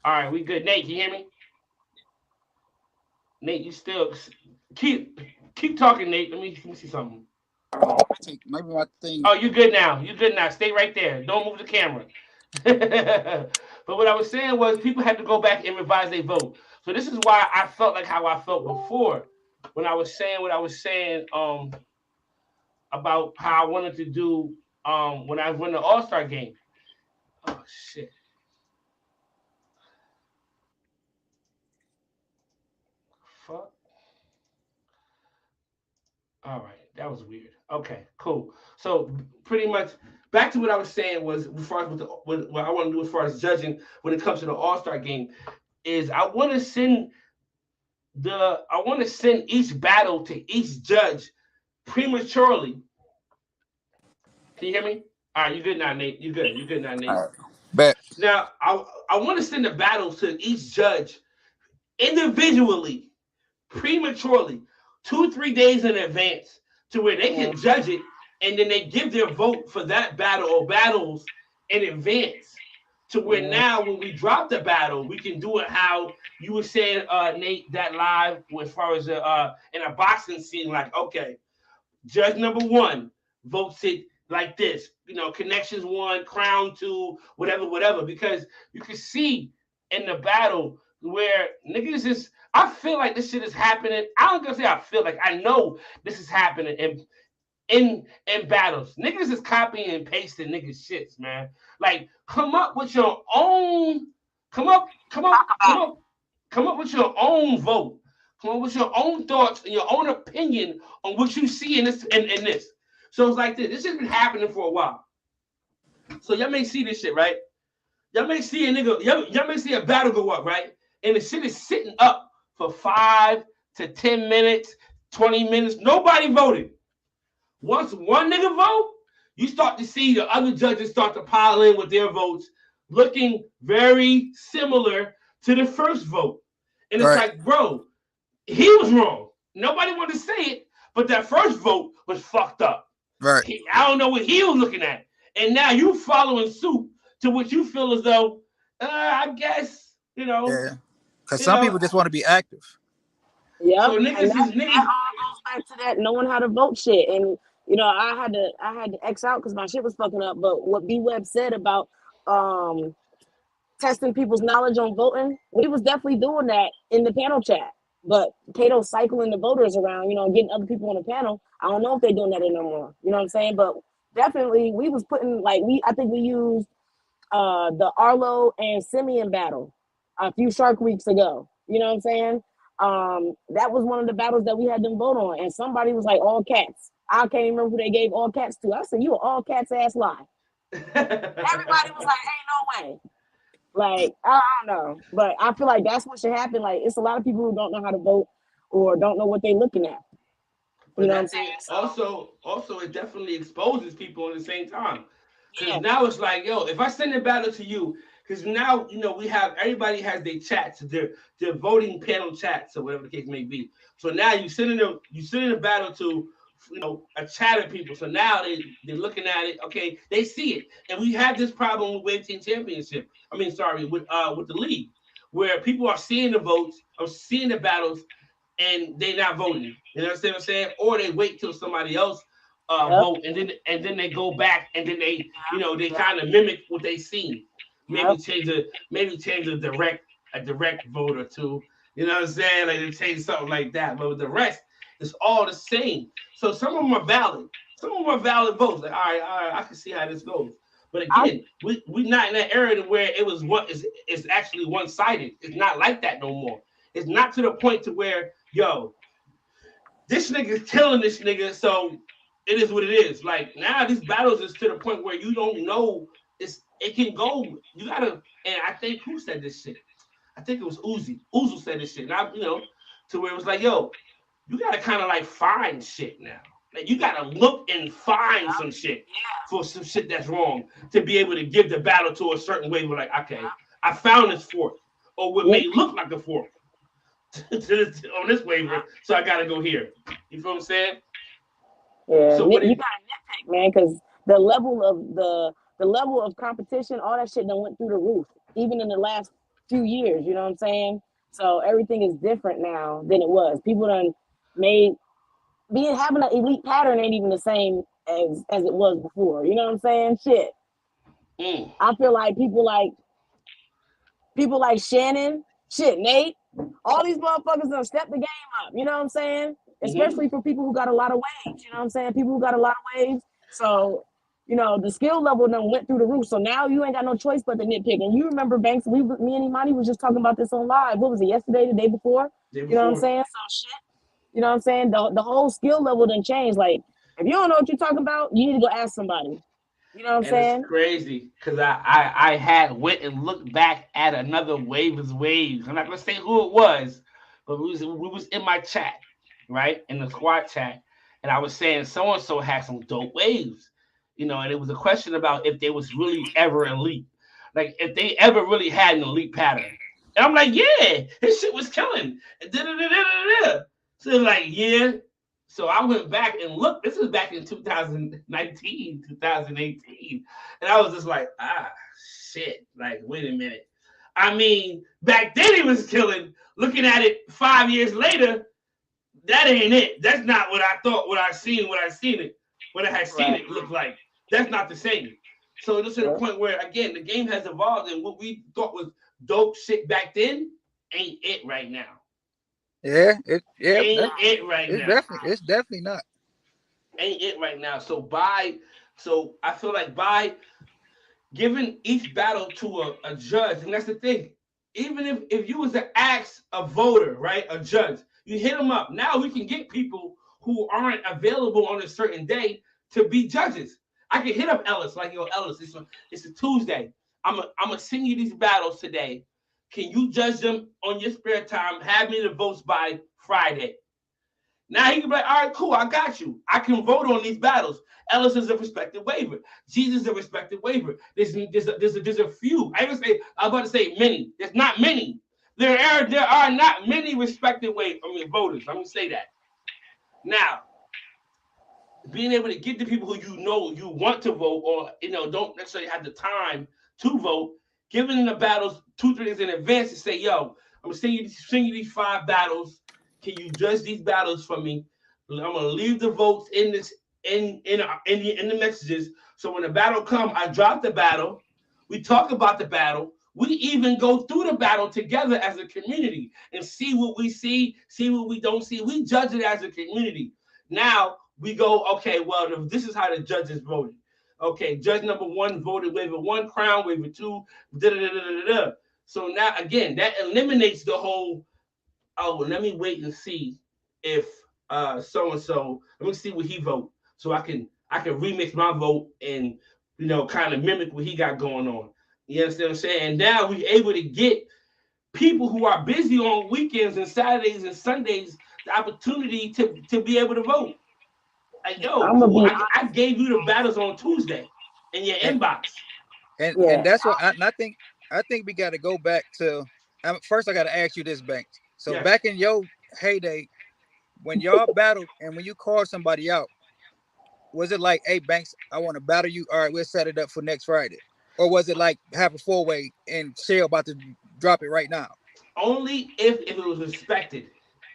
All right, we good. Nate, can you hear me? Nate, you still keep talking, Nate. Let me see something.
Maybe my thing.
Oh, you good now. You good now. Stay right there. Don't move the camera. But what I was saying was people had to go back and revise their vote. So this is why I felt like how I felt before when I was saying what I was saying about how I wanted to do when I run the All-Star game. Oh shit. Fuck. All right, that was weird. Okay, cool. So pretty much back to what I was saying was as far as what I want to do as far as judging when it comes to the All-Star game is I want to send each battle to each judge prematurely. Can you hear me? All right, you good now, Nate. You good now, Nate.
All right. Bet.
Now I want to send the battles to each judge individually, prematurely, 2-3 days in advance, to where they can judge it, and then they give their vote for that battle or battles in advance. To where now, when we drop the battle, we can do it how you were saying, Nate, that live as far as in a boxing scene, like, okay, judge number 1 votes it like this, connections 1, crown 2, whatever, because you can see in the battle where niggas is, I feel like this shit is happening. I don't gonna say I feel like, I know this is happening in battles. Niggas is copying and pasting niggas shits, man. Like, come up with your own with your own vote. Come up with your own thoughts and your own opinion on what you see in this. So it's like this. This has been happening for a while. So y'all may see this shit, right? Y'all may see a nigga. Y'all may see a battle go up, right? And the shit is sitting up for 5 to 10 minutes, 20 minutes. Nobody voted. Once one nigga vote, you start to see the other judges start to pile in with their votes, looking very similar to the first vote. And it's
Right.
like, bro, he was wrong. Nobody wanted to say it, but that first vote was fucked up.
Right.
I don't know what he was looking at. And now you following suit to what you feel as though, I guess,
Yeah. Because some people just want to be active.
Yep.
So
And
niggas
that
is niggas.
all goes back to that knowing how to vote shit. And I had to X out because my shit was fucking up. But what B Web said about testing people's knowledge on voting, we was definitely doing that in the panel chat. But Kato cycling the voters around, getting other people on the panel. I don't know if they're doing that anymore. You know what I'm saying? But definitely we was putting I think we used the Arlo and Simeon battle a few Shark Weeks ago. You know what I'm saying? That was one of the battles that we had them vote on, and somebody was like all cats. I can't even remember who they gave all cats to. I said, you an all cats ass lie. Everybody was like, ain't no way. Like, I don't know. But I feel like that's what should happen. Like, it's a lot of people who don't know how to vote or don't know what they're looking at. You know what I'm saying?
Also, it definitely exposes people at the same time. Because now it's like, yo, if I send a battle to you, because now, we have, everybody has their chats, their voting panel chats or whatever the case may be. So now you send a battle to, a chat of people. So now they're looking at it. Okay, they see it. And we have this problem with Wave Team Championship. With the league, where people are seeing the votes, or seeing the battles, and they're not voting. You know what I'm saying? Or they wait till somebody else vote, and then they go back, and then they they kind of mimic what they seen. Maybe change a direct vote or two. You know what I'm saying? Like they change something like that. But with the rest, it's all the same. So some of them are valid. Some of them are valid votes. Like, all right, I can see how this goes. But again, we not in that era where it was it's actually one-sided. It's not like that no more. It's not to the point to where, yo, this nigga's killing this nigga, so it is what it is. Like now these battles is to the point where you don't know it can go. You gotta, and I think who said this shit? I think it was Uzi. Uzi said this shit. Now, to where it was like, yo, you gotta kind of like find shit now. Like you gotta look and find some shit for some shit that's wrong to be able to give the battle to a certain way. We're like, okay, I found this fourth, or what may look like a fourth on this waiver, so I gotta go here. You feel what I'm saying?
Yeah, so you gotta nitpick, man, because the level of competition, all that shit done went through the roof, even in the last few years. You know what I'm saying? So everything is different now than it was. People done having an elite pattern ain't even the same as it was before. You know what I'm saying? Shit. I feel like people like Shannon, Nate, all these motherfuckers done step the game up. You know what I'm saying? Especially for people who got a lot of waves. You know what I'm saying? People who got a lot of waves. So, the skill level done went through the roof. So now you ain't got no choice but to nitpick. And you remember, Banks, me and Imani was just talking about this on live. What was it, yesterday, the day before? You know what I'm saying? So shit. You know what I'm saying? The whole skill level done changed. Like, if you don't know what you're talking about, you need to go ask somebody. You know what I'm saying?
It's crazy because I had went and looked back at another Waves. I'm not gonna say who it was, but we was in my chat, right, in the squad chat, and I was saying so and so had some dope waves, and it was a question about if they was really ever elite, like if they ever really had an elite pattern, and I'm like, yeah, his shit was killing, so like, yeah. So I went back and looked. This was back in 2019, 2018. And I was just like, shit. Like, wait a minute. I mean, back then he was killing. Looking at it 5 years later, that ain't it. That's not what I thought, what I had seen it look like. That's not the same. So this is the point where, again, the game has evolved, and what we thought was dope shit back then ain't it right now.
Ain't
it right now.
It's definitely not.
Ain't it right now. So I feel like by giving each battle to a judge, and that's the thing. Even if you was to ask a voter, right, a judge, you hit them up. Now we can get people who aren't available on a certain day to be judges. I can hit up Ellis, like, yo, Ellis, it's a Tuesday. I'm gonna send you these battles today. Can you judge them on your spare time? Have me the votes by Friday. Now he can be like, all right, cool, I got you. I can vote on these battles. Ellis is a respected waiver. Jesus is a respected waiver. There's a few. I was about to say many. There's not many. There are not many respected voters. Let me say that. Now, being able to get the people who you know you want to vote or don't necessarily have the time to vote, giving them the battles 2-3 days in advance to say, yo, I'm gonna send you these 5 battles. Can you judge these battles for me? I'm gonna leave the votes in the messages. So when the battle comes, I drop the battle. We talk about the battle. We even go through the battle together as a community and see what we see what we don't see. We judge it as a community. Now we go, okay, well, this is how the judges voted. Okay, judge number 1 voted waiver 1, crown waiver 2, da-da-da-da-da-da. So now, again, that eliminates the whole, let me wait and see if so-and-so, let me see what he vote so I can remix my vote and, kind of mimic what he got going on. You understand what I'm saying? And now we're able to get people who are busy on weekends and Saturdays and Sundays the opportunity to be able to vote. Like, yo, cool, I gave you the battles on Tuesday in your inbox.
And that's what I think we got to go back to. First, I got to ask you this, Banks. So back in your heyday, when y'all battled and when you called somebody out, was it like, hey, Banks, I want to battle you. All right, we'll set it up for next Friday. Or was it like have a 4-way and Shell about to drop it right now?
Only if it was respected.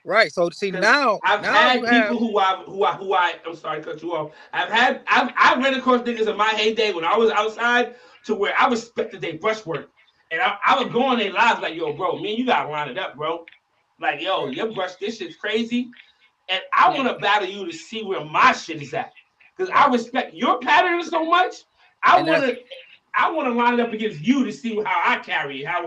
Right. So see now
I've had people who I I'm sorry to cut you off. I've ran across niggas in my heyday when I was outside to where I respected their brushwork. And I would go on their lives like, yo, bro, me and you gotta line it up, bro. Like, yo, your brush, this shit's crazy. And I want to battle you to see where my shit is at. Because I respect your pattern so much. I want to line it up against you to see how I carry it, how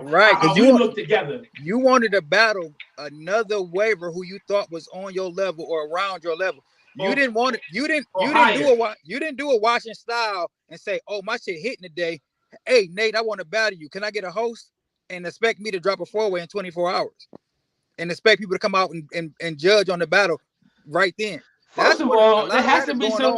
we look together.
You wanted to battle another waiver who you thought was on your level or around your level. You didn't want it. You didn't do a watching style and say, "Oh, my shit hitting today. Hey, Nate, I want to battle you. Can I get a host?" And expect me to drop a 4-way in 24 hours, and expect people to come out and judge on the battle right then.
First of all, there has to be some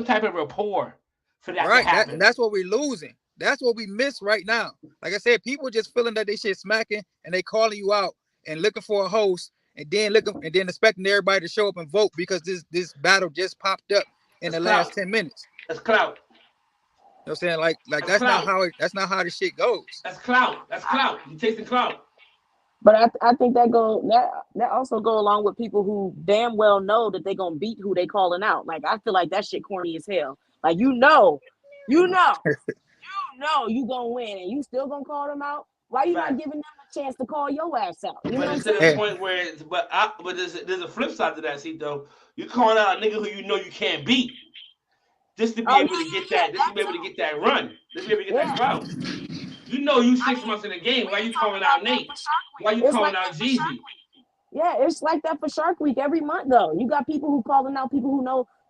type of rapport for that to happen.
And that's what we're losing. That's what we miss right now. Like I said, people just feeling that they shit smacking and they calling you out and looking for a host and then expecting everybody to show up and vote because this battle just popped up in the last 10 minutes.
That's clout.
You know what I'm saying? Like that's not how the shit goes.
That's clout. You tasting clout.
But I think that also go along with people who damn well know that they're gonna beat who they calling out. Like I feel like that shit corny as hell. Like you know you gonna win and you still gonna call them out. Why you not giving them a chance to call your ass out? You know what I'm saying?
But point where but there's a flip side to that, see though. You calling out a nigga who you know you can't beat. Just to be able to get that, just to be able to get that run, just to be able to get that clout. You know you 6 months in the game. Why you calling out Nate? Why you calling out Jeezy?
Yeah, it's like that for Shark Week every month though. You got people who calling out people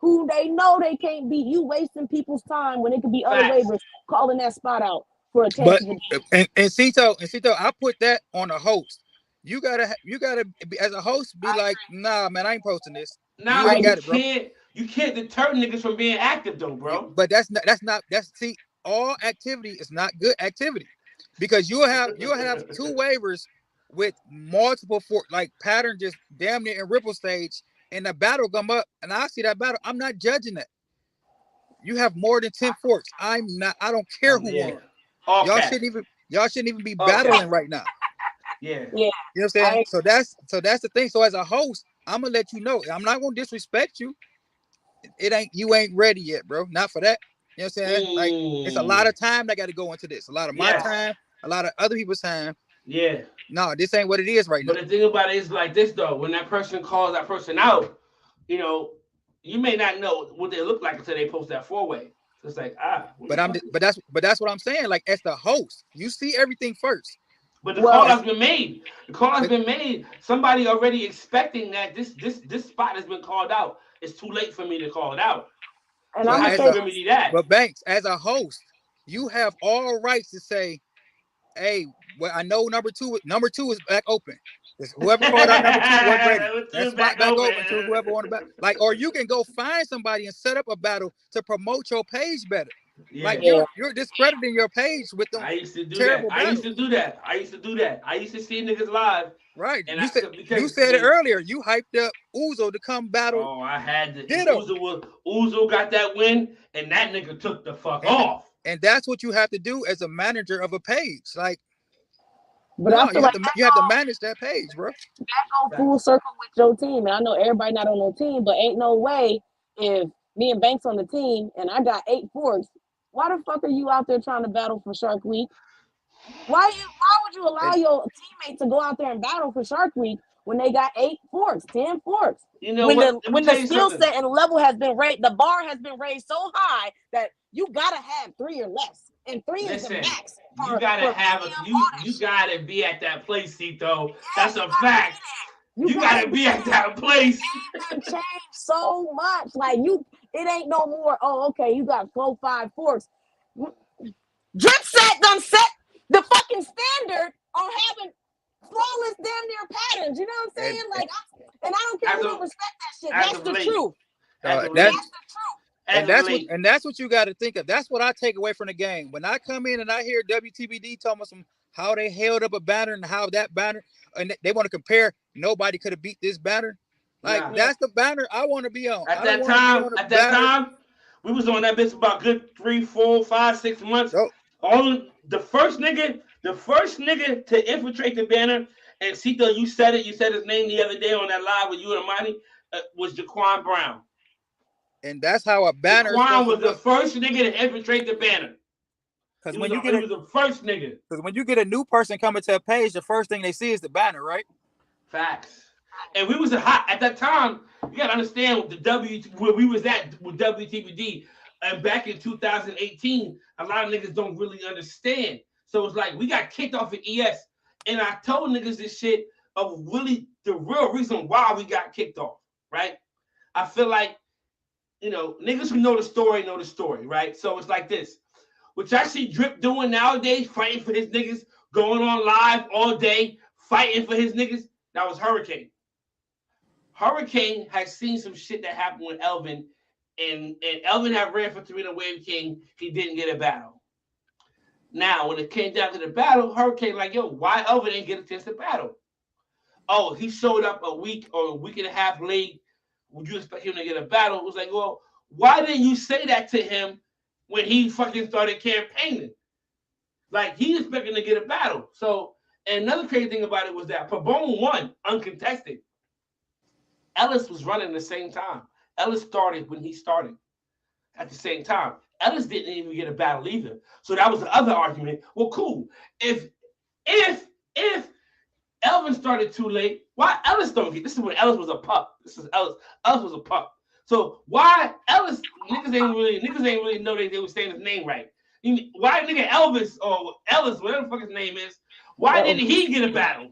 who they know they can't beat. You wasting people's time when it could be other waivers calling that spot out for a chance.
And Cito, I put that on a host. You gotta be, as a host, be like, nah, man, I ain't posting this.
Nah, you can't deter niggas from being active though, bro.
But that's all activity is not good activity because you'll have 2 waivers with multiple pattern just damn near in ripple stage and the battle come up and I see that battle. I'm not judging that. You have more than 10 forks. I don't care who won. Y'all shouldn't even be battling right now.
Yeah.
You
know what I'm saying? So that's the thing. So as a host, I'm gonna let you know. I'm not gonna disrespect you. You ain't ready yet, bro. Not for that. You know what I'm saying? Like it's a lot of time that got to go into this. A lot of my time, a lot of other people's time.
Yeah.
No, this ain't what it is right now.
But the thing about it is like this though. When that person calls that person out, you may not know what they look like until they post that 4-way. So it's like
But that's what I'm saying. Like as the host, you see everything first.
But the call has been made. The call has been made. Somebody already expecting that this spot has been called out. It's too late for me to call it out.
And
so I have to remedy that.
But Banks, as a host, you have all rights to say, "Hey, well, I know number two is back open. Whoever called out number 2 wasn't ready.
Number two
That spot
back
back
open.
open to whoever wanted back. Like, or you can go find somebody and set up a battle to promote your page better.
Yeah.
Like
Yeah.
you're discrediting your page with them
I used to do
terrible
that. I used
battles.
to do that. I used to do that. I used to see niggas live.
Right.
And
You
I
said
said because
you said it
when-
earlier. You hyped up Uzo to come battle.
Oh, I had to.
Ditto.
Uzo got that win, and that nigga took the fuck off.
And that's what you have to do as a manager of a page. Like,
But
no,
I feel like
you have to manage that page, bro.
that go full circle with your team. And I know everybody not on no team, but ain't no way if me and Banks on the team and I got 8 forks, why the fuck are you out there trying to battle for Shark Week? Why would you allow your teammate to go out there and battle for Shark Week when they got 8 forks, 10 forks?
You know
when
what?
the skill set and level has been raised, the bar has been raised so high that you gotta have 3 or less, and 3 is the max.
You gotta you gotta be at that place, Cito. That's a fact. You gotta be at that place.
It changed so much. Like it ain't no more. Oh, okay, you got 4, 5 forks. Drip set done set the fucking standard on having flawless damn near patterns. You know what I'm saying? And I don't care if you don't respect that shit. That's the truth. That's the truth.
And that's what you got to think of. That's what I take away from the game. When I come in and I hear WTBD talking about how they held up a banner and how that banner, and they want to compare, nobody could have beat this banner. Like that's the banner I want to be on.
At that time, we was on that bitch about good 3, 4, 5, 6 months. The first nigga to infiltrate the banner, and Cito, you said it. You said his name the other day on that live with you and Amani, was Jaquan Brown.
And that's how a banner.
Jaquan was the first nigga to infiltrate the banner.
Because
he was the first nigga.
Because when you get a new person coming to a page, the first thing they see is the banner, right?
Facts. And we was at that time. You gotta understand where we was at with WTBD, and back in 2018, a lot of niggas don't really understand. So it's like we got kicked off at ES, and I told niggas this shit of really the real reason why we got kicked off. Right? I feel like niggas who know the story, right? So it's like this. Which I see Drip doing nowadays, fighting for his niggas, going on live all day, fighting for his niggas. That was Hurricane. Hurricane has seen some shit that happened with Elvin, and Elvin had ran for 3 Wave King. He didn't get a battle. Now, when it came down to the battle, Hurricane like, yo, why Elvin didn't get a chance to battle? Oh, he showed up a week or a week and a half late. Would you expect him to get a battle? It was like, well, why didn't you say that to him when he fucking started campaigning? Like, he expecting to get a battle. So, and another crazy thing about it was that Pabon won uncontested. Ellis was running at the same time. Ellis started when he started at the same time. Ellis didn't even get a battle either. So that was the other argument. Well, cool. If Elvin started too late, why Ellis don't get? This is when Ellis was a pup. This is Ellis. Ellis was a pup. So why Ellis? Niggas ain't really know they were saying his name right. Why nigga Elvis or Ellis, whatever the fuck his name is, why didn't he get a battle?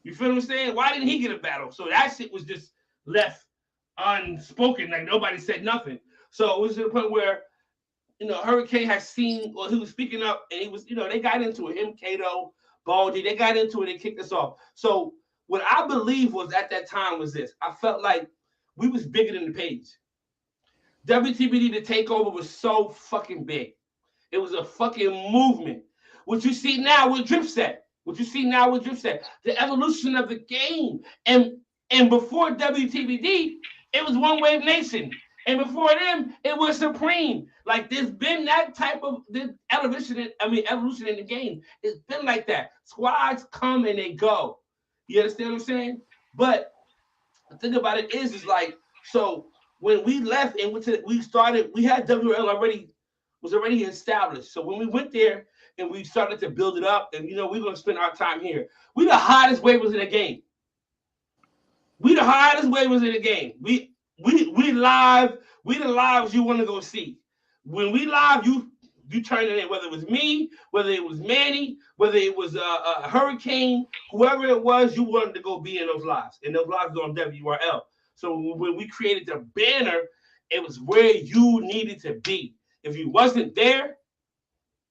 You feel what I'm saying? Why didn't he get a battle? So that shit was just left unspoken. Like nobody said nothing. So it was to the point where, Hurricane has seen, or he was speaking up, and he was, they got into it. Him, Kato, Baldy, they got into it and kicked us off. So what I believe was at that time was this. I felt like we was bigger than the page. WTBD, the takeover was so fucking big. It was a fucking movement. What you see now with Dripset. The evolution of the game. And before WTBD, it was One Wave Nation. And before them, it was Supreme. Like, there's been that type of evolution in the game. It's been like that. Squads come and they go. You understand what I'm saying? But the thing about it is like, so when we left and we had WL was already established. So when we went there and we started to build it up, and we're gonna spend our time here. We the hottest waivers in the game. We live. We the lives you want to go see. When we live, you turn it in. Whether it was me, whether it was Manny, whether it was a Hurricane, whoever it was, you wanted to go be in those lives. And those lives are on WRL. So when we created the banner, it was where you needed to be. If you wasn't there,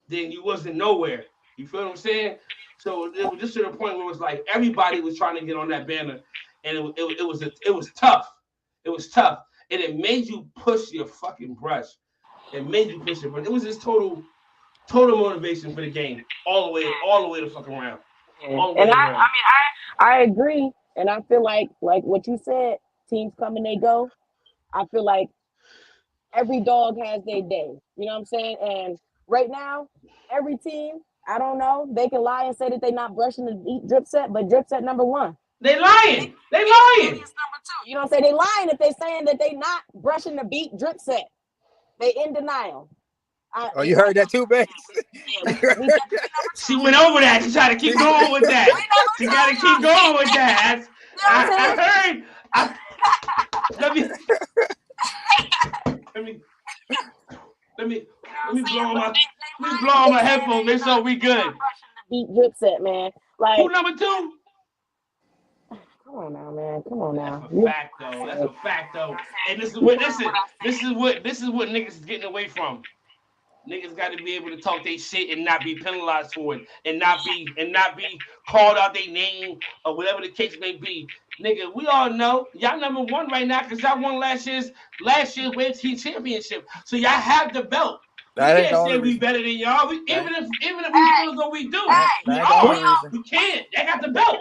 then you wasn't nowhere. You feel what I'm saying? So it was just to the point where it was like everybody was trying to get on that banner, and it was tough. It was tough, and it made you push your fucking brush. It made you push it, but it was just total motivation for the game, all the way to fucking around. All the way
And
around.
I agree, and I feel like what you said, teams come and they go. I feel like every dog has their day. You know what I'm saying? And right now, every team, I don't know, they can lie and say that they're not brushing the drip set, but drip set number one.
They lying. They lying.
Number two. You know what I'm saying? They lying if they saying that they not brushing the beat drip set. They in denial.
Oh, you heard that too, Banks?
She went over that. She tried to keep going with that. She got to keep going with that. I heard. Let me blow on my headphones. Make sure we good.
Beat drip set, man. Like
who number two?
Come on now, man. Come on now.
That's a fact though. And this is what niggas is getting away from. Niggas got to be able to talk their shit and not be penalized for it, and not be called out their name or whatever the case may be. Nigga, we all know y'all number one right now because y'all won last year's Wave Team Championship. So y'all have the belt. We can't say we better than y'all. Even if we feel as though we do, we can't. They got the belt.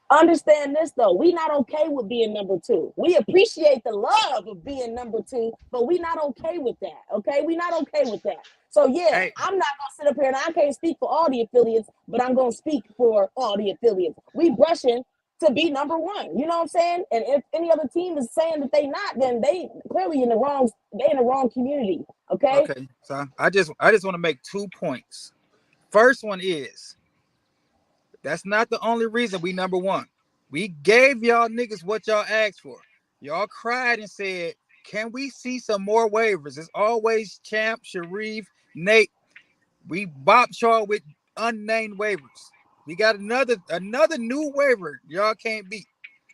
Understand this though, we not okay with being number two. We appreciate the love of being number two, but we not okay with that. Okay, we not okay with that. So yeah, I'm not gonna sit up here and I can't speak for all the affiliates, but I'm gonna speak for all the affiliates. We brushing to be number one. You know what I'm saying? And if any other team is saying that they not, then they clearly in the wrong community. Okay.
Okay. So I just want to make 2 points. First one is that's not the only reason we number one. We gave y'all niggas what y'all asked for. Y'all cried and said, can we see some more waivers? It's always Champ, Sharif, Nate. We bopped y'all with unnamed waivers. We got another new waiver y'all can't beat.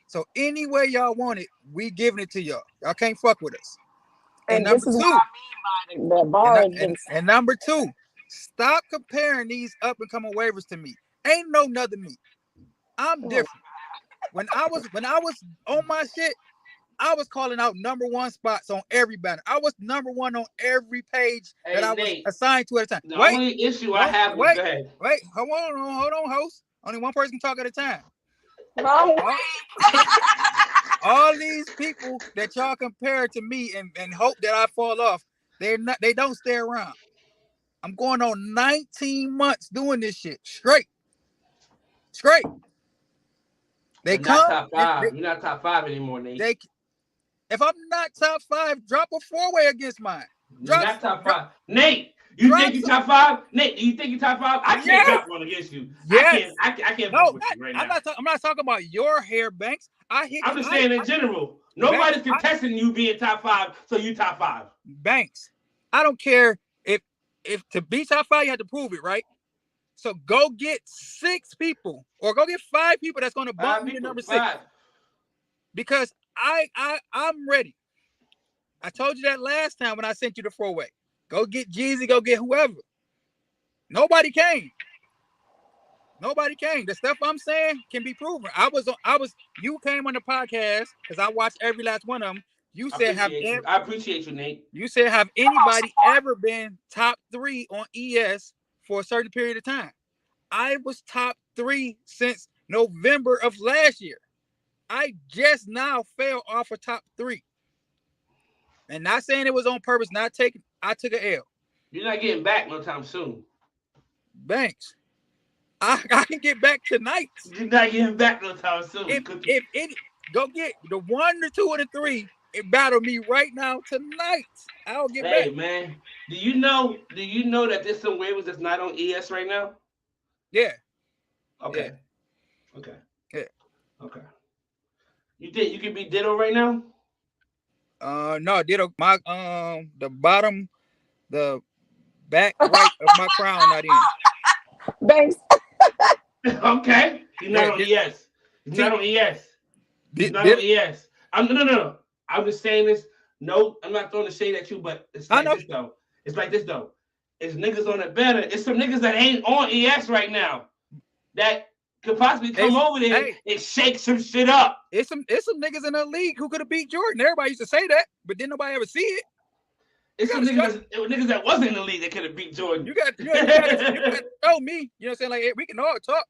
So any way y'all want it, we giving it to y'all. Y'all can't fuck with us. And number two, what I mean by the bar and number two, stop comparing these up and coming waivers to me. Ain't no nothing me. I'm different. When I was on my shit, I was calling out number one spots on every banner. I was number one on every page that I was assigned to at a time.
The only issue I have with that.
Wait, hold on, host. Only one person can talk at a time. All these people that y'all compare to me and hope that I fall off, they don't stay around. I'm going on 19 months doing this shit straight. They
You're
come.
not top five. You're not top five anymore, Nate.
If I'm not top five, drop a four-way against mine.
You're not top five. Nate, you think you're top five? Nate, do you think you're top five? I can't drop one against you.
Yes.
I can't
no,
with you right
I'm
now.
I'm not talking about your hair, Banks. I'm
just saying in general. Nobody's contesting you being top five, so you top five.
Banks, I don't care if to be top five, you have to prove it, right? So go get 6 people or go get 5 people that's going to bump me to number 6. Because I'm ready. I told you that last time when I sent you the 4-way. Go get Jeezy, go get whoever. Nobody came. The stuff I'm saying can be proven. You came on the podcast because I watched every last one of them. You said
I appreciate you, Nate.
You said have anybody ever been top 3 on ES for a certain period of time? I was top 3 since November of last year. I just now fell off of top 3. And not saying it was on purpose, I took an L.
You're not getting back no time soon.
Banks. I can get back tonight.
You're not getting back no time soon.
Go get the 1, the 2, and the 3 and battle me right now tonight. I'll get back.
Hey man, do you know that there's some waivers that's not on ES right now?
Yeah.
Okay.
Yeah.
Okay.
Yeah.
Okay. You think you can be Ditto right now?
No, Ditto. My the bottom, the back right of my crown not in.
Thanks.
Okay. He's not on ES. He's not on ES. He's not on ES. No. I'm just saying this. No, I'm not throwing the shade at you, but it's like this though. It's like this though. It's niggas on the better. It's some niggas that ain't on ES right now. that could possibly come over there and shake some shit up.
It's some niggas in the league who could have beat Jordan. Everybody used to say that, but then nobody ever see it.
It's some niggas that wasn't in the league that could have beat Jordan.
You got to show me. You know what I'm saying? Like, we can all talk.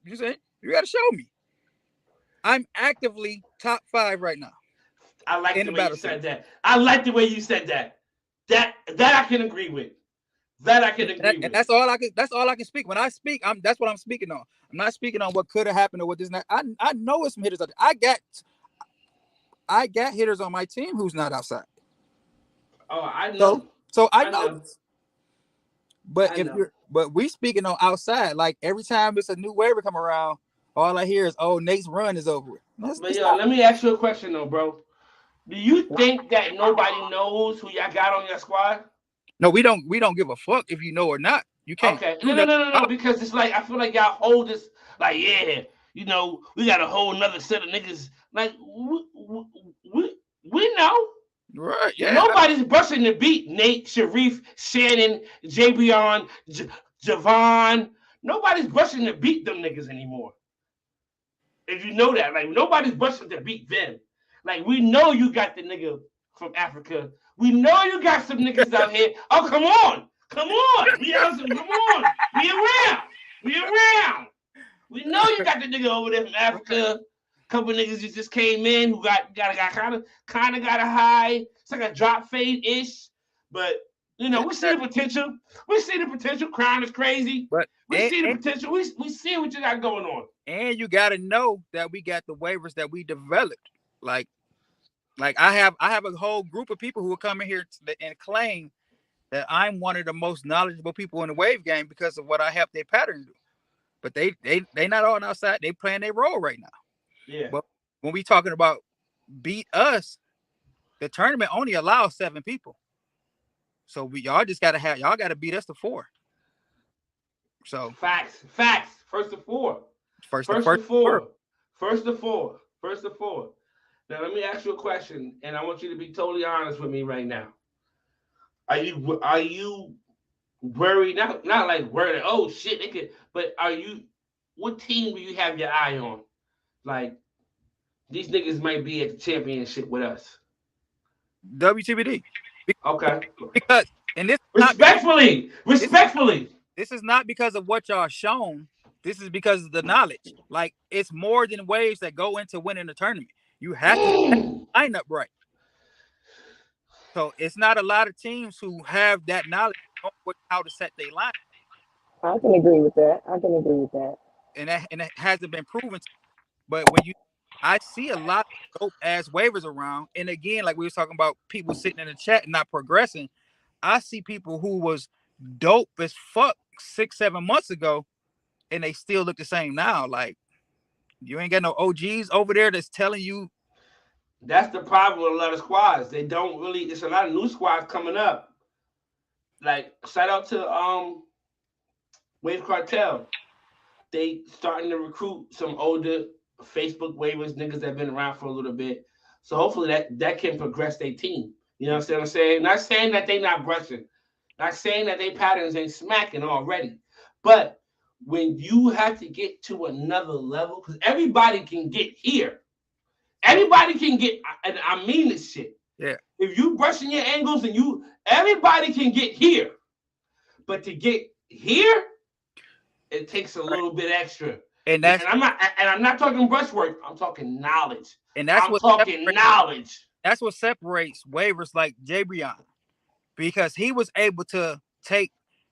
You know what I'm saying? You got to show me. I'm actively top 5 right now.
I like the way you said that. I like the way you said that. That I can agree with. That I can agree with.
And that's all I can speak. When I speak, that's what I'm speaking on. I'm not speaking on what could have happened or what this not. I know it's some hitters out there. I got hitters on my team who's not outside.
Oh, I know.
So I know. But but we speaking on outside, like every time it's a new waiver come around, all I hear is, "Oh, Nate's run is over."
But let me ask you a question though, bro. Do you think that nobody knows who y'all got on your squad?
No, we don't give a fuck if you know or not. You can't.
Okay. No, because it's like I feel like y'all hold this like, yeah, you know, we got a whole nother set of niggas. Like we know.
Right, yeah.
Nobody's brushing the beat. Nate, Sharif, Shannon, Jabrion, Javon. Nobody's brushing the beat them niggas anymore. If you know that, like nobody's brushing to beat them. Like we know you got the nigga from Africa. We know you got some niggas out here. Oh, come on. Come on. We around. We know you got the nigga over there from Africa. Couple niggas just came in who got kind of got a high. It's like a drop fade-ish. But you know, we see the potential. We see the potential. Crown is crazy. But we see the potential. We see what you got going on.
And you gotta know that we got the waivers that we developed. Like I have a whole group of people who will come in here and claim that I'm one of the most knowledgeable people in the wave game because of what I helped their pattern do. But they not all outside. They playing their role right now.
Yeah.
But when we talking about beat us, the tournament only allows 7 people. So y'all gotta beat us to 4. So
facts. First to 4. First to 4. Now let me ask you a question, and I want you to be totally honest with me right now. Are you worried? Not like worried. Oh shit, they could. But what team do you have your eye on? Like these niggas might be at the championship with us.
WTBD.
Okay.
Because and this
respectfully.
This is not because of what y'all shown. This is because of the knowledge. Like it's more than waves that go into winning the tournament. You have to line up right. So it's not a lot of teams who have that knowledge on how to set their line.
I can agree with that.
And it hasn't been proven. But when I see a lot of dope ass waivers around, and again, like we were talking about, people sitting in the chat and not progressing. I see people who was dope as fuck 6-7 months ago, and they still look the same now. Like you ain't got no OGs over there that's telling you.
That's the problem with a lot of squads. They don't really. It's a lot of new squads coming up. Like shout out to Wave Cartel. They starting to recruit some older Facebook waivers, niggas that have been around for a little bit. So hopefully that can progress their team. You know what I'm saying? Not saying that they not brushing. Not saying that they patterns ain't smacking already. But when you have to get to another level, because everybody can get here. Everybody can get, and I mean this shit.
Yeah. If
you brushing your angles everybody can get here. But to get here, it takes a little bit extra. And I'm not talking brushwork. I'm talking knowledge.
And that's
knowledge.
That's what separates waivers like Jabrion, because he was able to take,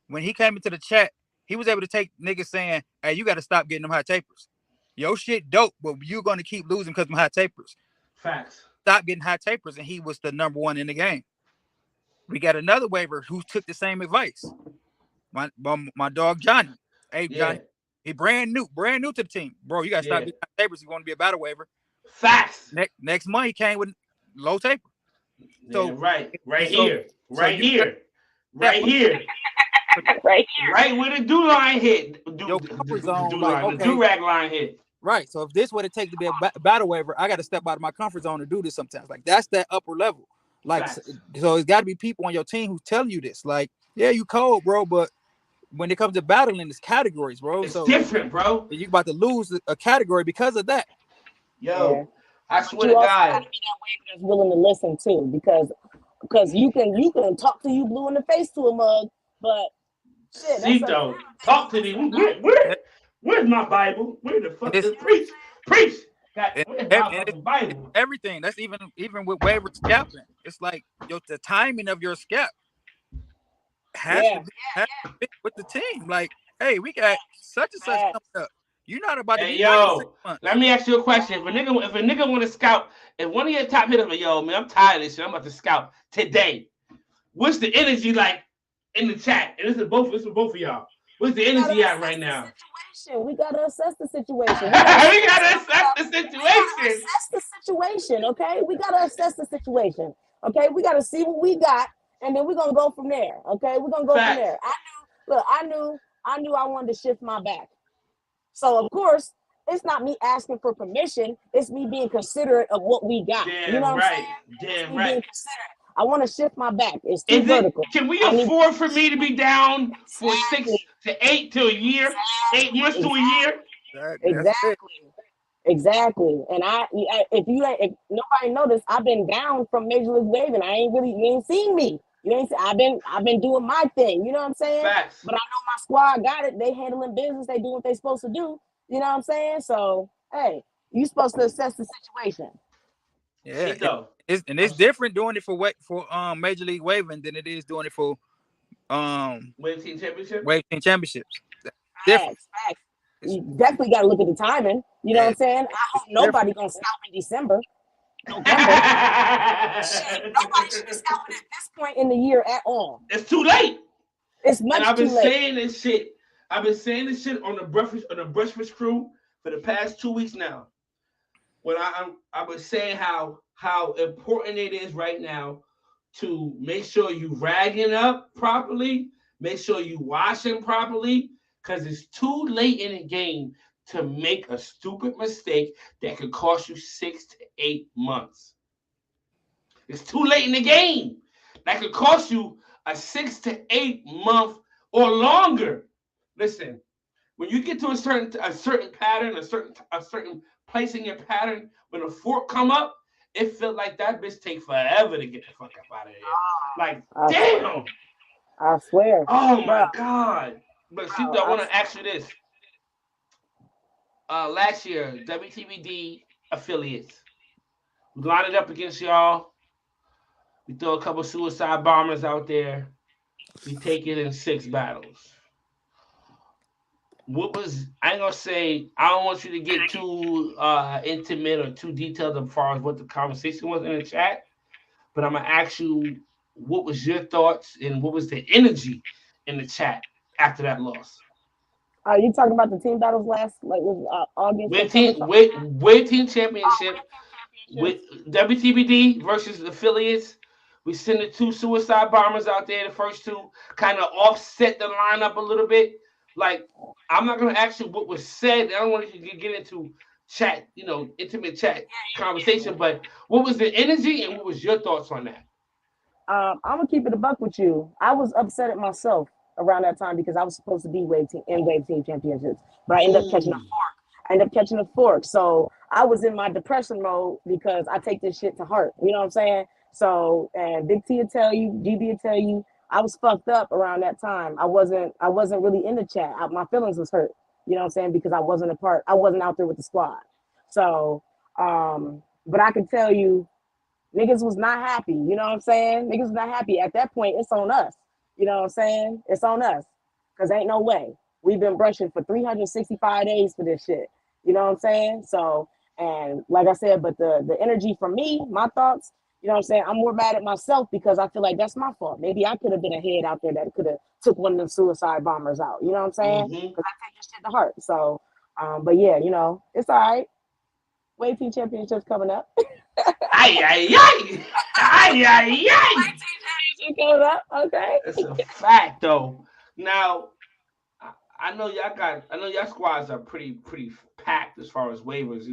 when he came into the chat, he was able to take niggas saying, "Hey, you got to stop getting them high tapers. Yo shit dope, but you're going to keep losing because of high tapers."
Facts.
Stop getting high tapers, and he was the number 1 in the game. We got another waiver who took the same advice. My dog Johnny. Hey, Johnny. He brand new to the team. Bro, you got to stop getting high tapers. You want to be a battle waiver.
Facts.
Next month, he came with low taper. So
right here. Right here. Right where the do-line hit. The do-rag line hit.
Right. So if this would it take to be a battle waiver, I got to step out of my comfort zone to do this sometimes. Like that's that upper level. Like so it's got to be people on your team who tell you this. Like, yeah, you cold, bro, but when it comes to battling, it's categories, bro.
It's
so
different, bro.
you about to lose a category because of that.
Yo, I
But
swear
you
to
also
God.
gotta be that waiver that's willing to listen too, because you can talk to you blue in the face to a mug, but shit, that's unfair
Cito,
if they
talk
don't
to me.
listen back.
Where's my Bible? Where the
And
fuck
it's
is preach?
and,
Where's
ev-
my
and it's
fucking Bible?
everything. That's even with waiver scalping. It's like the timing of your scalp has to
Yeah,
be fit with the team. Like, hey, we got such and such
yeah.
coming up. You're not about to
Hey
be back in 6
yo,
months.
let me ask you a question. If a nigga want to scout, if one of your top hitters, yo, man, I'm tired of this shit. I'm about to scout today. What's the energy like in the chat? And this is both of y'all. What's the
We gotta
energy at
assess
right
the
now?
situation. We gotta assess the situation.
We
We gotta see
gotta
what's
assess
up.
the
We gotta
situation.
assess the situation, okay? We gotta assess the situation. Okay, we gotta see what we got, and then we're gonna go from there. Okay, we're gonna go from
Facts.
there. I knew I wanted to shift my back. So of course, it's not me asking for permission. It's me being considerate of what we got. You know
Damn
what I'm saying?
right.
It's
Damn
me being
right.
considerate. I want to shift my back. It's too
Is it?
vertical.
Can we
I need
afford for me to be down for
exactly,
6 to 8 to a year, 8 months to a year?
That's it.
exactly. And if nobody noticed, I've been down from Major League Waving. You ain't seen me. You ain't. I've been doing my thing. You know what I'm saying?
Facts.
But I know my squad got it. They handling business. They doing what they supposed to do. You know what I'm saying? So hey, you supposed to assess the situation.
Yeah,
Cito,
it's different doing it for Major League Waving than it is doing it for
Wave Team Championship.
Wave Team Championships. That's different.
Facts.
It's,
You definitely got to look at the timing. You know what I'm saying? I hope nobody gonna scalp in December, November. Shit, nobody should be scalping at this point in the year at all.
It's too late.
It's
And
much
I've been
too late.
saying this shit. I've been saying this shit on the Breakfast crew for the past 2 weeks now. When I was saying how important it is right now to make sure you ragging up properly, make sure you washing properly, because it's too late in the game to make a stupid mistake that could cost you 6 to 8 months. It's too late in the game. That could cost you a 6 to 8 month or longer. Listen, when you get to a certain pattern, a certain place in your pattern, when a fork come up, it felt like that bitch take forever to get the fuck up out of here. Like, damn.
I swear.
Oh my God. But see, I want to ask you this. Last year, WTBD affiliates. We lined it up against y'all. We throw a couple suicide bombers out there. We take it in 6 battles. I ain't gonna say, I don't want you to get too intimate or too detailed as far as what the conversation was in the chat, but I'm gonna ask you, what was your thoughts and what was the energy in the chat after that loss?
Are you talking about the team battles with August?
Wave Team Championship with WTBD versus affiliates. We send the 2 suicide bombers out there. The first 2 kind of offset the lineup a little bit. Like, I'm not gonna ask you what was said. I don't want you to get into chat, intimate chat conversation. But what was the energy and what was your thoughts on that?
I'm gonna keep it a buck with you. I was upset at myself around that time because I was supposed to be Wave Team Championships, but I ended up catching a fork. So I was in my depression mode because I take this shit to heart. You know what I'm saying? So, and Big T will tell you, GB will tell you, I was fucked up around that time. I wasn't really in the chat. My feelings was hurt. You know what I'm saying? Because I wasn't out there with the squad. So, but I can tell you, niggas was not happy. You know what I'm saying? Niggas was not happy. At that point, it's on us. You know what I'm saying? It's on us. Because ain't no way. We've been brushing for 365 days for this shit. You know what I'm saying? So, and like I said, but the energy from me, my thoughts, you know what I'm saying? I'm more mad at myself because I feel like that's my fault. Maybe I could have been a head out there that could have took one of them suicide bombers out. You know what I'm saying? Because I take this shit to heart. So, but yeah, it's all right. Wave Team Championships coming up.
Ay, ay, ay. Ay, ay, ay.
Coming up, okay.
It's a fact, though. Now, I know y'all squads are pretty packed as far as waivers,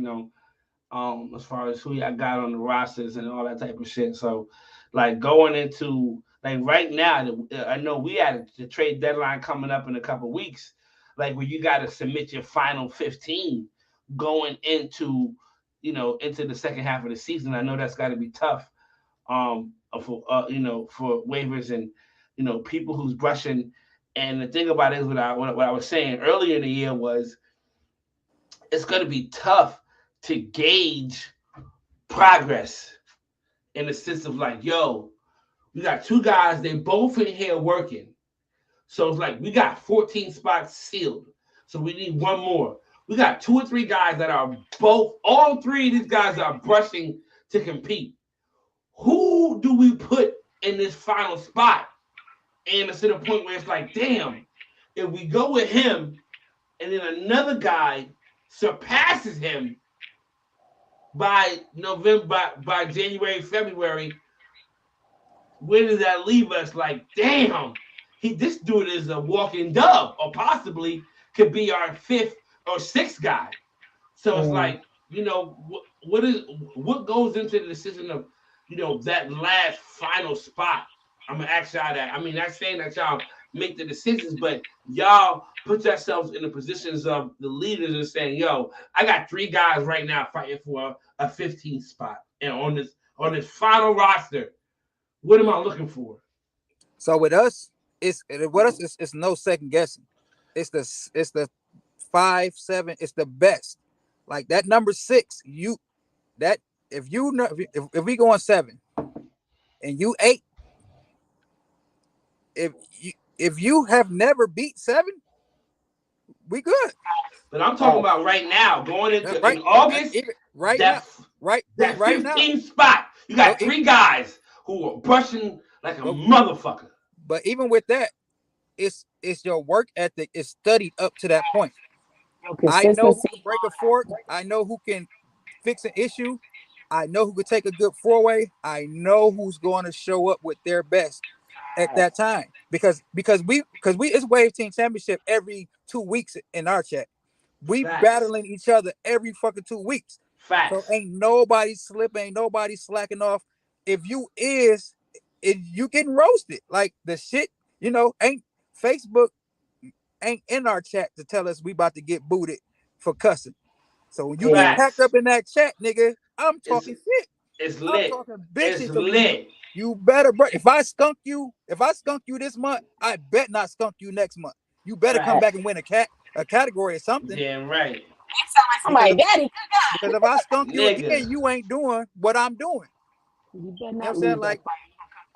as far as who y'all got on the rosters and all that type of shit. So, like, going into Like right now, I know we had the trade deadline coming up in a couple of weeks. Like where you got to submit your final 15 going into, into the second half of the season. I know that's got to be tough. For for waivers and people who's brushing. And the thing about it is what I was saying earlier in the year was it's going to be tough to gauge progress in the sense of like, yo, we got two guys, they both in here working. So it's like we got 14 spots sealed. So we need one more. We got 2 or 3 guys that are all 3 of these guys are brushing to compete. Who do we put in this final spot? And it's to the point where it's like, damn, if we go with him and then another guy surpasses him by January, February, where does that leave us? Like, damn, this dude is a walking dove, or possibly could be our 5th or 6th guy. So it's like, what goes into the decision of, that last final spot? I'm gonna ask y'all that. I mean, not saying that y'all make the decisions, but y'all put yourselves in the positions of the leaders and saying, yo, I got 3 guys right now fighting for a 15th spot. And on this final roster, what am I looking for?
So with us, it's no second guessing. It's the 5, 7, it's the best. Like that number 6, if we go on 7 and you 8, if you have never beat 7, we good.
But I'm talking about right now, going into
in
August,
right
that 15th
now,
spot. You got 3 guys who are brushing like a motherfucker.
But even with that, it's your work ethic is studied up to that point. I know who can break a fork. I know who can fix an issue. I know who could take a good 4-way. I know who's going to show up with their best at that time, because it's Wave Team Championship every 2 weeks in our chat. We battling each other every fucking 2 weeks. So ain't nobody slipping, ain't nobody slacking off. If you getting roasted. Like the shit, ain't Facebook ain't in our chat to tell us we about to get booted for cussing. So when you get packed up in that chat, nigga, I'm talking shit.
It's lit.
I'm talking bitches.
It's lit.
You better break. If I skunk you this month, I bet not skunk you next month. You better come back and win a category or something.
Damn right.
Somebody daddy.
Because if I skunk you again, you ain't doing what I'm doing.
You better
know
not
what I'm saying? Like,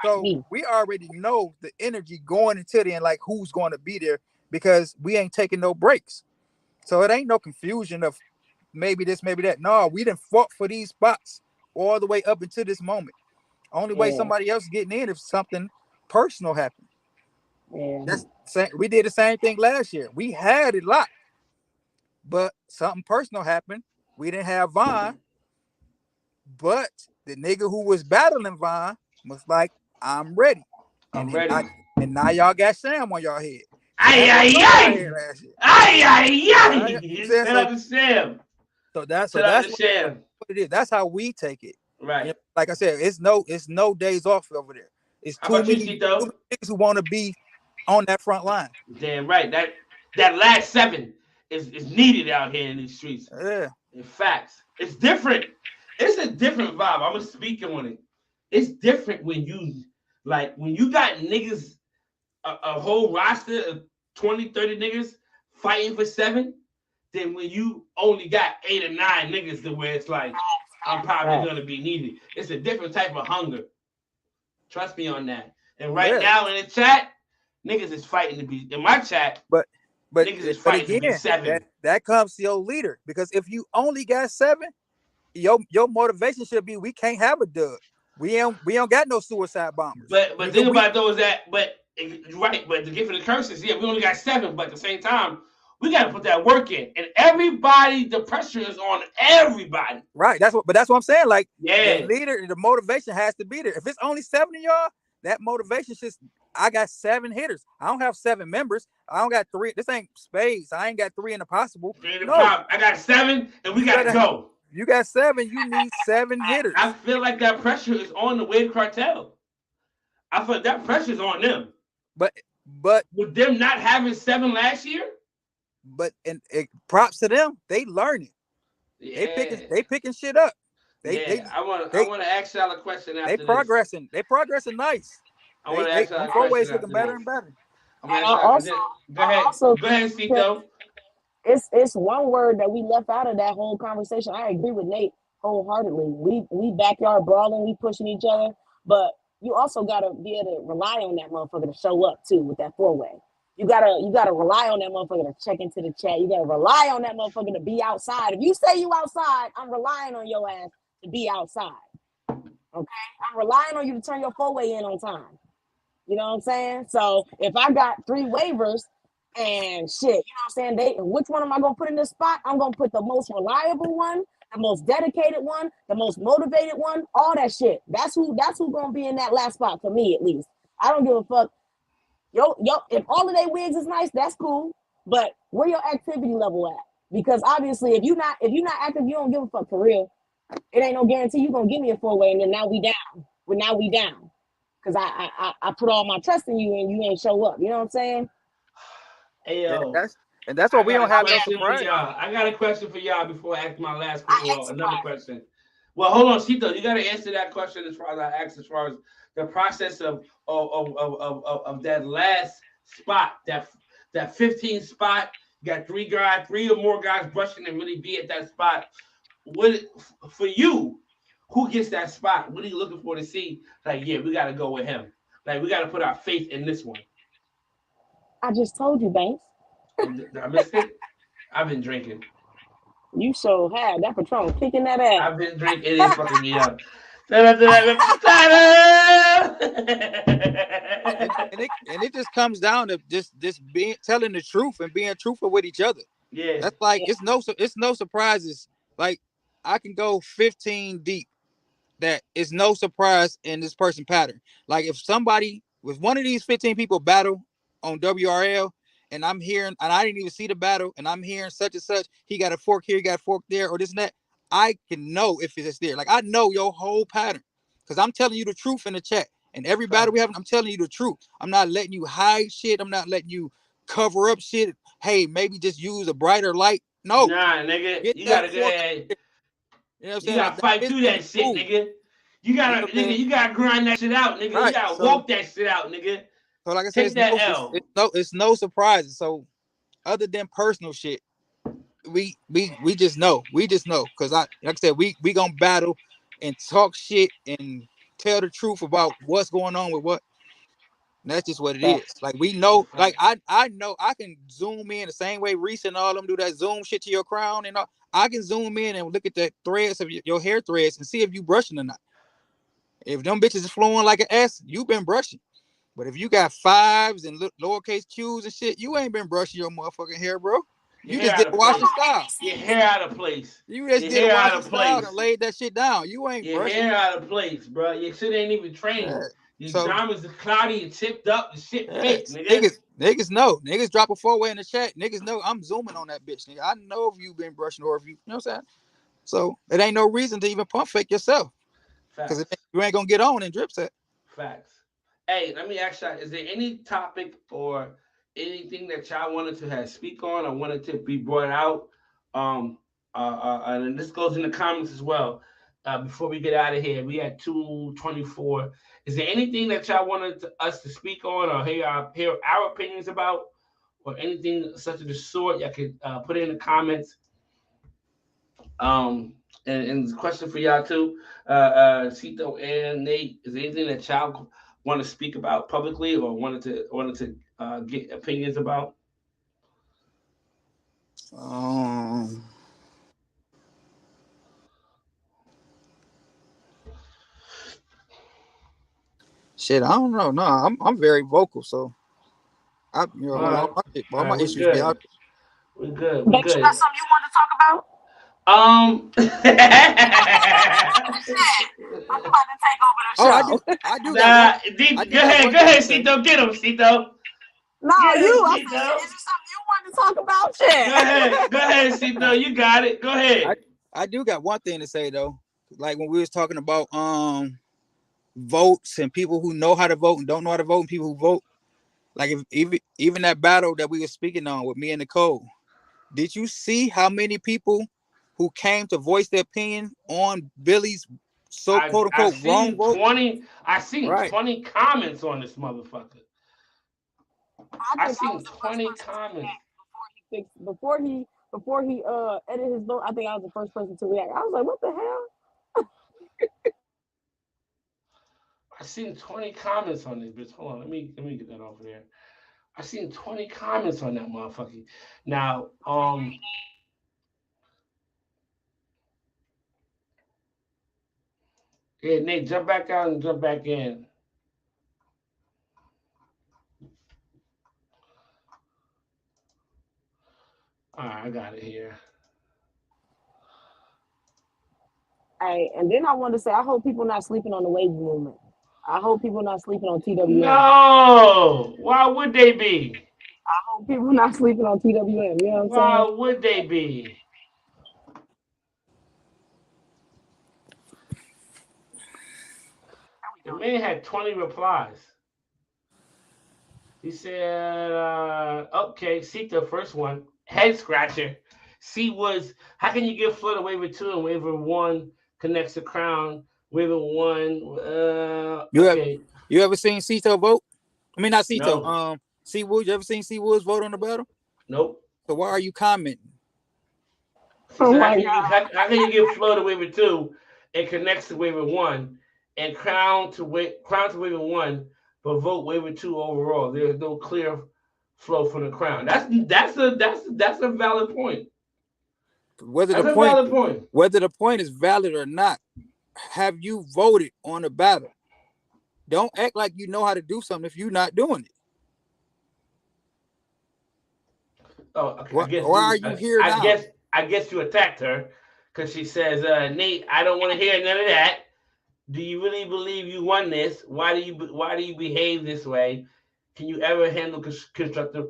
so we already know the energy going into there and like who's going to be there, because we ain't taking no breaks. So it ain't no confusion of maybe this, maybe that. No, we done fought for these spots all the way up until this moment. Only way somebody else getting in if something personal happened. We did the same thing last year. We had it locked, but something personal happened. We didn't have Vaughn, but the nigga who was battling Vaughn was like, I'm ready. And now y'all got Sam on y'all head.
Shout out to Sam.
So that's what it is. That's how we take it.
Right.
Like I said, it's no days off over there. It's too many niggas who want to be on that front line.
Damn right. That last 7 is needed out here in these streets.
Yeah.
In facts. It's different. It's a different vibe. I'm gonna speak on it. It's different when you got niggas, a whole roster of 20, 30 niggas fighting for 7, than when you only got 8 or 9 niggas to where it's like, I'm probably gonna be needed. It's a different type of hunger. Trust me on that. And right now in the chat, niggas is fighting to be in my chat.
But
niggas is fighting to be 7.
That comes to your leader, because if you only got 7, your motivation should be we can't have a dub. We don't got no suicide bombers.
But think about those but the gift of the curses, we only got 7, but at the same time, we got to put that work in, and everybody, the pressure is on everybody.
Right. That's what I'm saying. Like, the leader, the motivation has to be there. If it's only 7 of y'all, that motivation just, I got 7 hitters. I don't have 7 members. I don't got 3. This ain't spades. I ain't got 3 in the possible.
I got 7, and we got to go.
You got 7. You need 7 hitters.
I feel like that pressure is on the Wave Cartel. I thought that pressure's on them.
But
with them not having 7 last year.
But props to them, they learning.
Yeah.
They picking shit up.
I want to ask y'all a question after
They progressing. They progressing nice.
I want to ask y'all a question.
Always looking better and better.
Go ahead, Cito.
It's one word that we left out of that whole conversation. I agree with Nate wholeheartedly. We backyard brawling, we pushing each other, but you also gotta be able to rely on that motherfucker to show up too with that 4-way. You gotta rely on that motherfucker to check into the chat. You gotta rely on that motherfucker to be outside. If you say you outside, I'm relying on your ass to be outside. Okay, I'm relying on you to turn your 4-way in on time. You know what I'm saying? So if I got 3 waivers and shit, you know what I'm saying? Which one am I gonna put in this spot? I'm gonna put the most reliable one, the most dedicated one, the most motivated one, all that shit. That's who gonna be in that last spot for me, at least. I don't give a fuck. Yo, if all of their wigs is nice, that's cool. But where your activity level at? Because obviously, if you're not active, you don't give a fuck for real. It ain't no guarantee you're gonna give me a 4-way, and then now we down. Now we down. Because I put all my trust in you and you ain't show up. You know what I'm saying?
Hey, yo.
That's why we don't have no surprise.
I got a question for y'all before I ask my last question. Well, another question. Well, hold on, Cito. You got to answer that question as far as I asked, as far as the process of that last spot, that 15 spot. You got 3 or more guys brushing and really be at that spot. For you, who gets that spot? What are you looking for to see? Like, yeah, we got to go with him. Like, we got to put our faith in this one.
I just told you, Banks.
I missed it. I've been drinking.
You so had that Patron kicking that ass.
I've been drinking. It is fucking me up.
And it just comes down to just telling the truth and being truthful with each other.
Yeah,
that's like it's no surprises. Like I can go 15 deep. That is no surprise in this person pattern. Like if somebody with one of these 15 people battle on WRL, and I'm hearing, and I didn't even see the battle, and I'm hearing such and such, he got a fork here, he got a fork there, or this and that, I can know if it's there. Like I know your whole pattern because I'm telling you the truth in the chat. And every battle we have, I'm telling you the truth. I'm not letting you hide shit. I'm not letting you cover up shit. Hey, maybe just use a brighter light. No,
nah, nigga, you gotta go ahead. You know what I'm saying? You gotta fight through that shit, nigga. You gotta grind that shit out, nigga. Right. You gotta walk that shit out, nigga.
So like I said, it's no surprises. So other than personal shit, we just know. We just know. Cause like I said, we gonna battle and talk shit and tell the truth about what's going on with what. And that's just what it is. Like we know, like I know I can zoom in the same way Reese and all them do that zoom shit to your crown and all. I can zoom in and look at the threads of your hair threads and see if you brushing or not. If them bitches is flowing like an S, you been brushing. But if you got 5s and lowercase Q's and shit, you ain't been brushing your motherfucking hair, bro. You just did wash the style.
Your hair out of place.
You just did wash the style and laid that shit down. You ain't
your
brushing.
Hair out of place, bro. Your shit ain't even trained. Your diamonds are cloudy and tipped up. The shit fit, nigga.
Niggas know. Niggas drop a 4-way in the chat. Niggas know I'm zooming on that bitch, nigga. I know if you been brushing or if you know what I'm saying? So it ain't no reason to even pump fake yourself. Because you ain't gonna get on in drip set.
Facts. Hey, let me ask y'all, is there any topic or anything that y'all wanted to have speak on or wanted to be brought out? And this goes in the comments as well. Before we get out of here, we had 2:24. Is there anything that y'all wanted us to speak on or hear our opinions about, or anything such of the sort? Y'all could put it in the comments. And the question for y'all too, Cito and Nate, is there anything that y'all want to speak about publicly or wanted to get opinions about?
Shit, I don't know. No, I'm very vocal, so all my issues be out.
We're good.
But you got something you want to talk about?
I'm
about to take over the show.
I do.
Go ahead, Cito. Get him, Cito.
No, I said, is there something you want to talk about? Shit.
Go ahead, Cito. You got it. Go ahead.
I do got one thing to say though. Like when we was talking about votes and people who know how to vote and don't know how to vote and people who vote. Like if even that battle that we were speaking on with me and Nicole, did you see how many people who came to voice their opinion on Billy's quote
I
unquote wrong
seen
vote?
20. I seen
Right.
20 comments on this motherfucker. I
think I
seen
was the first
20
person to
comments.
react before he edited his vote. I think I was the first person to react. I was like, what the hell?
I seen 20 comments on this bitch. Hold on, let me get that off of there. I seen 20 comments on that motherfucker. Now, yeah, Nate, jump back out and jump back in. All right, I got it here.
Hey, and then I wanted to say, I hope people not sleeping on the wage movement. I hope people not sleeping on TWM.
No, why would they be?
I hope people not sleeping on TWM. You know what I'm
Why
saying?
would they be? The man had 20 replies. He said, okay, seek the first one. Head scratcher. C was, how can you give Floyd a waiver 2 and waiver 1 connects the crown? Waiver 1, okay.
You ever seen Cito vote? I mean, not Cito.
No.
C Woods. You ever seen C Woods vote on the battle?
Nope.
So why are you commenting?
So how can you give Floyd a waiver 2 and connects to waiver 1 and crown to waiver 1 but vote waiver 2 overall? There's no clear flow from the crown. That's a valid point.
Whether
That's
the
a valid point.
Whether the point is valid or not, have you voted on a battle? Don't act like you know how to do something if you're not doing it.
Oh, okay.
Why are you here now?
I guess you attacked her because she says, Nate, I don't want to hear none of that. Do you really believe you won this? Why do you behave this way? Can you ever handle constructive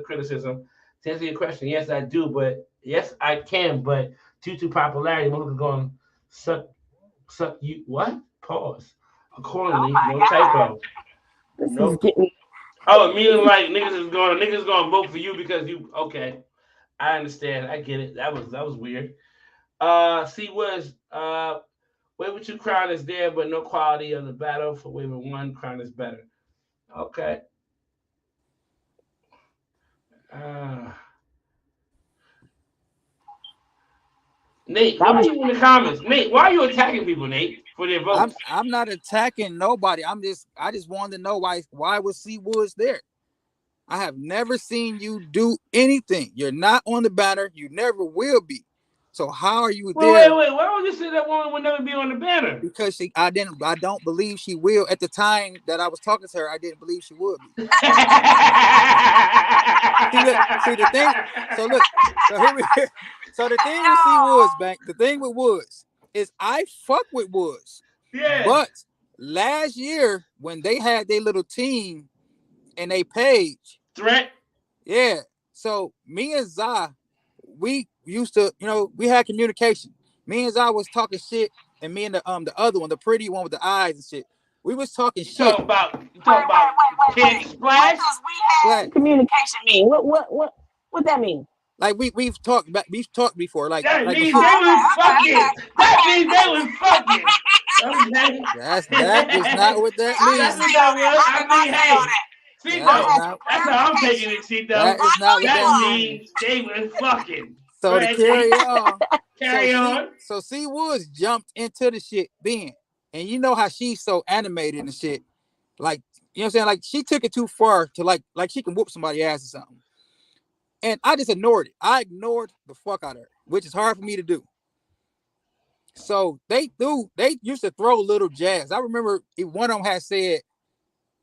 criticism? To answer your question, yes, I do, but yes, I can, but due to popularity, motherfuckers going suck you what? Pause. Accordingly, no typo. Nope. Oh, meaning like niggas gonna vote for you because you okay. I understand. I get it. That was weird. C was waiver 2 crown is there, but no quality of the battle. For waiver 1 crown is better. Okay. Nate, why are you in the comments? Nate, why are you attacking people, Nate, for their votes?
I'm not attacking nobody. I just wanted to know why was C Woods there? I have never seen you do anything. You're not on the banner. You never will be. So how are you there?
Wait. Why would you say that woman would never be on the banner?
Because I don't believe she will. At the time that I was talking to her, I didn't believe she would be. see the thing. So look. So the thing with C Woods, Bank. The thing with Woods is I fuck with Woods.
Yeah.
But last year when they had their little team and they page
threat.
Yeah. So me and Zah, we used to, we had communication. Me and Zah was talking shit, and me and the other one, the pretty one with the eyes and shit, we was talking shit.
You talking about Kid Splash?
What does we have communication mean? What that mean?
Like we've talked before. Like
that
like
means they was fucking. That means they was fucking.
That is not what that means.
That's what that was. I mean, hey. Cito, that's how I'm taking it, Cito.
That is not what
that means. They was fucking.
So to carry on.
Carry on.
So C Woods jumped into the shit then. And you know how she's so animated and shit. Like, you know what I'm saying? Like she took it too far to like she can whoop somebody's ass or something. And I just ignored it. I ignored the fuck out of her, which is hard for me to do. So they used to throw little jabs. I remember one of them had said,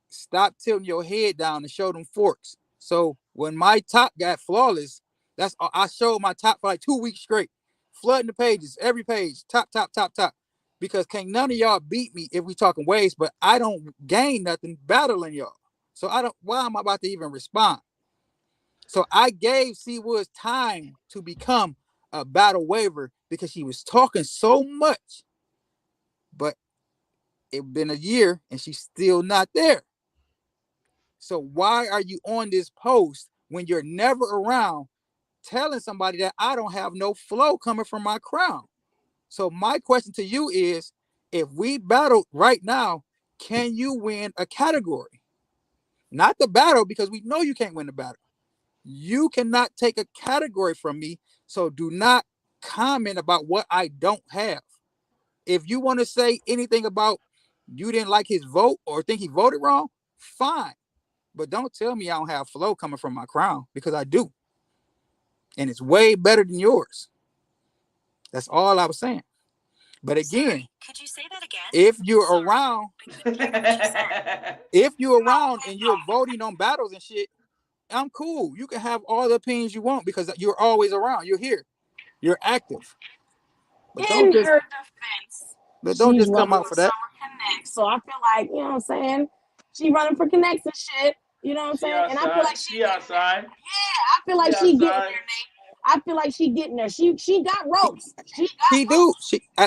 stop tilting your head down and show them forks. So when my top got flawless, I showed my top for like 2 weeks straight, flooding the pages, every page, top. Because can't none of y'all beat me if we talking waves, but I don't gain nothing battling y'all. So why am I about to even respond? So I gave C Woods time to become a battle waiver because she was talking so much. But It's been a year and she's still not there. So why are you on this post when you're never around telling somebody that I don't have no flow coming from my crown? So my question to you is, if we battle right now, can you win a category? Not the battle, because we know you can't win the battle. You cannot take a category from me, so do not comment about what I don't have. If you want to say anything about you didn't like his vote or think he voted wrong, fine. But don't tell me I don't have flow coming from my crown, because I do. And it's way better than yours. That's all I was saying. But again,
Sorry, could you say that again?
if you're around, if you're around and you're voting on battles and shit, I'm cool. You can have all the opinions you want because you're always around. You're here. You're active. But
In her defense,
don't
she's
just come
running
out for that.
Summer Connects. So I feel like, you know what I'm saying? She running for connects and shit. You know what I'm saying? And I feel like
she outside.
Yeah, I feel like she getting there, Nate. I feel like she getting there. She got ropes.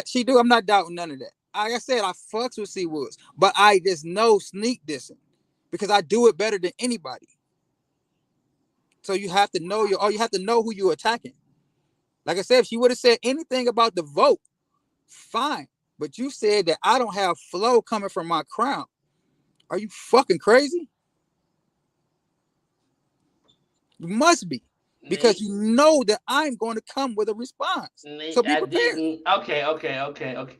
She
do. I'm not doubting none of that. Like I said, I fucks with C Woods, but I just know sneak dissing because I do it better than anybody. So you have to know you have to know who you're attacking. Like I said, if she would have said anything about the vote, fine. But you said that I don't have flow coming from my crown. Are you fucking crazy? You must be. Because you know that I'm going to come with a response. So be prepared.
Okay.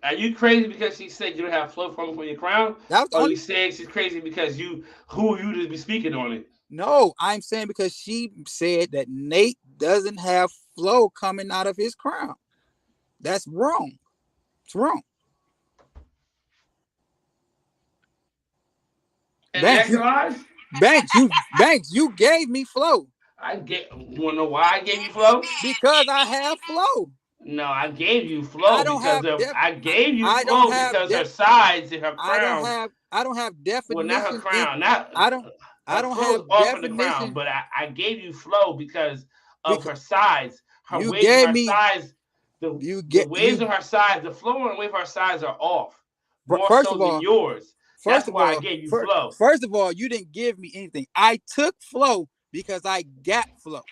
Are you crazy because she said you don't have flow from your crown? Or you saying she's crazy because who you to be speaking on it?
No, I'm saying because she said that Nate doesn't have flow coming out of his crown. That's wrong. It's wrong. Banks, you gave me flow.
You wanna know why I gave you flow?
Because I have flow.
No, I gave you flow because her sides and her crown.
I don't have definition.
Well, not her crown.
I don't have
off of the crown, but I gave you flow because of her sides. Her waves of her sides. The waves of her sides, the flow and wave of her sides are off. More so than yours. That's why I gave you flow.
First of all, you didn't give me anything. I took flow because I got flow.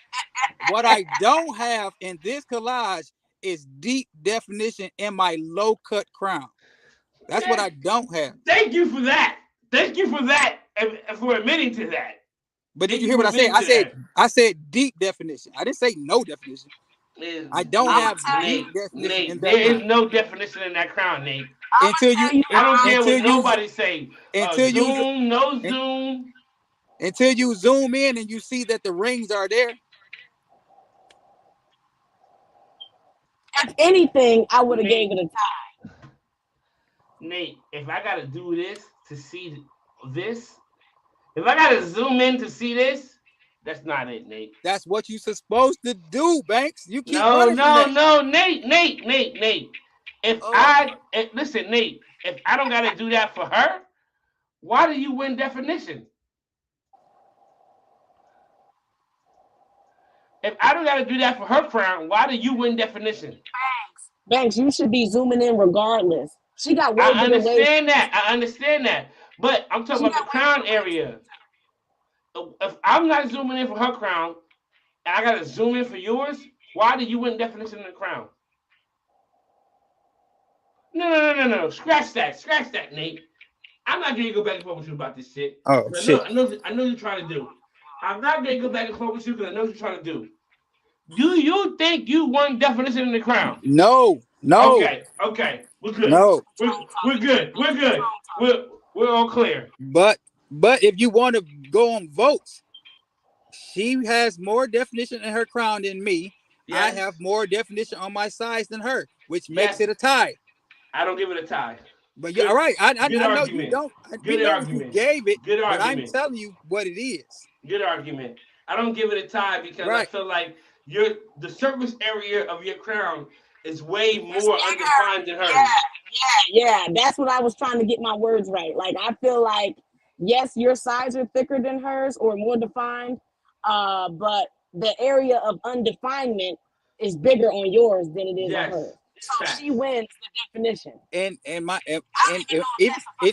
What I don't have in this collage is deep definition in my low cut crown. That's what I don't have.
Thank you for that. Thank you for that and for admitting to that.
But did you hear what I said? I said deep definition. I didn't say no definition. I don't have deep definition.
Nate, there is no definition in that crown, Nate.
I
don't care what nobody say. Zoom, no zoom.
Until you zoom in and you see that the rings are there.
If anything, I would have gave it a tie.
Nate, if I gotta do this to see this, if I gotta zoom in to see this, that's not it, Nate.
That's what you're supposed to do, Banks. You keep
No, Nate. Listen, Nate, if I don't gotta do that for her, why do you win definition? If I don't gotta do that for her crown, why do you win definition?
Banks, you should be zooming in regardless. She got way
I understand that. But I'm talking about the crown area. If I'm not zooming in for her crown and I gotta zoom in for yours, why do you win definition in the crown? No. Scratch that, Nate. I'm not gonna go back and forth with you about this shit.
Oh, shit.
I know what you're trying to do. I'm not gonna go back and forth with you because I know what you're trying to do. Do you think you won definition in the crown?
No.
Okay. We're good.
No.
We're good. We're all clear.
But if you want to go on votes, she has more definition in her crown than me. Yes. I have more definition on my sides than her, which makes it a tie.
I don't give it a tie.
But you're all right. I know you don't.
Good argument.
You gave it.
Good argument.
But I'm telling you what it is.
Good argument. I don't give it a tie because I feel like the surface area of your crown is way more undefined than hers.
Yeah. That's what I was trying to get my words right. Like I feel like yes, your sides are thicker than hers or more defined, but the area of undefinement is bigger on yours than it is on hers. So she wins the definition.
And
I think you know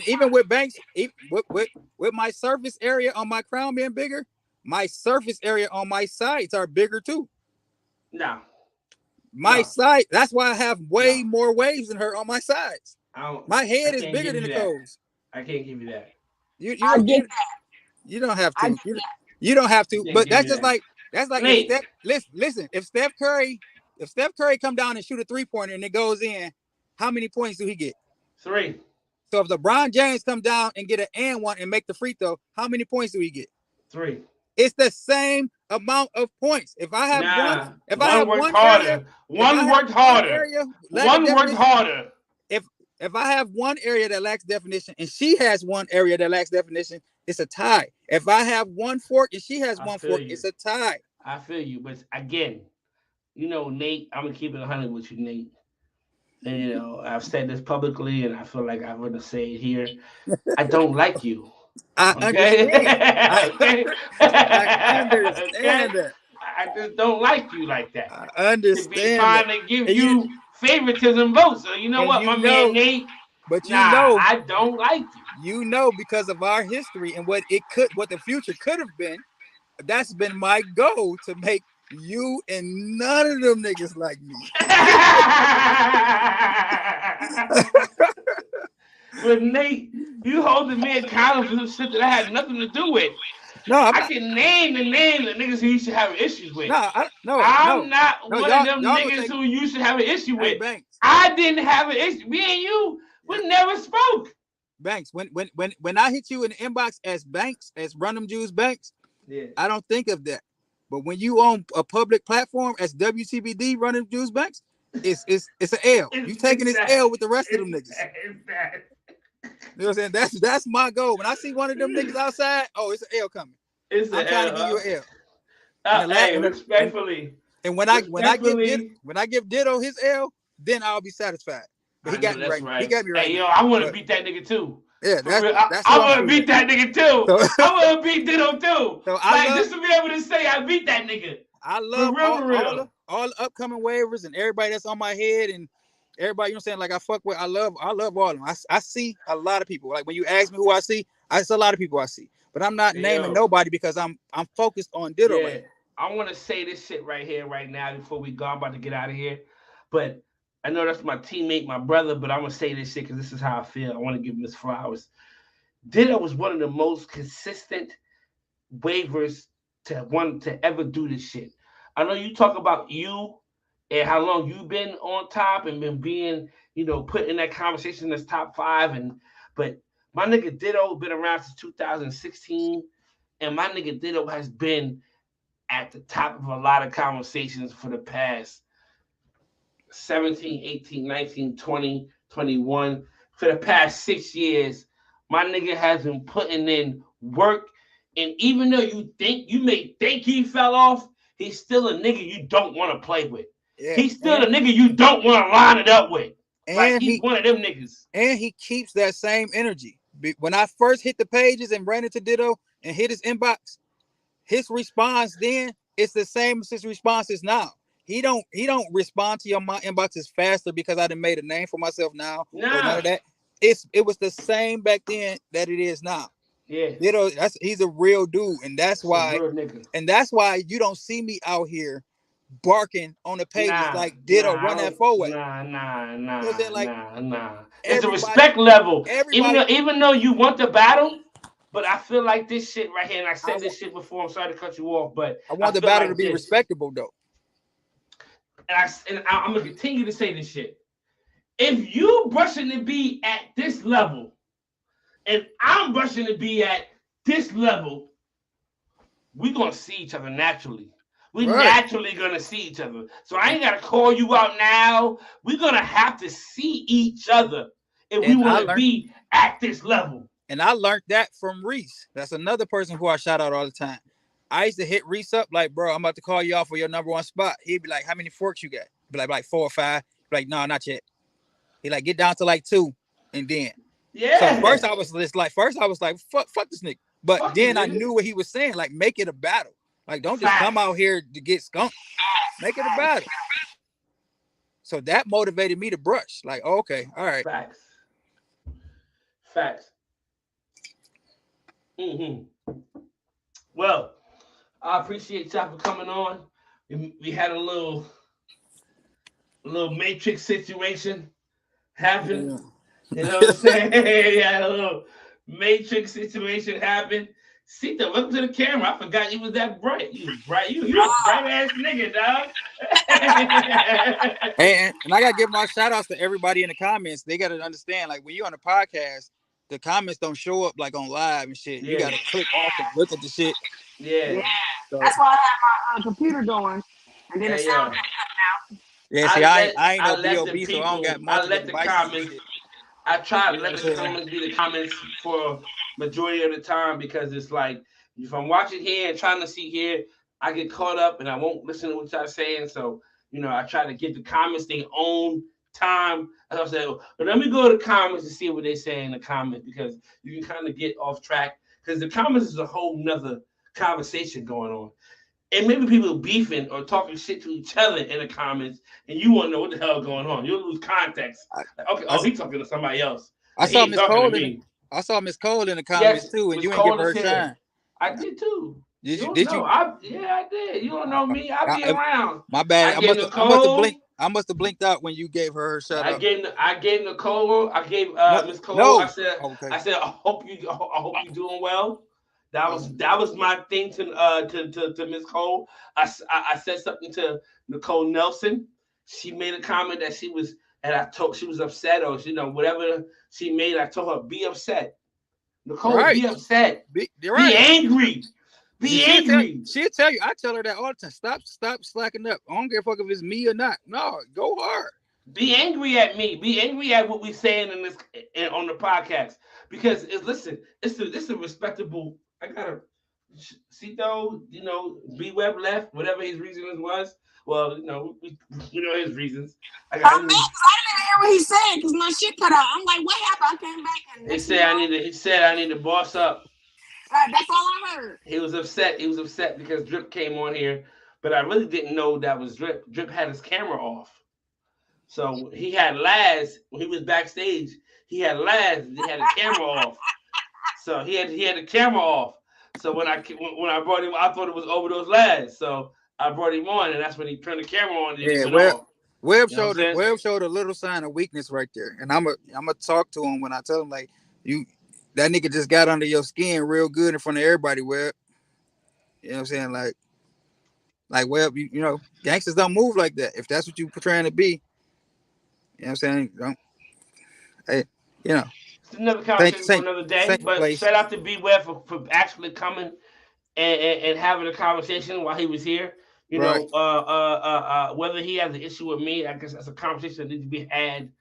even with Banks, with my surface area on my crown being bigger, my surface area on my sides are bigger too.
No.
My side, that's why I have way more waves than her on my sides. My head is bigger than the Co's.
I can't give you that.
You don't have to. You don't have to. But that's just like if Steph, listen, if Steph Curry come down and shoot a 3-pointer and it goes in, how many points do he get?
3.
So if LeBron James come down and get an and one and make the free throw, how many points do he get?
3.
It's the same amount of points. If I have
one worked harder.
If I have one area that lacks definition and she has one area that lacks definition, it's a tie. If I have one fork and she has one fork, it's a tie.
I feel you, but again, you know, Nate, I'm gonna keep it 100 with you, Nate. And you know, I've said this publicly, and I feel like I'm gonna say it here. I don't like you.
I understand.
Okay.
I understand that.
I just don't like you like that.
I understand.
To be trying to give you favoritism votes. So you know what, my man Nate.
But you know,
I don't like you.
You know, because of our history and what the future could have been. That's been my goal, to make you and none of them niggas like me.
But Nate, you holding me accountable for some shit that I had nothing to do with.
No,
I can name the niggas who you should have issues with.
I'm
not one of them niggas who you should have an issue with.
Banks.
I didn't have an issue. Me and you, we never spoke.
Banks, when I hit you in the inbox as Banks, as Random Jews Banks, I don't think of that. But when you on a public platform as WTBD Random Jews Banks, it's an L. You taking this L with the rest of them niggas. You know what I'm saying? That's my goal. When I see one of them niggas outside, it's an L coming. I'm trying to give you an L.
Respectfully.
And when I give Ditto his L, then I'll be satisfied. But he got me right. He got me right.
Hey, yo, I want to beat that nigga too.
Yeah,
I want to beat that nigga too. I want to beat Ditto too. So just to be able to say I beat that nigga.
I love all the upcoming waivers and everybody that's on my head and everybody, you know what I'm saying? Like I fuck with, I love all of them. I see a lot of people. Like when you ask me who I see a lot of people I see. But I'm not naming nobody because I'm focused on Ditto.
Yeah. Right. I want to say this shit right here, right now, before we go. I'm about to get out of here. But I know that's my teammate, my brother, but I'm going to say this shit because this is how I feel. I want to give him his flowers. Ditto was one of the most consistent waivers to ever do this shit. I know you talk about you and how long you've been on top and been being, you know, put in that conversation as top 5. But my nigga Ditto been around since 2016. And my nigga Ditto has been at the top of a lot of conversations for the past 17, 18, 19, 20, 21. For the past 6 years, my nigga has been putting in work. And even though you may think he fell off, he's still a nigga you don't want to play with. Yeah, he's still a nigga you don't want to line it up with. And like he's one of them niggas.
And he keeps that same energy. When I first hit the pages and ran into Ditto and hit his inbox, his response then is the same as his response is now. He don't respond to my inboxes faster because I done made a name for myself now. None of that. It was the same back then that it is now.
Yeah,
Ditto, he's a real dude, and that's why you don't see me out here barking on the pages like Ditto run that forward.
Nah. It's a respect level. Even though you want the battle, but I feel like this shit right here, and I said this shit before. I'm sorry to cut you off, but
I want the battle to be respectable though.
And I'm gonna continue to say this shit. If you brushing to be at this level, and I'm brushing to be at this level, we're gonna see each other naturally. We're naturally gonna see each other. So I ain't gotta call you out now. We're gonna have to see each other if we want to be at this level.
And I learned that from Reese. That's another person who I shout out all the time. I used to hit Reese up like, bro, I'm about to call you off for your number 1 spot. He'd be like, how many forks you got? Be like 4 or 5. Be like, no, not yet. He like, get down to like 2, and then.
Yeah.
So first I was like, fuck this nigga. But then I knew what he was saying. Like, make it a battle. Like, don't just come out here to get skunked. Make it a battle.
So that motivated me to brush. Like, okay, all right.
Facts. Well, I appreciate y'all for coming on. We had a little matrix situation happen. You know what I'm saying? Yeah, a little matrix situation happened. Sita, welcome to the camera. I forgot you was that bright. You a bright ass nigga, dog.
And I gotta give my shout outs to everybody in the comments. They gotta understand, like when you're on a podcast, the comments don't show up like on live and shit. You gotta click off and look at the shit.
Yeah. So, that's why I have my computer going, and then the sound got cut out.
Yeah, see, I ain't no B.O.B., so I don't got multiple devices
comments.
and shit.
I try to let the comments be the comments for majority of the time, because it's like if I'm watching here and trying to see here, I get caught up and I won't listen to what y'all saying. So, I try to give the comments their own time. As I said, but let me go to the comments and see what they say in the comments, because you can kind of get off track, because the comments is a whole nother conversation going on. And maybe people beefing or talking shit to each other in the comments, and you won't know what the hell is going on. You'll lose context. Okay, he's talking to somebody else.
I saw Miss Cole in the comments too, and you ain't give her shine.
I did too.
Did you?
I did. You don't know me. I be around.
My bad. I must have blinked out when you gave her shout out.
I gave Nicole. I gave Miss Cole. No. I said I hope you doing well. That was my thing to Miss Cole. I said something to Nicole Nelson. She made a comment that she was upset, or whatever she made. I told her, be upset. Nicole, be upset. Be angry. Be angry.
She'll tell you. I tell her that all the time. Stop slacking up. I don't give a fuck if it's me or not. No, go hard.
Be angry at me. Be angry at what we saying on the podcast, because it's a respectable. I gotta see though, B Web left, whatever his reasons was. Well, his reasons.
I didn't even hear what he said because my shit cut out. I'm like, what happened? I came back and
he said I need to boss up.
That's all I heard.
He was upset. Because Drip came on here, but I really didn't know that was Drip. Drip had his camera off. So he had Laz when he was backstage. He had Laz. He had the camera off. So he had the camera off. So when I brought him, I thought it was Overdose Laz. So I brought him on, and that's when he turned the camera on. And
Webb showed a little sign of weakness right there, and I'm gonna talk to him when I tell him, like, that nigga just got under your skin real good in front of everybody, Webb. You know what I'm saying? Like Webb, gangsters don't move like that. If that's what you portraying to be, you know what I'm saying?
It's another conversation for another day. But shout out to B Web for actually coming and having a conversation while he was here. Whether he has an issue with me, I guess that's a conversation that needs to be had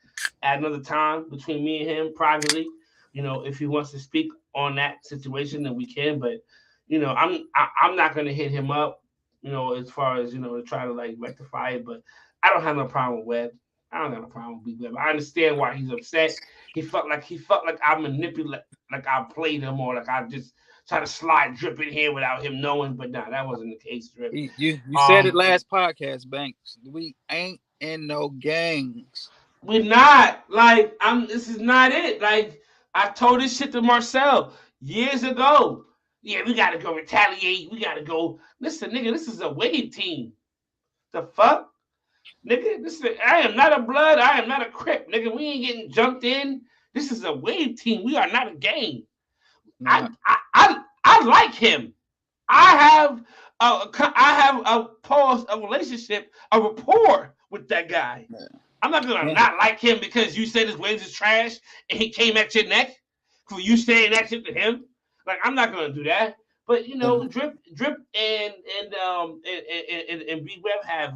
at another time between me and him privately. If he wants to speak on that situation, then we can. But I'm not going to hit him up. As far as to try to rectify it. But I don't have no problem with Webb. I don't have a problem with Webb. I understand why he's upset. He felt like I manipulate, like I played him, or like I just try to slide Drip in here without him knowing. But nah, that wasn't the case, Drip.
You said it last podcast, Banks. We ain't in no gangs.
We're not. This is not it. I told this shit to Marcel years ago. Yeah, we gotta go retaliate. We gotta go. Listen, nigga, this is a wave team. The fuck? Nigga, I am not a blood. I am not a Crip. Nigga, we ain't getting jumped in. This is a wave team. We are not a gang. Nah. I like him. I have a relationship, a rapport with that guy. Nah. I'm not gonna not like him because you said his waves is trash and he came at your neck for you saying that shit to him. I'm not gonna do that. But Drip and B Web have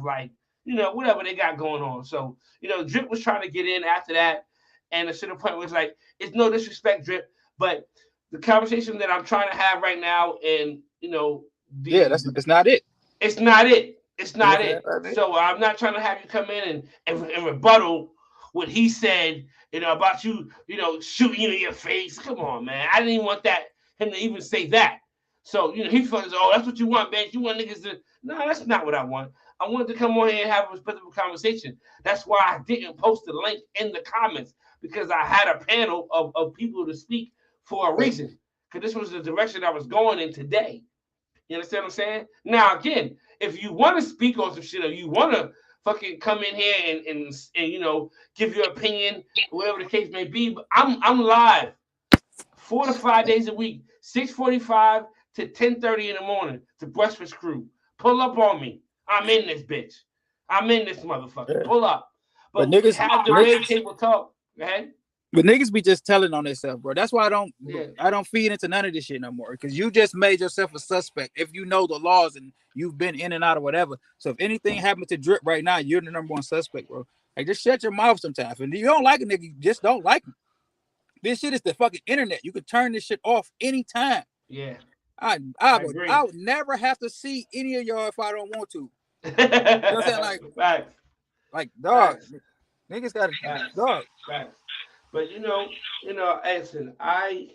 whatever they got going on. So, Drip was trying to get in after that. And the certain point was it's no disrespect, Drip, but the conversation that I'm trying to have right now, and,
it's not it.
It's not it. It's not it. So I'm not trying to have you come in and rebuttal what he said, about you, shooting you in your face. Come on, man. I didn't even want him to even say that. So, he felt, oh, that's what you want, man. You want niggas to... No, that's not what I want. I wanted to come on here and have a respectful conversation. That's why I didn't post the link in the comments, because I had a panel of people to speak for a reason. Because this was the direction I was going in today. You understand what I'm saying? Now, again, if you want to speak on some shit, or you want to fucking come in here and you know, give your opinion, whatever the case may be, but I'm live 4 to 5 days a week, 6:45 to 10:30 in the morning to Breakfast Crew. Pull up on me. I'm in this bitch. I'm in this motherfucker. Pull up. But we
niggas
have the Wave Table Talk. Go ahead.
But niggas be just telling on themselves, bro. That's why I don't feed into none of this shit no more. Because you just made yourself a suspect if you know the laws and you've been in and out or whatever. So if anything happened to Drip right now, you're the number one suspect, bro. Like, just shut your mouth sometimes. And if you don't like a nigga, you just don't like him. This shit is the fucking internet. You can turn this shit off anytime.
Yeah.
I would never have to see any of y'all if I don't want to. You know what I'm saying? Like dog.
Facts.
Niggas got dog.
Facts. But you know, listen, I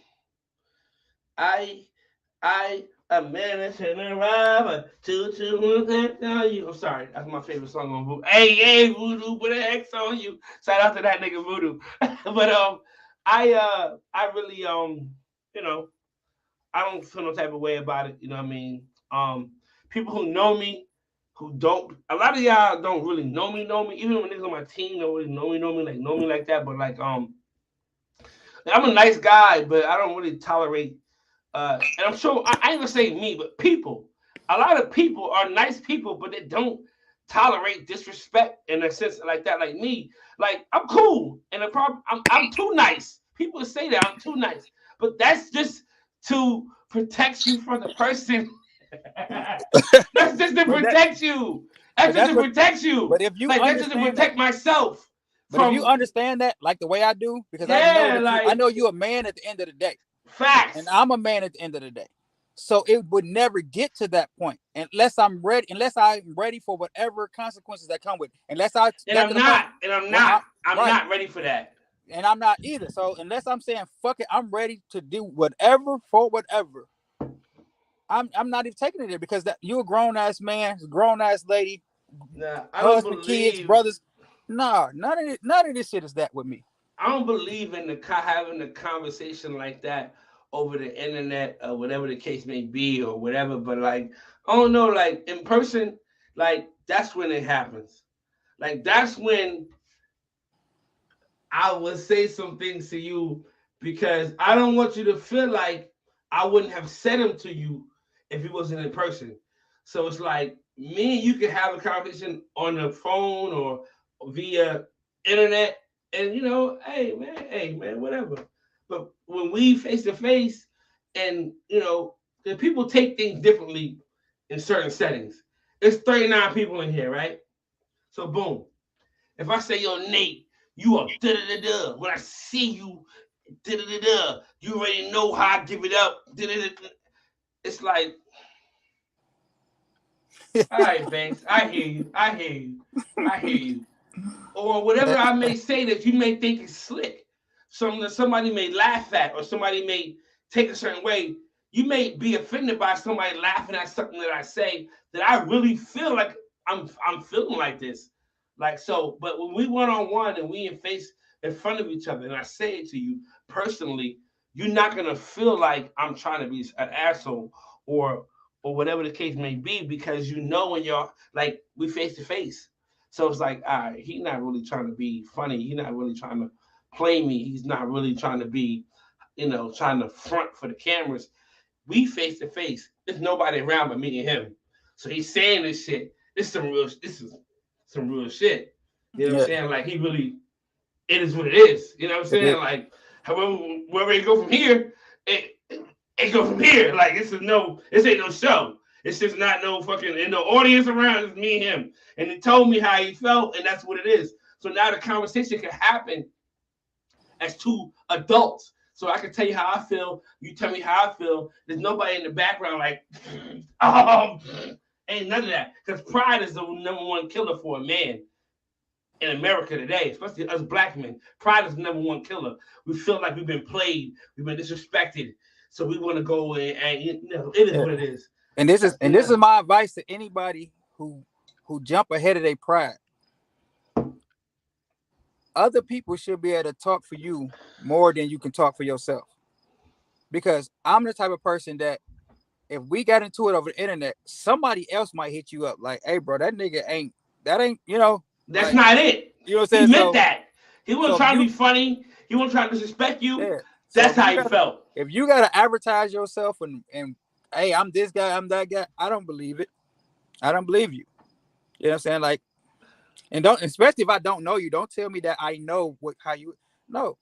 a man and a robber, you. I'm sorry, that's my favorite song on Voodoo. Hey, Voodoo, put an X on you. Shout out to that nigga Voodoo. But I really you know, I don't feel no type of way about it. You know what I mean? People who know me, who don't, a lot of y'all don't really know me. Even when niggas on my team don't really know me like that. But like I'm a nice guy, but I don't really tolerate. And I'm sure I ain't gonna say me, but people. A lot of people are nice people, but they don't tolerate disrespect in a sense like that. Like me, like I'm cool, and the problem I'm too nice. People say that I'm too nice, but that's just to protect you from the person. That's just to protect you. That's just to protect you.
But if you
like that's just to protect myself.
But if you understand that, like the way I do, because I know you're a man at the end of the day.
Facts.
And I'm a man at the end of the day. So it would never get to that point unless I'm ready for whatever consequences that come with it. I'm
not ready for that.
And I'm not either. So unless I'm saying fuck it, I'm ready to do whatever for whatever. I'm not even taking it there, because you're a grown ass man, grown ass lady, husband, kids, brothers. No, none of this shit is that with me.
I don't believe in having a conversation like that over the internet or whatever the case may be or whatever. But like, I don't know, like in person, like that's when it happens. Like that's when I would say some things to you, because I don't want you to feel like I wouldn't have said them to you if it wasn't in person. So it's like me and you can have a conversation on the phone or via internet, and you know, hey man, whatever. But when we face to face, and you know, the people take things differently in certain settings. There's 39 people in here, right? So boom. If I say, yo, Nate, you are da-da-da-da. When I see you, da-da-da-da, you already know how I give it up. Da-da-da-da. It's like, all right, Banks, I hear you. Or whatever I may say that you may think is slick. Somebody may laugh at, or somebody may take a certain way. You may be offended by somebody laughing at something that I say that I really feel like I'm feeling like this. Like so, but when we one-on-one and we in front of each other, and I say it to you personally, you're not gonna feel like I'm trying to be an asshole or whatever the case may be, because you know when you're like we face to face. So it's like, all right, he's not really trying to be funny. He's not really trying to play me. He's not really trying to be, you know, trying to front for the cameras. We face to face. There's nobody around but me and him. So he's saying this shit. This is some real shit. You know what I'm saying? Like it is what it is. You know what I'm saying? Like wherever it go from here, it go from here. Like this ain't no show. It's just not no fucking and no audience around. It's me and him. And he told me how he felt, and that's what it is. So now the conversation can happen as two adults. So I can tell you how I feel. You tell me how I feel. There's nobody in the background like, ain't none of that. Because pride is the number one killer for a man in America today, especially us black men. Pride is the number one killer. We feel like we've been played, we've been disrespected. So we want to go and you know, it is what it is.
And this is my advice to anybody who who jump ahead of their pride. Other people should be able to talk for you more than you can talk for yourself. Because I'm the type of person that if we got into it over the internet, somebody else might hit you up like, hey, bro, that nigga ain't, you know.
That's
like,
not it.
You know what I'm
He
saying?
meant that. He wasn't trying to be funny. He wasn't trying to disrespect you.
Yeah.
That's how he felt.
If you got to advertise yourself and hey, I'm this guy, I'm that guy, I don't believe it. I don't believe you. You know what I'm saying? Like, and don't, especially if I don't know you, don't tell me that I know how you. No,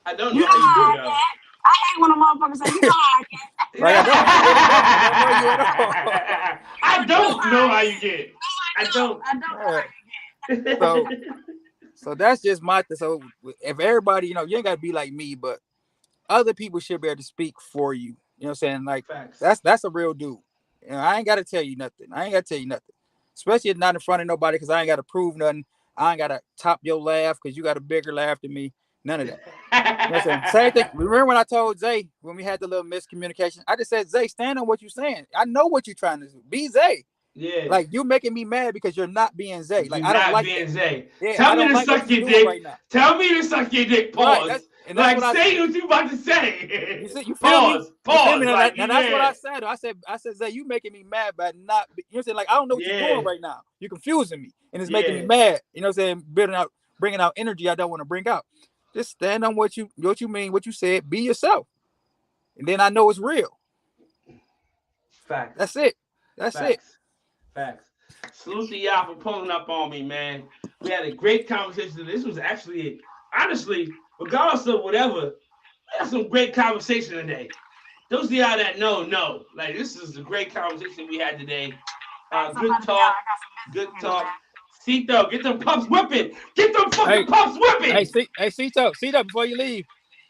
I don't know how you do, though.
I hate when a motherfucker say, you know how I get.
Like I don't know you at all.
I don't know how you get. I don't.
So that's just my thing. So if everybody, you know, you ain't gotta be like me, but other people should be able to speak for you. You know what I'm saying? Like
Facts.
that's a real dude. You know, I ain't gotta tell you nothing. Especially not in front of nobody, because I ain't gotta prove nothing. I ain't gotta top your laugh because you got a bigger laugh than me. None of that. You know what I'm saying? Same thing. Remember when I told Zay when we had the little miscommunication? I just said, Zay, stand on what you're saying. I know what you're trying to do. Be Zay.
Yeah.
Like, you making me mad because you're not being Zay. Like,
you're
I don't
not
like
being
that.
Zay.
Yeah,
Tell
I
me
don't
to
like
suck
what you're
your
doing
dick.
right now.
Tell me to suck your dick. Pause.
Right, that's
like,
what
say what you about to say.
You feel
pause.
me?
Pause.
You feel me?
Like,
now that's what I said. I said, Zay, you making me mad by not. You know what I'm saying? Like, I don't know what you're doing right now. You're confusing me, and it's making me mad. You know what I'm saying? Bringing out energy I don't want to bring out. Just stand on what you mean, what you said. Be yourself, and then I know it's real.
Facts.
That's it. That's it.
Facts. Salute to y'all for pulling up on me, man. We had a great conversation. This was actually, honestly, regardless of whatever, we had some great conversation today. Those of y'all that know, like, this is a great conversation we had today. Good talk. Cito, get them pups whipping. Get them fucking pups whipping.
Hey, Cito, before you leave,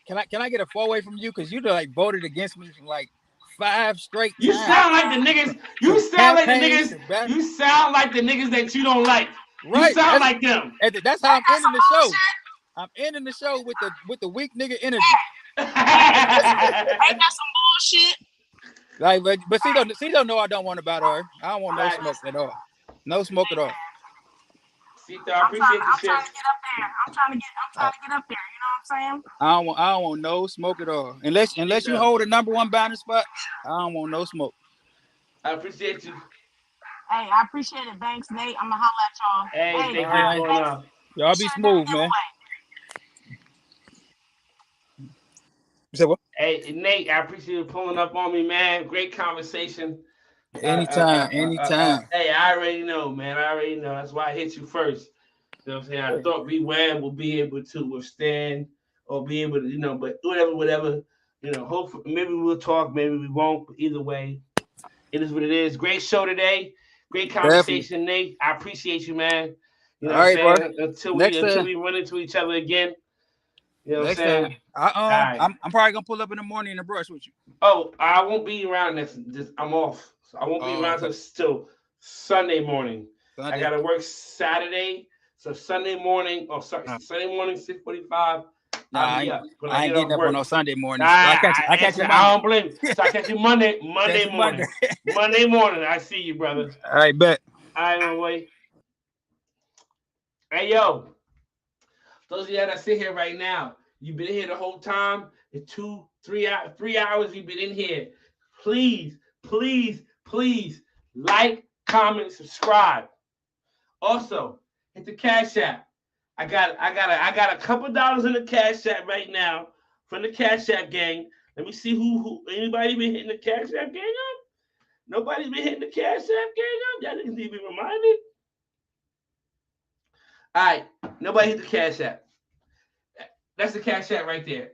can I get a 4-way from you? Because you like voted against me from like 5 straight times.
You sound like the niggas. You sound like the niggas that you don't like.
Right.
You sound like them.
That's how I'm ending the show. I'm ending the show with the weak nigga energy.
Ain't that some bullshit?
Like, but Cito know I don't want to battle her. I don't want no smoke at all. No smoke at all.
Cito, I appreciate the shit.
I'm trying to get up there. You know what I'm saying?
I don't want no smoke at all. Unless you hold a number 1 banner spot, I don't want no smoke.
I appreciate you.
Hey, I appreciate it. Thanks, Nate. I'm gonna holler at y'all.
Hey, thank you for going up.
Y'all be smooth, man. You said what?
Hey, Nate, I appreciate you pulling up on me, man. Great conversation.
Anytime.
Hey, I already know, man. That's why I hit you first. You know what I'm saying? I thought B-Web will be able to withstand or be able to, but whatever. Hopefully, maybe we'll talk, maybe we won't. But either way, it is what it is. Great show today. Great conversation, Definitely. Nate. I appreciate you, man. You know what I'm saying? Until we run into each other again. You know what I'm saying?
I'm probably gonna pull up in the morning and brush with you.
Oh, I won't be around I'm off. So I won't be around till Sunday morning. I gotta work Saturday. So Sunday morning, Sunday morning, 6:45.
I ain't getting up on no Sunday morning.
I catch you. I don't blame you. So I catch you Monday morning. Monday morning. I see you, brother.
All right, bet.
All right, my way. Hey, yo. Those of you that sit here right now, you've been here the whole time. In 3 hours you've been in here. Please like, comment, subscribe. Also, hit the Cash App. I got a couple dollars in the Cash App right now from the Cash App gang. Let me see who anybody been hitting the Cash App gang up? Nobody's been hitting the Cash App gang up? Y'all niggas need to be reminded. All right, nobody hit the Cash App. That's the Cash App right there.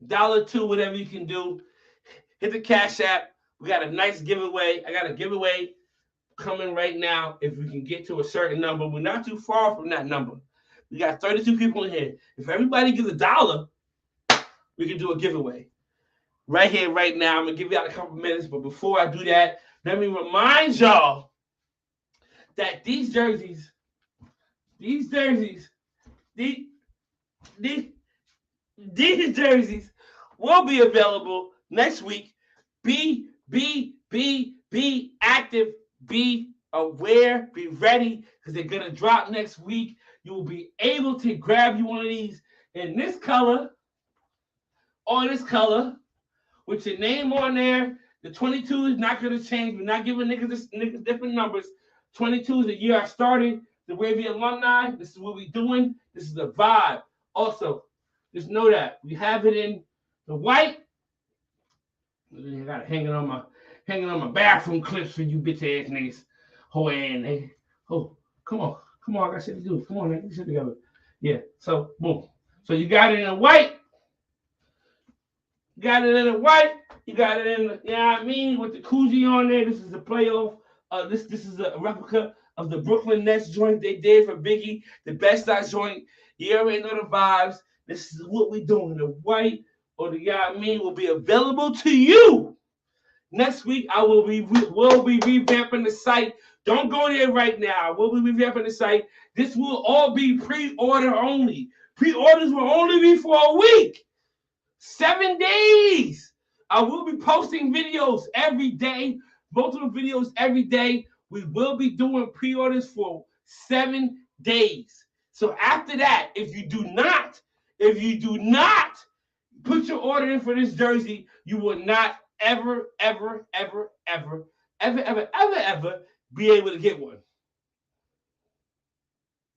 $1, whatever you can do. Hit the Cash App. We got a nice giveaway. I got a giveaway coming right now. If we can get to a certain number, we're not too far from that number. We got 32 people in here. If everybody gives $1, we can do a giveaway. Right here, right now. I'm going to give y'all a couple minutes, but before I do that, let me remind y'all that these jerseys will be available next week. Be active, be aware, be ready, because they're gonna drop next week. You will be able to grab you one of these in this color or this color with your name on there. The 22 is not gonna change. We're not giving niggas different numbers. 22 is the year I started. The Wavy alumni. This is what we're doing. This is the vibe. Also, just know that we have it in the white. I got it hanging on my bathroom clips for you bitch ass niggas. Oh, and hey, oh, come on, I got shit to do. Come on, man, get shit together. Yeah, so boom. So you got it in white. You got it in the white. You got it in the, you know what I mean, with the koozie on there. This is a playoff. This is a replica of the Brooklyn Nets joint they did for Biggie, the best size joint. You already know the vibes. This is what we doing. The white or the, you know what I mean, will be available to you. Next week, I will be revamping the site. Don't go there right now. We'll be revamping the site. This will all be pre-order only. Pre-orders will only be for a week. 7 days. I will be posting videos every day, multiple videos every day. We will be doing pre-orders for 7 days. So after that, if you do not put your order in for this jersey, you will not ever be able to get one.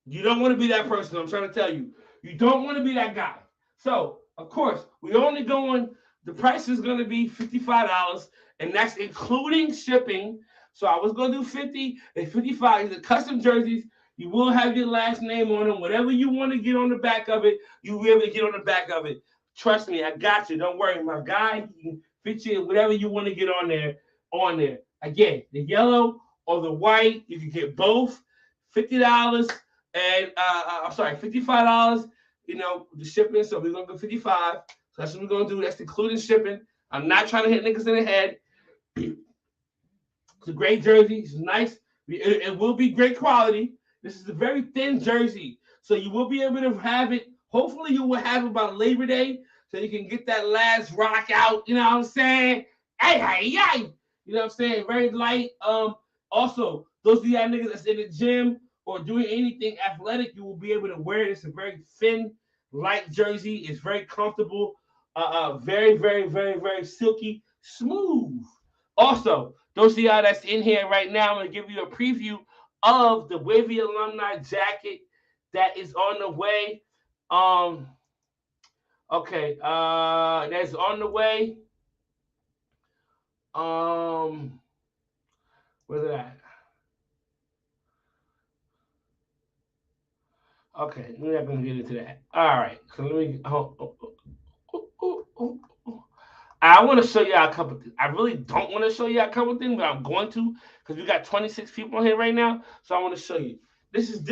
You don't want to be that person. I'm trying to tell you. You don't want to be that guy. So, of course, we're only going, the price is going to be $55, and that's including shipping. So I was going to do 50 and 55. The custom jerseys, you will have your last name on them. Whatever you want to get on the back of it, you'll be able to get on the back of it. Trust me, I got you. Don't worry. My guy can fit you whatever you want to get on there. Again, the yellow or the white, you can get both. $50 and I'm sorry, $55. You know, the shipping. So we're gonna go 55. So that's what we're gonna do. That's including shipping. I'm not trying to hit niggas in the head. It's a great jersey. It's nice. It will be great quality. This is a very thin jersey, so you will be able to have it. Hopefully, you will have it by Labor Day, so you can get that last rock out. You know what I'm saying? Hey. You know what I'm saying? Very light. Also, those of y'all niggas that's in the gym or doing anything athletic, you will be able to wear it. It's a very thin, light jersey. It's very comfortable. Very, very, very, very silky, smooth. Also, those of y'all that's in here right now, I'm gonna give you a preview of the Wavy alumni jacket that is on the way. Okay, that's on the way. Where's it at? Okay, we're not gonna get into that. All right, so let me. I want to show y'all a couple things. I really don't want to show y'all a couple things, but I'm going to because we got 26 people in here right now. So I want to show you. This is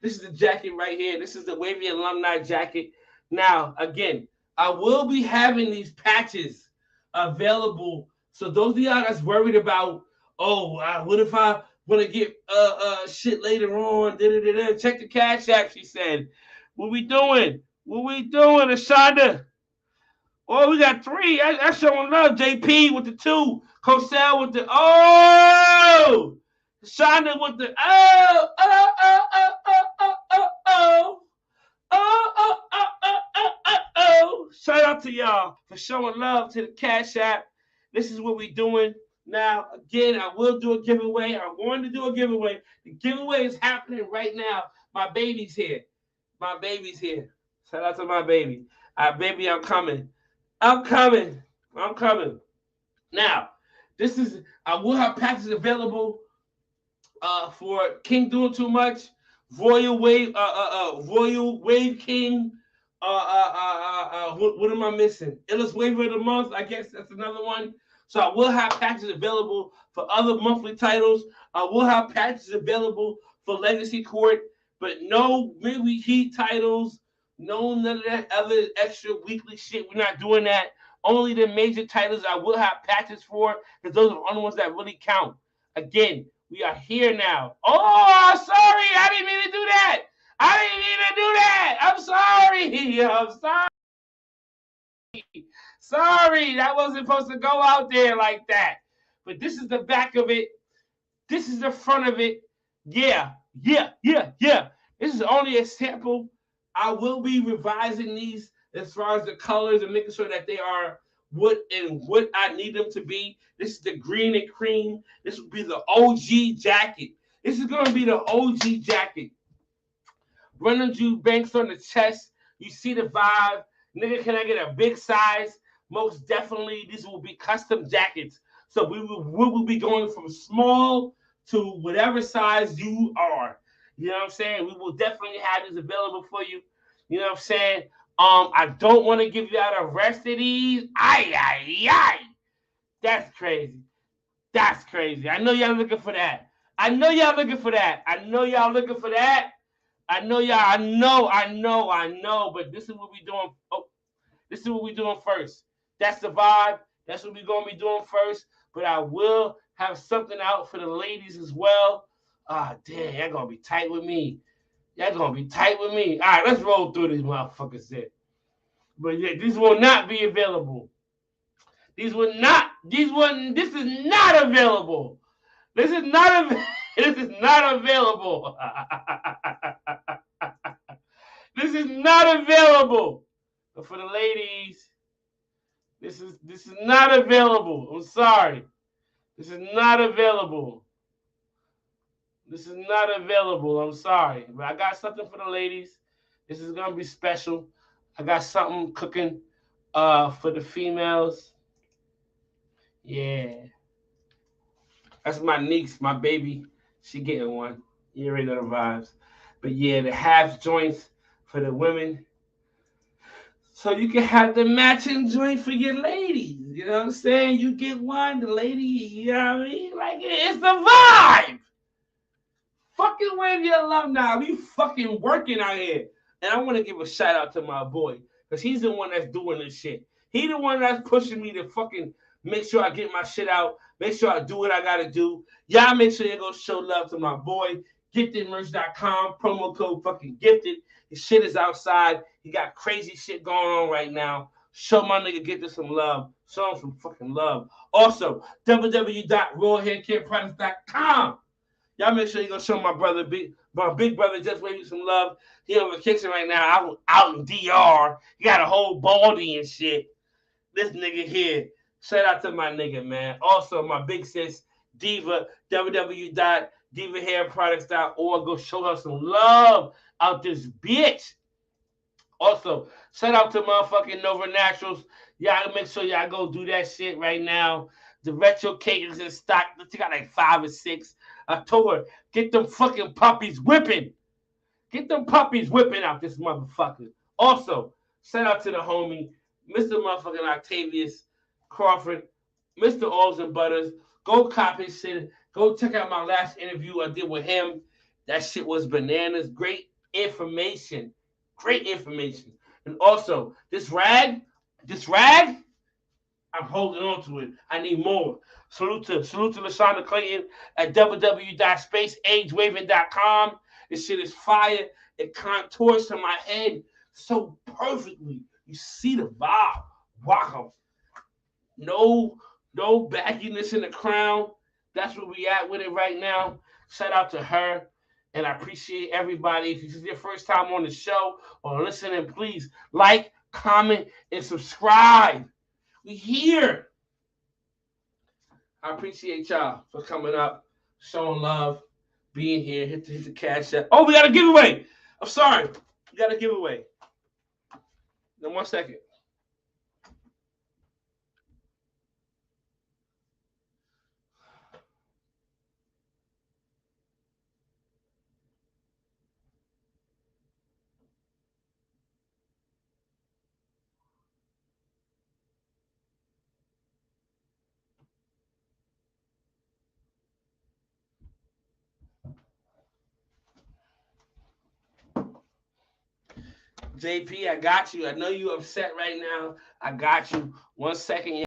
the jacket right here. This is the Wavy alumni jacket. Now, again, I will be having these patches available. So those of y'all that's worried about, what if I want to get shit later on? Check the Cash App, she said. What we doing, Ashonda? Oh, we got 3. That's showing love. JP with the 2. Cosell with the Shonda with the Shout out to y'all for showing love to the Cash App. This is what we doing. Now, again, I will do a giveaway. I'm going to do a giveaway. The giveaway is happening right now. My baby's here. Shout out to my baby. Baby, I'm coming. Now, I will have packages available for King Doing Too Much, Royal Wave King. What am I missing? Illest Waiver of the Month. I guess that's another one. So I will have packages available for other monthly titles. I will have packages available for Legacy Court, but no midweek Heat titles. No, none of that other extra weekly shit. We're not doing that. Only the major titles I will have patches for, because those are the only ones that really count. Again, we are here now. Oh, sorry. I didn't mean to do that. I'm sorry. Sorry. That wasn't supposed to go out there like that. But this is the back of it. This is the front of it. Yeah. This is only a sample. I will be revising these as far as the colors and making sure that they are what I need them to be. This is the green and cream. This will be the OG jacket. This is gonna be the OG jacket. Running you banks on the chest. You see the vibe. Nigga, can I get a big size? Most definitely, these will be custom jackets. So we will be going from small to whatever size you are. You know what I'm saying? We will definitely have these available for you. You know what I'm saying? I don't want to give you out the rest of these. Ay. That's crazy. That's crazy. I know y'all looking for that. I know y'all looking for that. I know y'all looking for that. I know y'all. I know. But this is what we doing. Oh, this is what we doing first. That's the vibe. That's what we gonna be doing first. But I will have something out for the ladies as well. Ah, damn, y'all gonna be tight with me. Y'all gonna be tight with me. All right, let's roll through these motherfuckers here. But yeah, these will not be available. These will not. These one. This is not available. This is not. This is not available. This is not available. But for the ladies, this is not available. I'm sorry. This is not available. This is not available. I'm sorry. But I got something for the ladies. This is gonna be special. I got something cooking for the females. Yeah. That's my niece, my baby. She getting one. You already know the vibes. But yeah, the half joints for the women. So you can have the matching joint for your ladies. You know what I'm saying? You get one, the lady, you know what I mean? Like, it's the vibe. Fucking with your love now. We fucking working out here. And I want to give a shout out to my boy. Because he's the one that's doing this shit. He the one that's pushing me to fucking make sure I get my shit out. Make sure I do what I got to do. Y'all make sure you go show love to my boy. GiftedMerch.com. Promo code fucking gifted. His shit is outside. He got crazy shit going on right now. Show my nigga Gifted some love. Show him some fucking love. Also, www.rawhaircareproducts.com. Y'all make sure you go show my big brother just waving some love. He on vacation right now out in DR. He got a whole baldy and shit. This nigga here. Shout out to my nigga, man. Also, my big sis, Diva, www.divahairproducts.org. Go show her some love out this bitch. Also, shout out to motherfucking Nova Naturals. Y'all make sure y'all go do that shit right now. The retro cake is in stock. She got like 5 or 6. I told her, get them fucking puppies whipping. Get them puppies whipping out this motherfucker. Also, shout out to the homie, Mr. Motherfucking Octavius Crawford, Mr. Oils and Butters. Go copy shit. Go check out my last interview I did with him. That shit was bananas. Great information. Great information. And also, this rag, I'm holding on to it. I need more. Salute to LaShonda Clayton at www.spaceagewaving.com. This shit is fire. It contours to my head so perfectly. You see the vibe. Wow. No bagginess in the crown. That's where we at with it right now. Shout out to her. And I appreciate everybody. If this is your first time on the show or listening, please like, comment, and subscribe. We here. I appreciate y'all for coming up, showing love, being here. Hit the cash app. Oh, we got a giveaway. I'm sorry. We got a giveaway. Now, 1 second. JP, I got you. I know you upset right now. I got you. 1 second.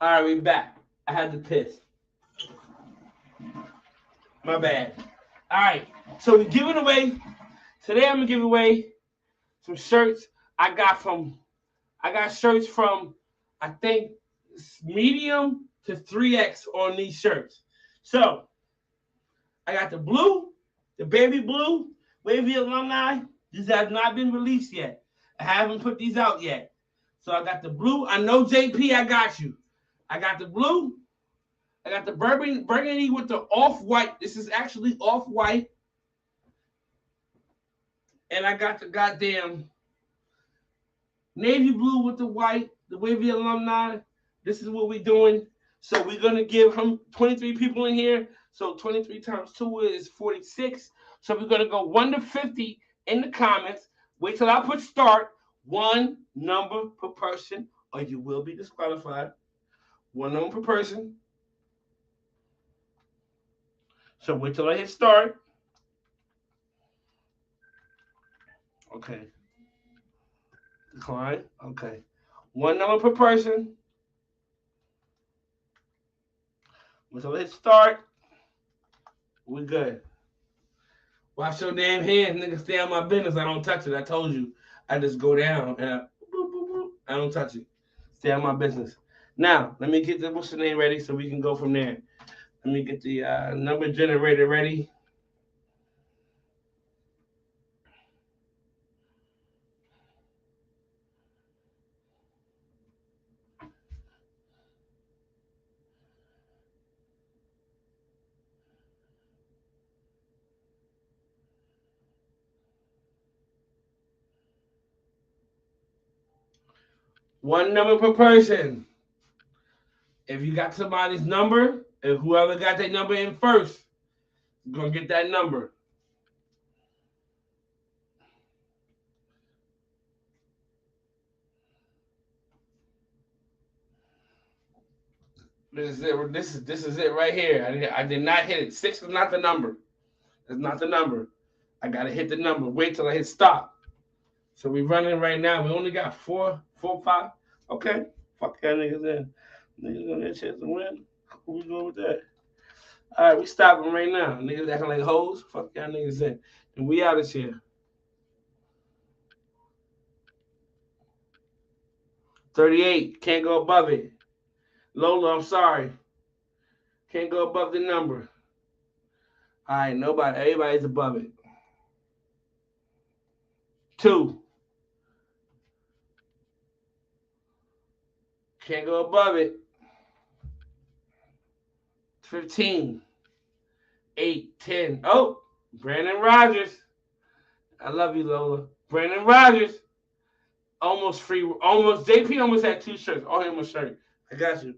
All right, we back. I had to piss. My bad. All right, so we're giving away. Today I'm gonna give away some shirts I got shirts from, I think, medium to 3X on these shirts. So I got the blue, the baby blue, Wavy Alumni. These have not been released yet. I haven't put these out yet. So I got the blue. I know JP, I got you. I got the blue. I got the burgundy with the off-white. This is actually off-white. And I got the goddamn navy blue with the white, the Wavy Alumni. This is what we're doing. So we're going to give him 23 people in here. So 23 times 2 is 46. So we're going to go 1 to 50 in the comments. Wait till I put start. 1 number per person, or you will be disqualified. 1 number per person. So wait till I hit start. Okay. Decline. Okay. 1 number per person. Wait till I hit start. We good. Wash your damn hands, nigga. Stay on my business. I don't touch it. I told you. I just go down and I don't touch it. Stay on my business. Now, let me get the what's the name ready so we can go from there. Let me get the number generator ready. One number per person. If you got somebody's number, and whoever got that number in first, you're going to get that number. This is it. This is it right here. I did not hit it. 6 is not the number. That's not the number. I got to hit the number. Wait till I hit stop. So we running right now. We only got 4, 5. Okay. Fuck that niggas in. Niggas gonna get a chance to win. Who we going with that? All right, we stopping right now. Niggas acting like hoes. Fuck y'all niggas in. And we out of here. 38. Can't go above it. Lola, I'm sorry. Can't go above the number. All right, nobody. Everybody's above it. 2. Can't go above it. 15. 8, 10. Oh, Brandon Rogers. I love you, Lola. Brandon Rogers. Almost free. Almost. JP almost had 2 shirts. Oh, him a shirt. I got you.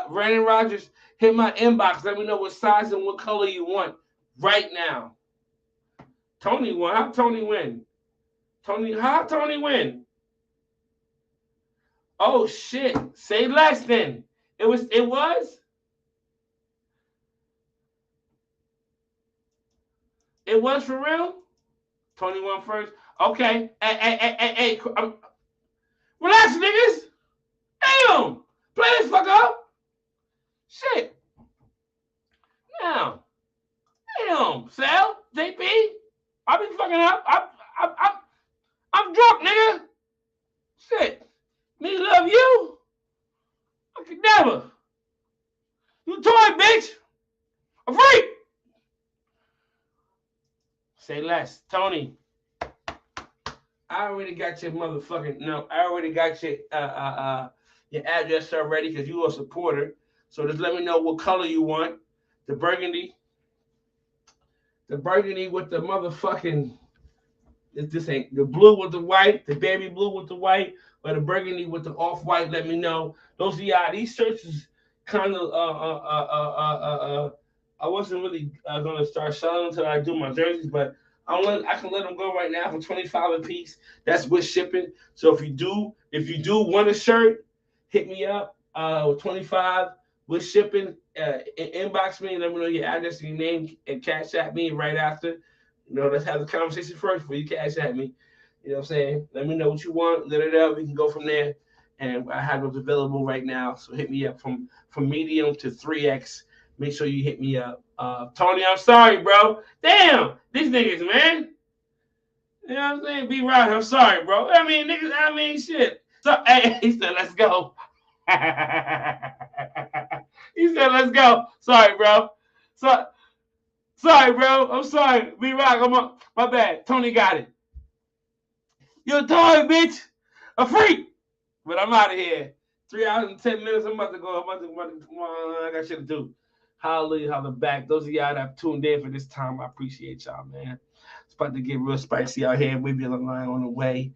Brandon Rogers, hit my inbox. Let me know what size and what color you want right now. Tony won. How Tony win? How Tony win? Oh shit. Say less then. It was. It was for real? Tony won first. Okay. Hey. Relax, niggas. Damn. Play this fuck up. Shit. Now. Damn. Sal, JP. I be fucking up. I'm drunk, nigga. Shit. Me love you. I could never. You toy, bitch. A freak. Say less. Tony. I already got your motherfucking I already got your address already because you a supporter. So just let me know what color you want. The burgundy with the motherfucking this ain't the blue with the white, the baby blue with the white, or the burgundy with the off-white. Let me know. Those are y'all. These shirts is kind of I wasn't really gonna start selling until I do my jerseys, but I can let them go right now for $25 a piece. That's with shipping. So if you do want a shirt, hit me up with $25 with shipping. Inbox me and let me know your address and your name and cash at me right after. Let's have the conversation first before you cash at me. You know what I'm saying? Let me know what you want. Let it up. We can go from there. and I have those available right now. So hit me up from medium to 3X. Make sure you hit me up. Tony, I'm sorry, bro. Damn, these niggas, man. You know what I'm saying? Be right. I'm sorry, bro. I mean, niggas, shit. So, hey, he said, let's go. He said, let's go. Sorry, bro. Sorry, bro. I'm sorry. Be right. My bad. Tony got it. You're a toy, bitch. A freak. But I'm out of here. 3 hours and 10 minutes. I'm about to go. I got shit to do. Hallelujah, holla back. Those of y'all that have tuned in for this time, I appreciate y'all, man. It's about to get real spicy out here. Maybe a line on the way.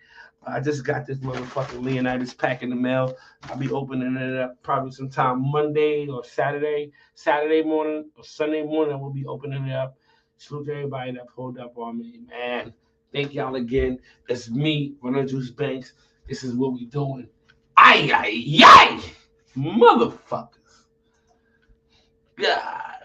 I just got this motherfucking Leonidas pack in the mail. I'll be opening it up probably sometime Monday or Saturday morning or Sunday morning. We'll be opening it up. Salute to everybody that pulled up on me, man. Thank y'all again. It's me, Runner Juice Banks. This is what we doing. Ay, ay, ay! Motherfuckers. God.